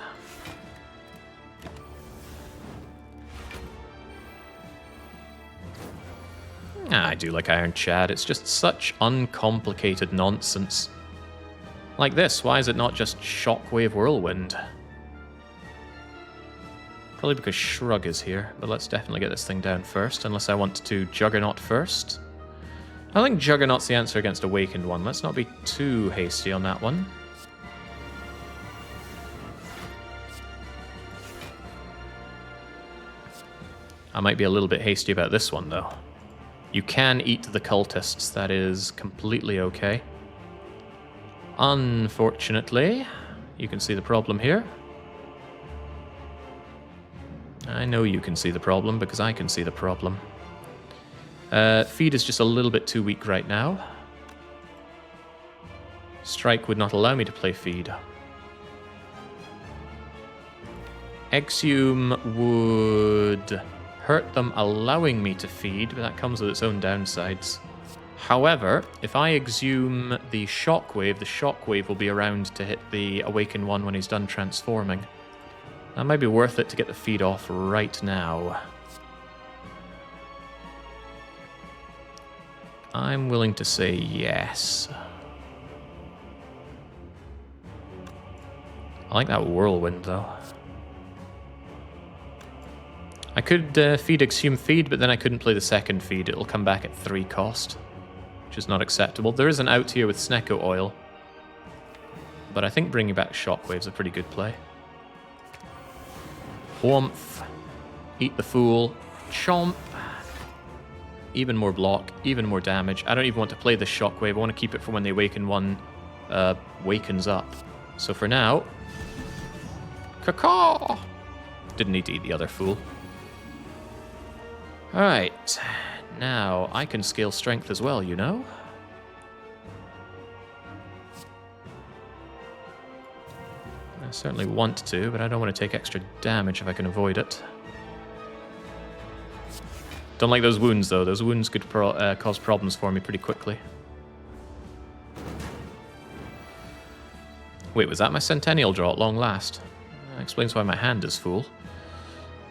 A: I do like Ironclad. It's just such uncomplicated nonsense. Like this, why is it not just Shockwave Whirlwind? Probably because Shrug is here, but let's definitely get this thing down first, unless I want to Juggernaut first. I think Juggernaut's the answer against Awakened one. Let's not be too hasty on that one. I might be a little bit hasty about this one, though. You can eat the cultists, that is completely okay. Unfortunately, you can see the problem here. I know you can see the problem because I can see the problem. Feed is just a little bit too weak right now. Strike would not allow me to play feed. Exhume would hurt them allowing me to feed, but that comes with its own downsides. However, if I exhume the Shockwave will be around to hit the Awakened one when he's done transforming. That might be worth it to get the feed off right now. I'm willing to say yes. I like that Whirlwind, though. I could feed Exhume Feed, but then I couldn't play the second feed. It'll come back at 3 cost, which is not acceptable. There is an out here with Snecko Oil, but I think bringing back Shockwave's a pretty good play. Whomph. Eat the Fool. Chomp. Even more block, even more damage. I don't even want to play the Shockwave. I want to keep it for when the Awakened one wakens up. So for now... Caw-caw! Didn't need to eat the other Fool. Alright, now I can scale strength as well, you know? I certainly want to, but I don't want to take extra damage if I can avoid it. Don't like those wounds, though. Those wounds could cause problems for me pretty quickly. Wait, was that my Centennial draw at long last? That explains why my hand is full.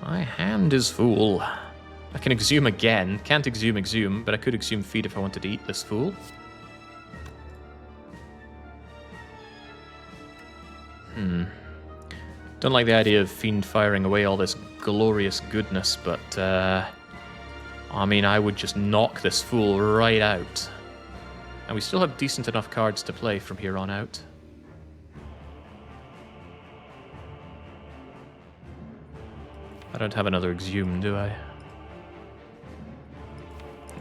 A: My hand is full. I can exhume again. Can't exhume, but I could exhume feed if I wanted to eat this fool. Don't like the idea of Fiend firing away all this glorious goodness, but, I mean, I would just knock this fool right out. And we still have decent enough cards to play from here on out. I don't have another Exhume, do I?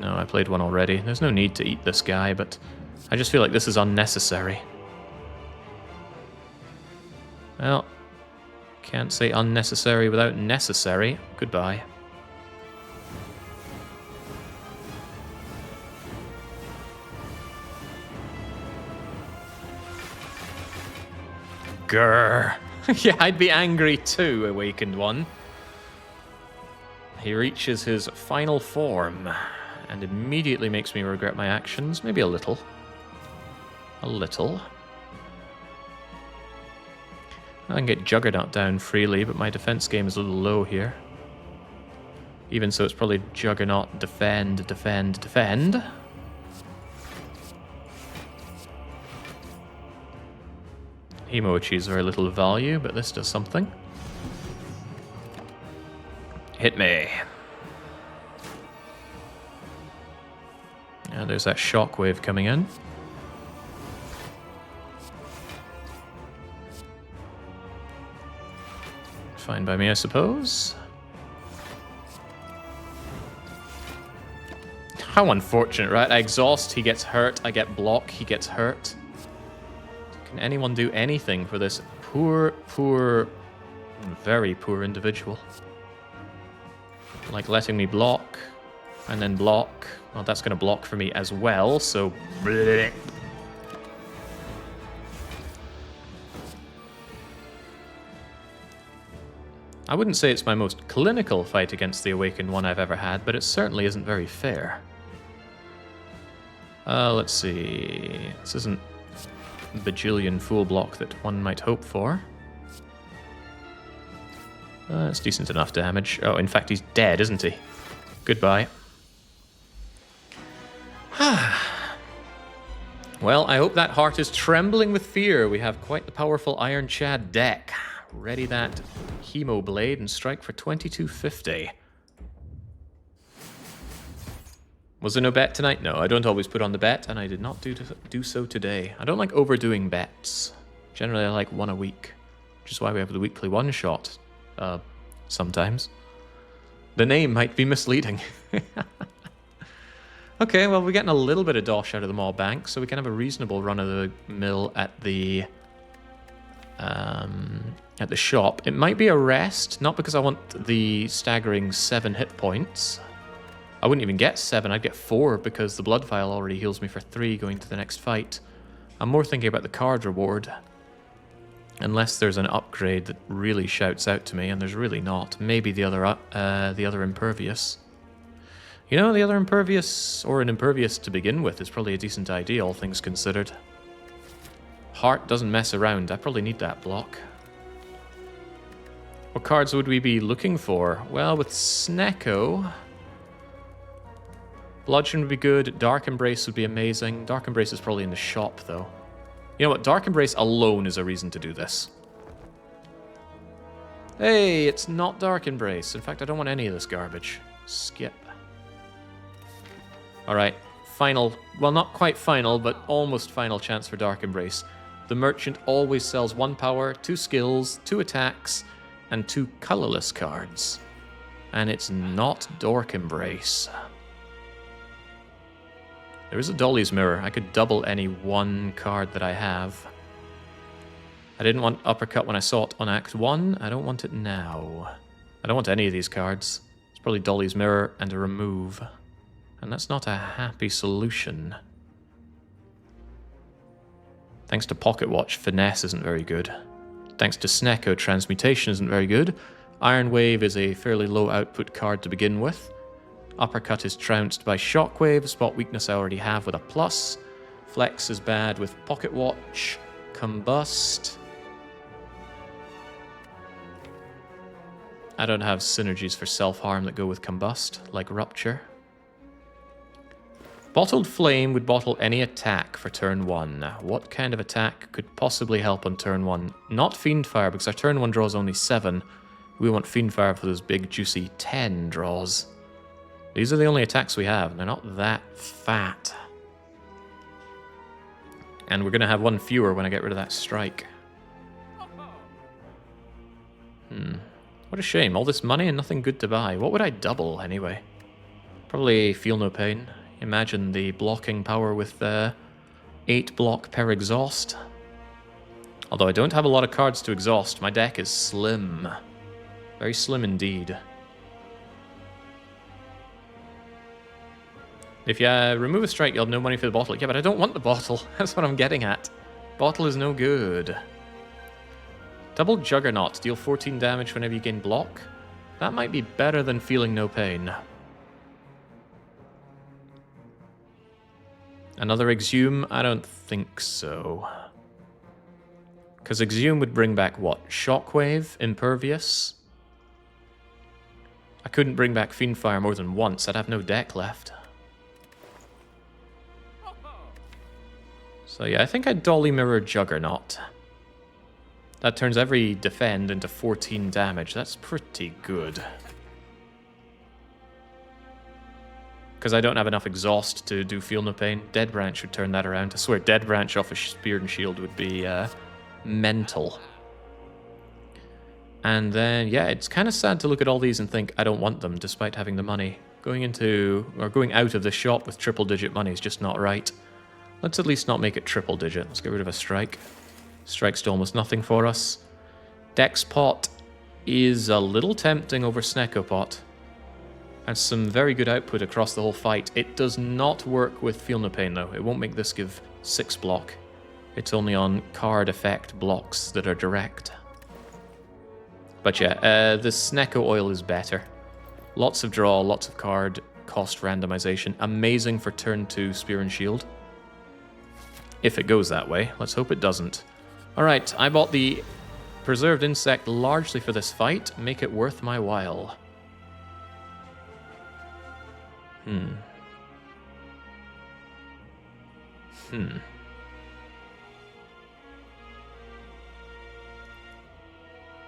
A: No, I played one already. There's no need to eat this guy, but I just feel like this is unnecessary. Well, can't say unnecessary without necessary. Goodbye. Grrr. Yeah, I'd be angry too, Awakened One. He reaches his final form and immediately makes me regret my actions. Maybe a little. A little. I can get Juggernaut down freely, but my defense game is a little low here. Even so, it's probably Juggernaut, defend, defend, defend. Hemo achieves very little value, but this does something. Hit me. Now there's that shockwave coming in. Fine by me, I suppose. How unfortunate, right? I exhaust, he gets hurt. I get block, he gets hurt. Can anyone do anything for this poor, very poor individual? Like letting me block, and then block. Well, that's going to block for me as well, so... bleh. I wouldn't say it's my most clinical fight against the Awakened One I've ever had, but it certainly isn't very fair. Let's see... This isn't bajillion full block that one might hope for. It's decent enough damage. Oh, in fact, he's dead, isn't he? Goodbye. Well, I hope that heart is trembling with fear. We have quite the powerful Ironclad deck. Ready that Hemo Blade and strike for 2250. Was there no bet tonight? No, I don't always put on the bet, and I did not do so today. I don't like overdoing bets. Generally, I like one a week, which is why we have the weekly one-shot. Sometimes. The name might be misleading. Okay, well, we're getting a little bit of dosh out of the Maw Bank, so we can have a reasonable run-of-the-mill at the shop. It might be a rest, not because I want the staggering 7 hit points. I wouldn't even get 7, I'd get 4 because the Blood Vial already heals me for 3 going to the next fight. I'm more thinking about the card reward. Unless there's an upgrade that really shouts out to me, and there's really not. Maybe the other Impervious. You know, the other Impervious, or an Impervious to begin with, is probably a decent idea, all things considered. Heart doesn't mess around. I probably need that block. What cards would we be looking for? Well, with Snecko... Bludgeon would be good. Dark Embrace would be amazing. Dark Embrace is probably in the shop, though. You know what? Dark Embrace alone is a reason to do this. Hey, it's not Dark Embrace. In fact, I don't want any of this garbage. Skip. Alright. Final. Well, not quite final, but almost final chance for Dark Embrace. The merchant always sells 1 power, 2 skills, 2 attacks, and 2 colorless cards. And it's not Dark Embrace. There is a Dolly's Mirror. I could double any 1 card that I have. I didn't want Uppercut when I saw it on Act 1. I don't want it now. I don't want any of these cards. It's probably Dolly's Mirror and a remove. And that's not a happy solution. Thanks to Pocket Watch, Finesse isn't very good. Thanks to Snecko, Transmutation isn't very good. Iron Wave is a fairly low output card to begin with. Uppercut is trounced by Shockwave, spot weakness I already have with a plus. Flex is bad with Pocket Watch. Combust. I don't have synergies for self-harm that go with Combust, like Rupture. Bottled Flame would bottle any attack for turn 1. What kind of attack could possibly help on turn 1? Not Fiendfire, because our turn 1 draws only 7. We want Fiendfire for those big, juicy 10 draws. These are the only attacks we have, and they're not that fat. And we're going to have 1 fewer when I get rid of that strike. What a shame. All this money and nothing good to buy. What would I double, anyway? Probably Feel No Pain. Imagine the blocking power with 8 block per exhaust. Although I don't have a lot of cards to exhaust. My deck is slim. Very slim indeed. If you remove a strike, you'll have no money for the bottle. Yeah, but I don't want the bottle. That's what I'm getting at. Bottle is no good. Double Juggernaut. Deal 14 damage whenever you gain block. That might be better than Feeling No Pain. Another Exhume? I don't think so. Because Exhume would bring back what? Shockwave? Impervious? I couldn't bring back Fiendfire more than once. I'd have no deck left. So yeah, I think I'd Dolly Mirror Juggernaut. That turns every defend into 14 damage. That's pretty good. Because I don't have enough exhaust to do Feel No Pain. Dead Branch would turn that around. I swear, Dead Branch off a Spear and Shield would be mental. And then, yeah, it's kind of sad to look at all these and think I don't want them, despite having the money. Going out of the shop with triple-digit money is just not right. Let's at least not make it triple-digit. Let's get rid of a strike. Strike's to almost nothing for us. Dex Pot is a little tempting over Snecko Pot. Has some very good output across the whole fight. It does not work with Feel No Pain, though. It won't make this give 6 block. It's only on card effect blocks that are direct. But yeah, the Snecko Oil is better. Lots of draw, lots of card cost randomization. Amazing for turn 2 Spear and Shield. If it goes that way. Let's hope it doesn't. Alright, I bought the Preserved Insect largely for this fight. Make it worth my while.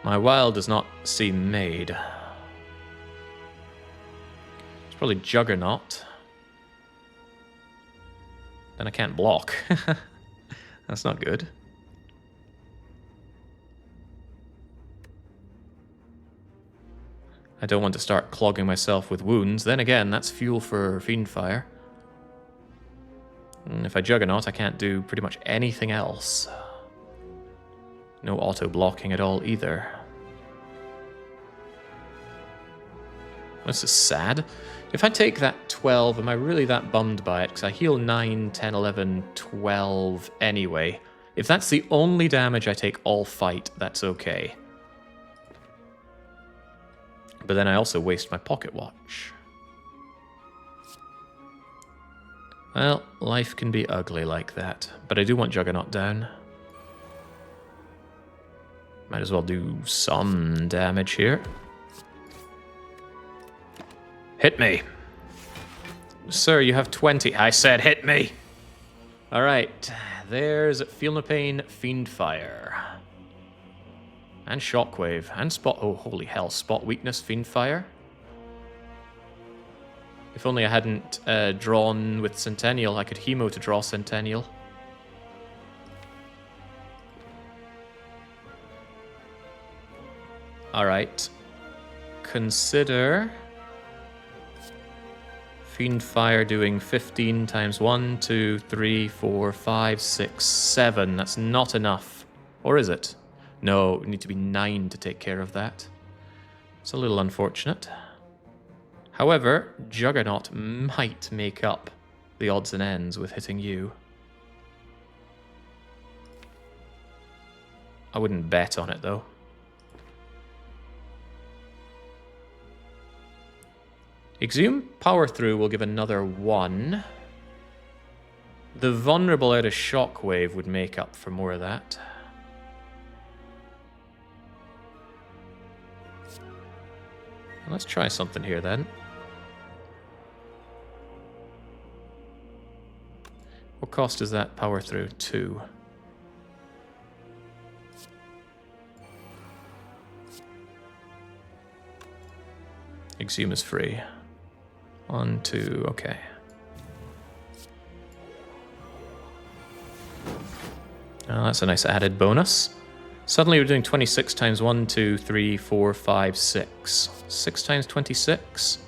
A: My while does not seem made. It's probably Juggernaut. Then I can't block. That's not good. I don't want to start clogging myself with wounds. Then again, that's fuel for Fiendfire. And if I Juggernaut, I can't do pretty much anything else. No auto-blocking at all either. This is sad. If I take that 12, am I really that bummed by it? Because I heal 9, 10, 11, 12 anyway. If that's the only damage I take all fight, that's okay. But then I also waste my pocket watch. Well, life can be ugly like that. But I do want Juggernaut down. Might as well do some damage here. Hit me. Sir, you have 20. I said hit me. Alright. There's Feel No Pain, Fiendfire. And Shockwave. And Spot... Oh, holy hell. Spot Weakness, Fiendfire. If only I hadn't drawn with Centennial. I could Hemo to draw Centennial. Alright. Consider... Fiendfire doing 15 times 1, 2, 3, 4, 5, 6, 7. That's not enough. Or is it? No, we need to be 9 to take care of that. It's a little unfortunate. However, Juggernaut might make up the odds and ends with hitting you. I wouldn't bet on it, though. Exhume Power Through will give another 1. The Vulnerable out of Shockwave would make up for more of that. Let's try something here then. What cost is that Power Through? 2. Exhume is free. 1, 2, okay. Oh, that's a nice added bonus. Suddenly we're doing 26 times 1, 2, 3, 4, 5, 6. 6 times 26?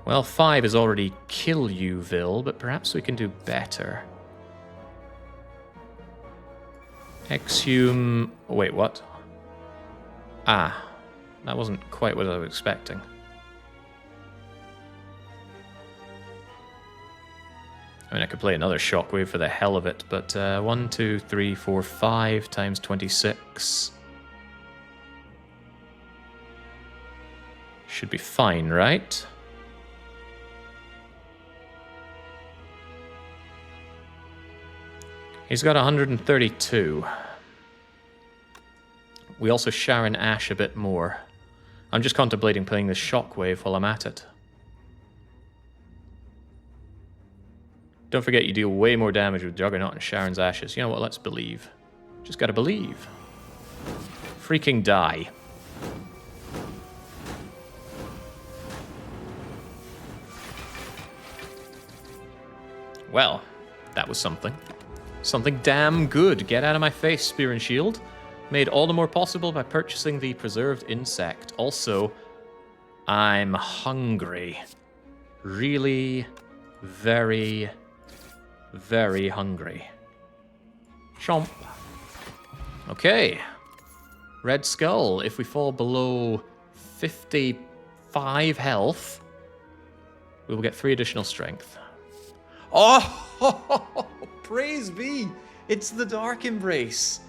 A: Well, 5 is already kill you, Vil, but perhaps we can do better. Exhume... Wait, what? Ah, that wasn't quite what I was expecting. I mean, I could play another shockwave for the hell of it, but 1, 2, 3, 4, 5 times 26 should be fine, right? He's got 132. We also shower in Ash a bit more. I'm just contemplating playing this shockwave while I'm at it. Don't forget you deal way more damage with Juggernaut and Sharon's Ashes. You know what, let's believe. Just gotta believe. Freaking die. Well, that was something. Something damn good. Get out of my face, Spear and Shield. Made all the more possible by purchasing the preserved insect. Also, I'm hungry. Really, very, very hungry. Chomp. Okay. Red Skull. If we fall below 55 health, we will get 3 additional strength. Oh! Praise be! It's the Dark Embrace.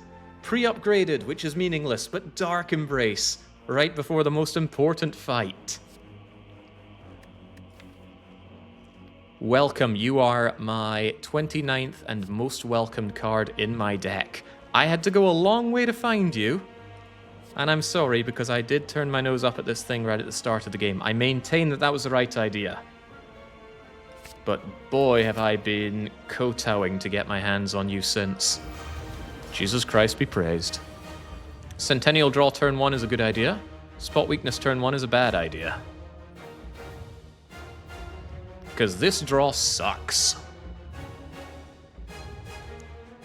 A: Pre-upgraded, which is meaningless, but Dark Embrace. Right before the most important fight. Welcome, you are my 29th and most welcomed card in my deck. I had to go a long way to find you. And I'm sorry, because I did turn my nose up at this thing right at the start of the game. I maintain that that was the right idea. But boy, have I been kowtowing to get my hands on you since. Jesus Christ be praised. Centennial draw turn 1 is a good idea. Spot weakness turn 1 is a bad idea. Because this draw sucks.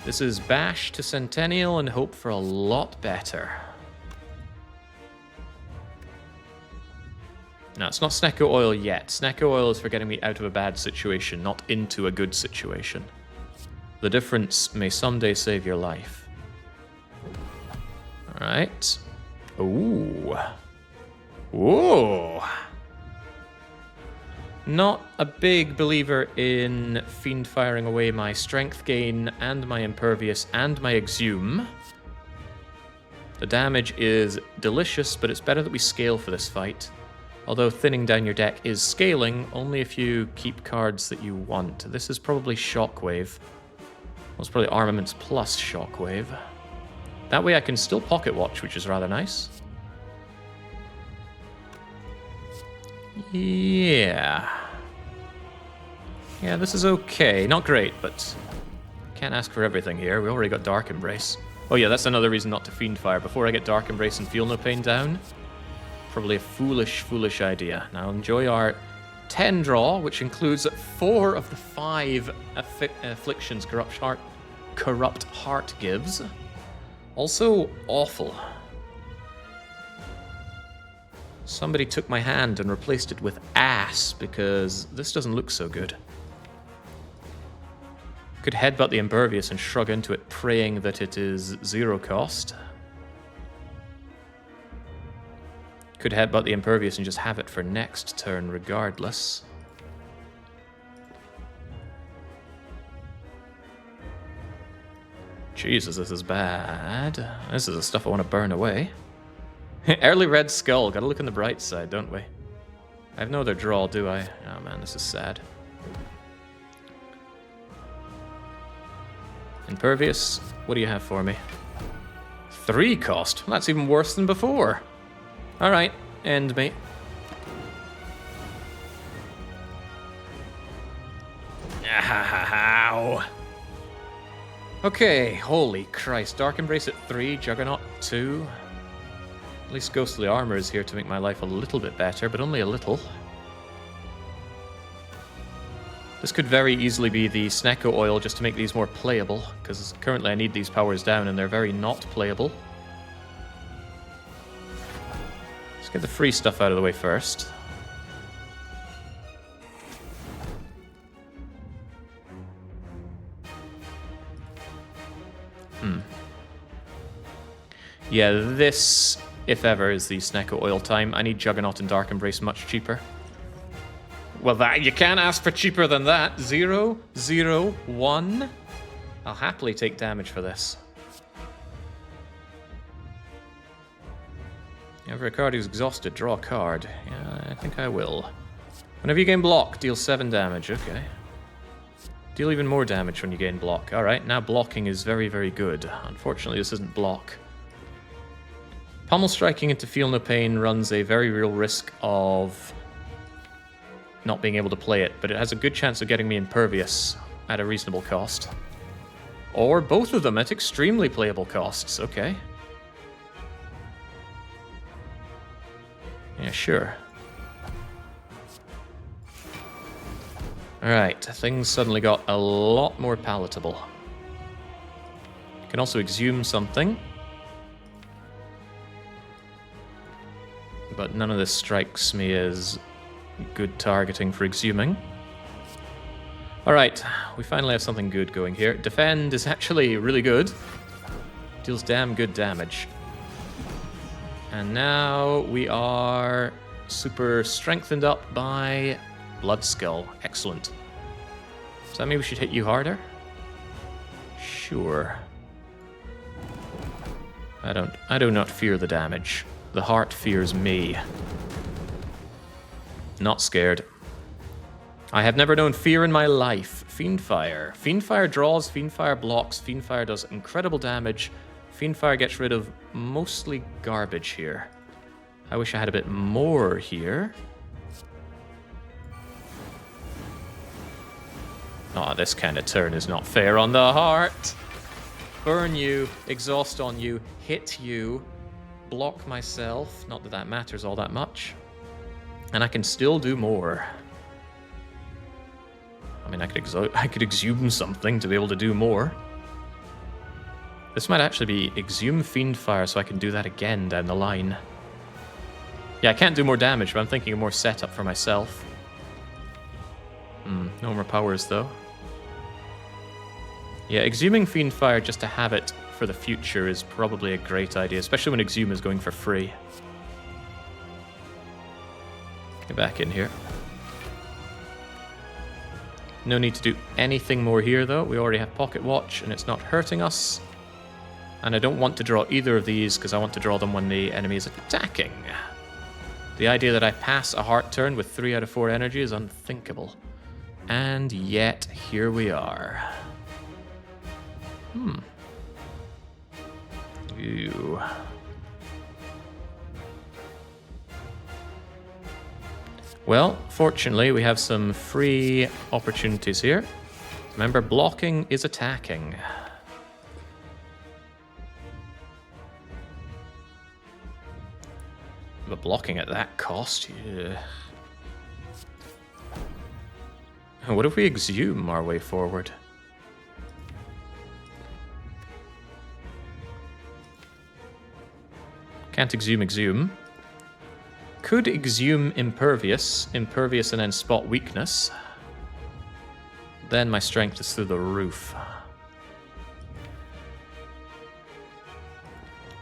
A: This is bash to Centennial and hope for a lot better. No, it's not Snecko Oil yet. Snecko Oil is for getting me out of a bad situation, not into a good situation. The difference may someday save your life. Alright. Ooh. Ooh. Not a big believer in Fiend firing away my strength gain and my impervious and my exhume. The damage is delicious, but it's better that we scale for this fight. Although thinning down your deck is scaling, only if you keep cards that you want. This is probably Shockwave. Well, it's probably Armaments plus Shockwave. That way I can still Pocket Watch, which is rather nice. Yeah. Yeah, this is okay. Not great, but can't ask for everything here. We already got Dark Embrace. Oh yeah, that's another reason not to Fiend Fire. Before I get Dark Embrace and Feel No Pain down. Probably a foolish, foolish idea. Now enjoy our 10 draw, which includes 4 of the 5 afflictions Corrupt Heart gives. Also awful. Somebody took my hand and replaced it with ass, because this doesn't look so good. Could headbutt the Impervious and shrug into it, praying that it is 0 cost. Could headbutt the Impervious and just have it for next turn regardless. Jesus, this is bad. This is the stuff I want to burn away. Early Red Skull. Gotta look on the bright side, don't we? I have no other draw, do I? Oh man, this is sad. Impervious, what do you have for me? 3 cost? Well, that's even worse than before. Alright, end me. Ow. Okay, holy Christ. Dark Embrace at 3, Juggernaut 2. At least Ghostly Armor is here to make my life a little bit better, but only a little. This could very easily be the Snecko oil just to make these more playable, because currently I need these powers down and they're very not playable. Let's get the free stuff out of the way first. Yeah, this, if ever, is the Snecko oil time. I need Juggernaut and Dark Embrace much cheaper. Well, that you can't ask for cheaper than that. 0, 0, 1. I'll happily take damage for this. Every card who's exhausted, draw a card. Yeah, I think I will. Whenever you gain block, deal 7 damage. Okay. Deal even more damage when you gain block. Alright, now blocking is very, very good. Unfortunately, this isn't block. Pummel striking into Feel No Pain runs a very real risk of not being able to play it, but it has a good chance of getting me impervious at a reasonable cost. Or both of them at extremely playable costs. Okay. Yeah, sure. Alright, things suddenly got a lot more palatable. You can also exhume something. But none of this strikes me as good targeting for exhuming. Alright, we finally have something good going here. Defend is actually really good. Deals damn good damage. And now we are super strengthened up by Blood Skull. Excellent. Does that mean we should hit you harder? Sure. I do not fear the damage. The heart fears me. Not scared. I have never known fear in my life. Fiendfire. Fiendfire draws, Fiendfire blocks, Fiendfire does incredible damage. Fiendfire gets rid of mostly garbage here. I wish I had a bit more here. Oh, this kind of turn is not fair on the heart. Burn you, exhaust on you, hit you, block myself. Not that that matters all that much. And I can still do more. I mean, I could exhume something to be able to do more. This might actually be exhume Fiendfire so I can do that again down the line. Yeah, I can't do more damage, but I'm thinking of more setup for myself. No more powers, though. Yeah, exhuming Fiendfire just to have it for the future is probably a great idea, especially when exhume is going for free. Get back in here. No need to do anything more here, though. We already have Pocket Watch, and it's not hurting us. And I don't want to draw either of these, because I want to draw them when the enemy is attacking. The idea that I pass a heart turn with 3 out of 4 energy is unthinkable. And yet, here we are. Ew. Well, fortunately, we have some free opportunities here. Remember, blocking is attacking. But blocking at that cost, yeah. What if we exhume our way forward? Can't exhume. Could exhume impervious and then spot weakness. Then my strength is through the roof.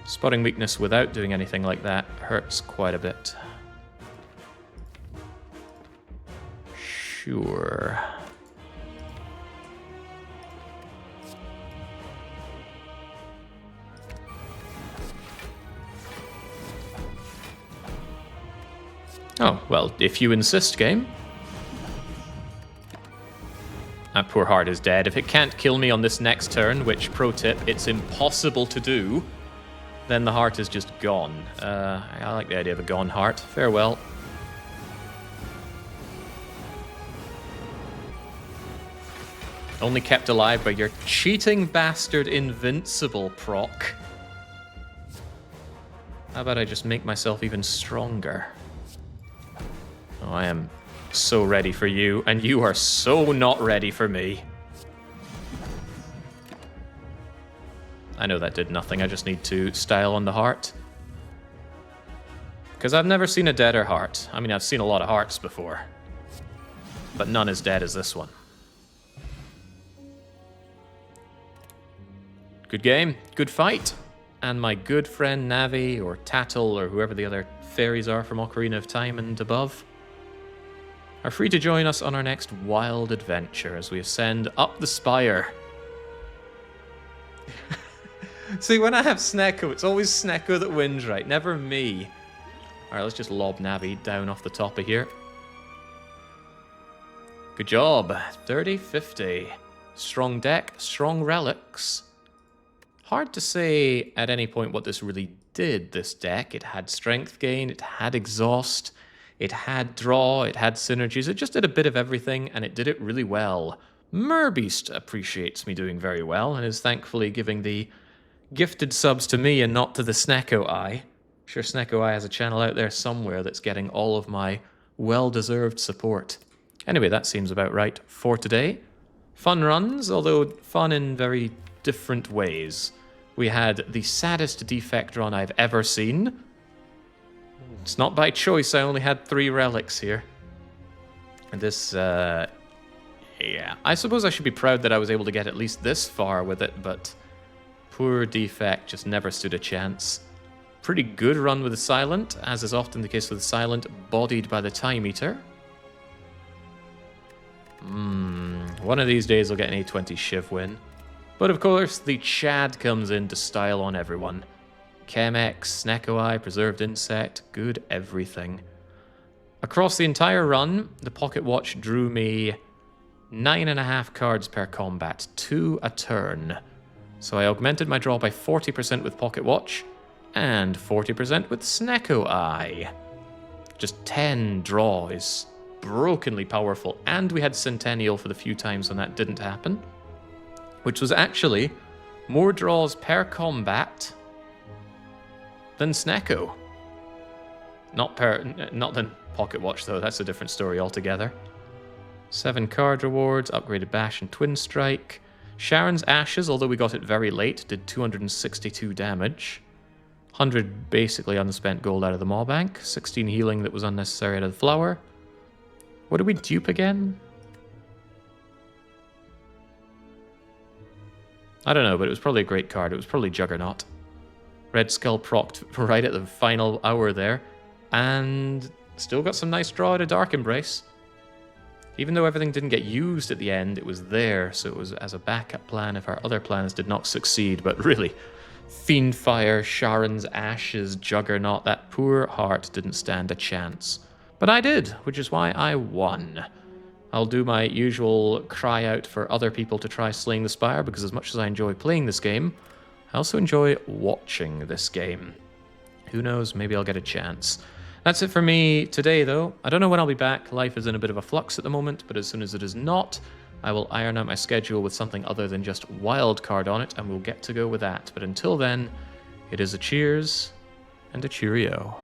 A: Spotting weakness without doing anything like that hurts quite a bit. Sure. Oh, well, if you insist, game. That poor heart is dead. If it can't kill me on this next turn, which, pro tip, it's impossible to do, then the heart is just gone. I like the idea of a gone heart. Farewell. Only kept alive by your cheating bastard invincible proc. How about I just make myself even stronger? Oh, I am so ready for you, and you are so not ready for me. I know that did nothing. I just need to style on the heart. Because I've never seen a deader heart. I mean, I've seen a lot of hearts before. But none as dead as this one. Good game. Good fight. And my good friend Navi, or Tattle, or whoever the other fairies are from Ocarina of Time and above, are free to join us on our next wild adventure as we ascend up the Spire. See, when I have Snecko, it's always Snecko that wins, right? Never me. Alright, let's just lob Navi down off the top of here. Good job. 30-50. Strong deck, strong relics. Hard to say at any point what this really did, this deck. It had strength gain, it had exhaust, it had draw, it had synergies. It just did a bit of everything, and it did it really well. Merbeast appreciates me doing very well, and is thankfully giving the gifted subs to me and not to the Snecko Eye. I'm sure Snecko Eye has a channel out there somewhere that's getting all of my well-deserved support. Anyway, that seems about right for today. Fun runs, although fun in very different ways. We had the saddest defect run I've ever seen. It's not by choice, I only had 3 relics here. And this, yeah. I suppose I should be proud that I was able to get at least this far with it, but poor defect just never stood a chance. Pretty good run with the silent, as is often the case with the silent, bodied by the time eater. One of these days I'll get an A20 Shiv win. But of course, the Chad comes in to style on everyone. Chemex, Snecko Eye, Preserved Insect, good everything. Across the entire run, the Pocket Watch drew me 9.5 cards per combat, 2 a turn. So I augmented my draw by 40% with Pocket Watch, and 40% with Snecko Eye. Just 10 draw is brokenly powerful, and we had Centennial for the few times when that didn't happen, which was actually more draws per combat than Snecko. Not than Pocket Watch, though. That's a different story altogether. 7 card rewards, upgraded Bash and Twin Strike. Sharon's Ashes, although we got it very late, did 262 damage. 100 basically unspent gold out of the Maw Bank. 16 healing that was unnecessary out of the Flower. What did we dupe again? I don't know, but it was probably a great card. It was probably Juggernaut. Red Skull procced right at the final hour there. And still got some nice draw out of Dark Embrace. Even though everything didn't get used at the end, it was there, so it was as a backup plan if our other plans did not succeed. But really, Fiendfire, Sharon's Ashes, Juggernaut, that poor heart didn't stand a chance. But I did, which is why I won. I'll do my usual cry out for other people to try slaying the Spire, because as much as I enjoy playing this game, I also enjoy watching this game. Who knows, maybe I'll get a chance. That's it for me today, though. I don't know when I'll be back. Life is in a bit of a flux at the moment, but as soon as it is not, I will iron out my schedule with something other than just wildcard on it, and we'll get to go with that. But until then, it is a cheers and a cheerio.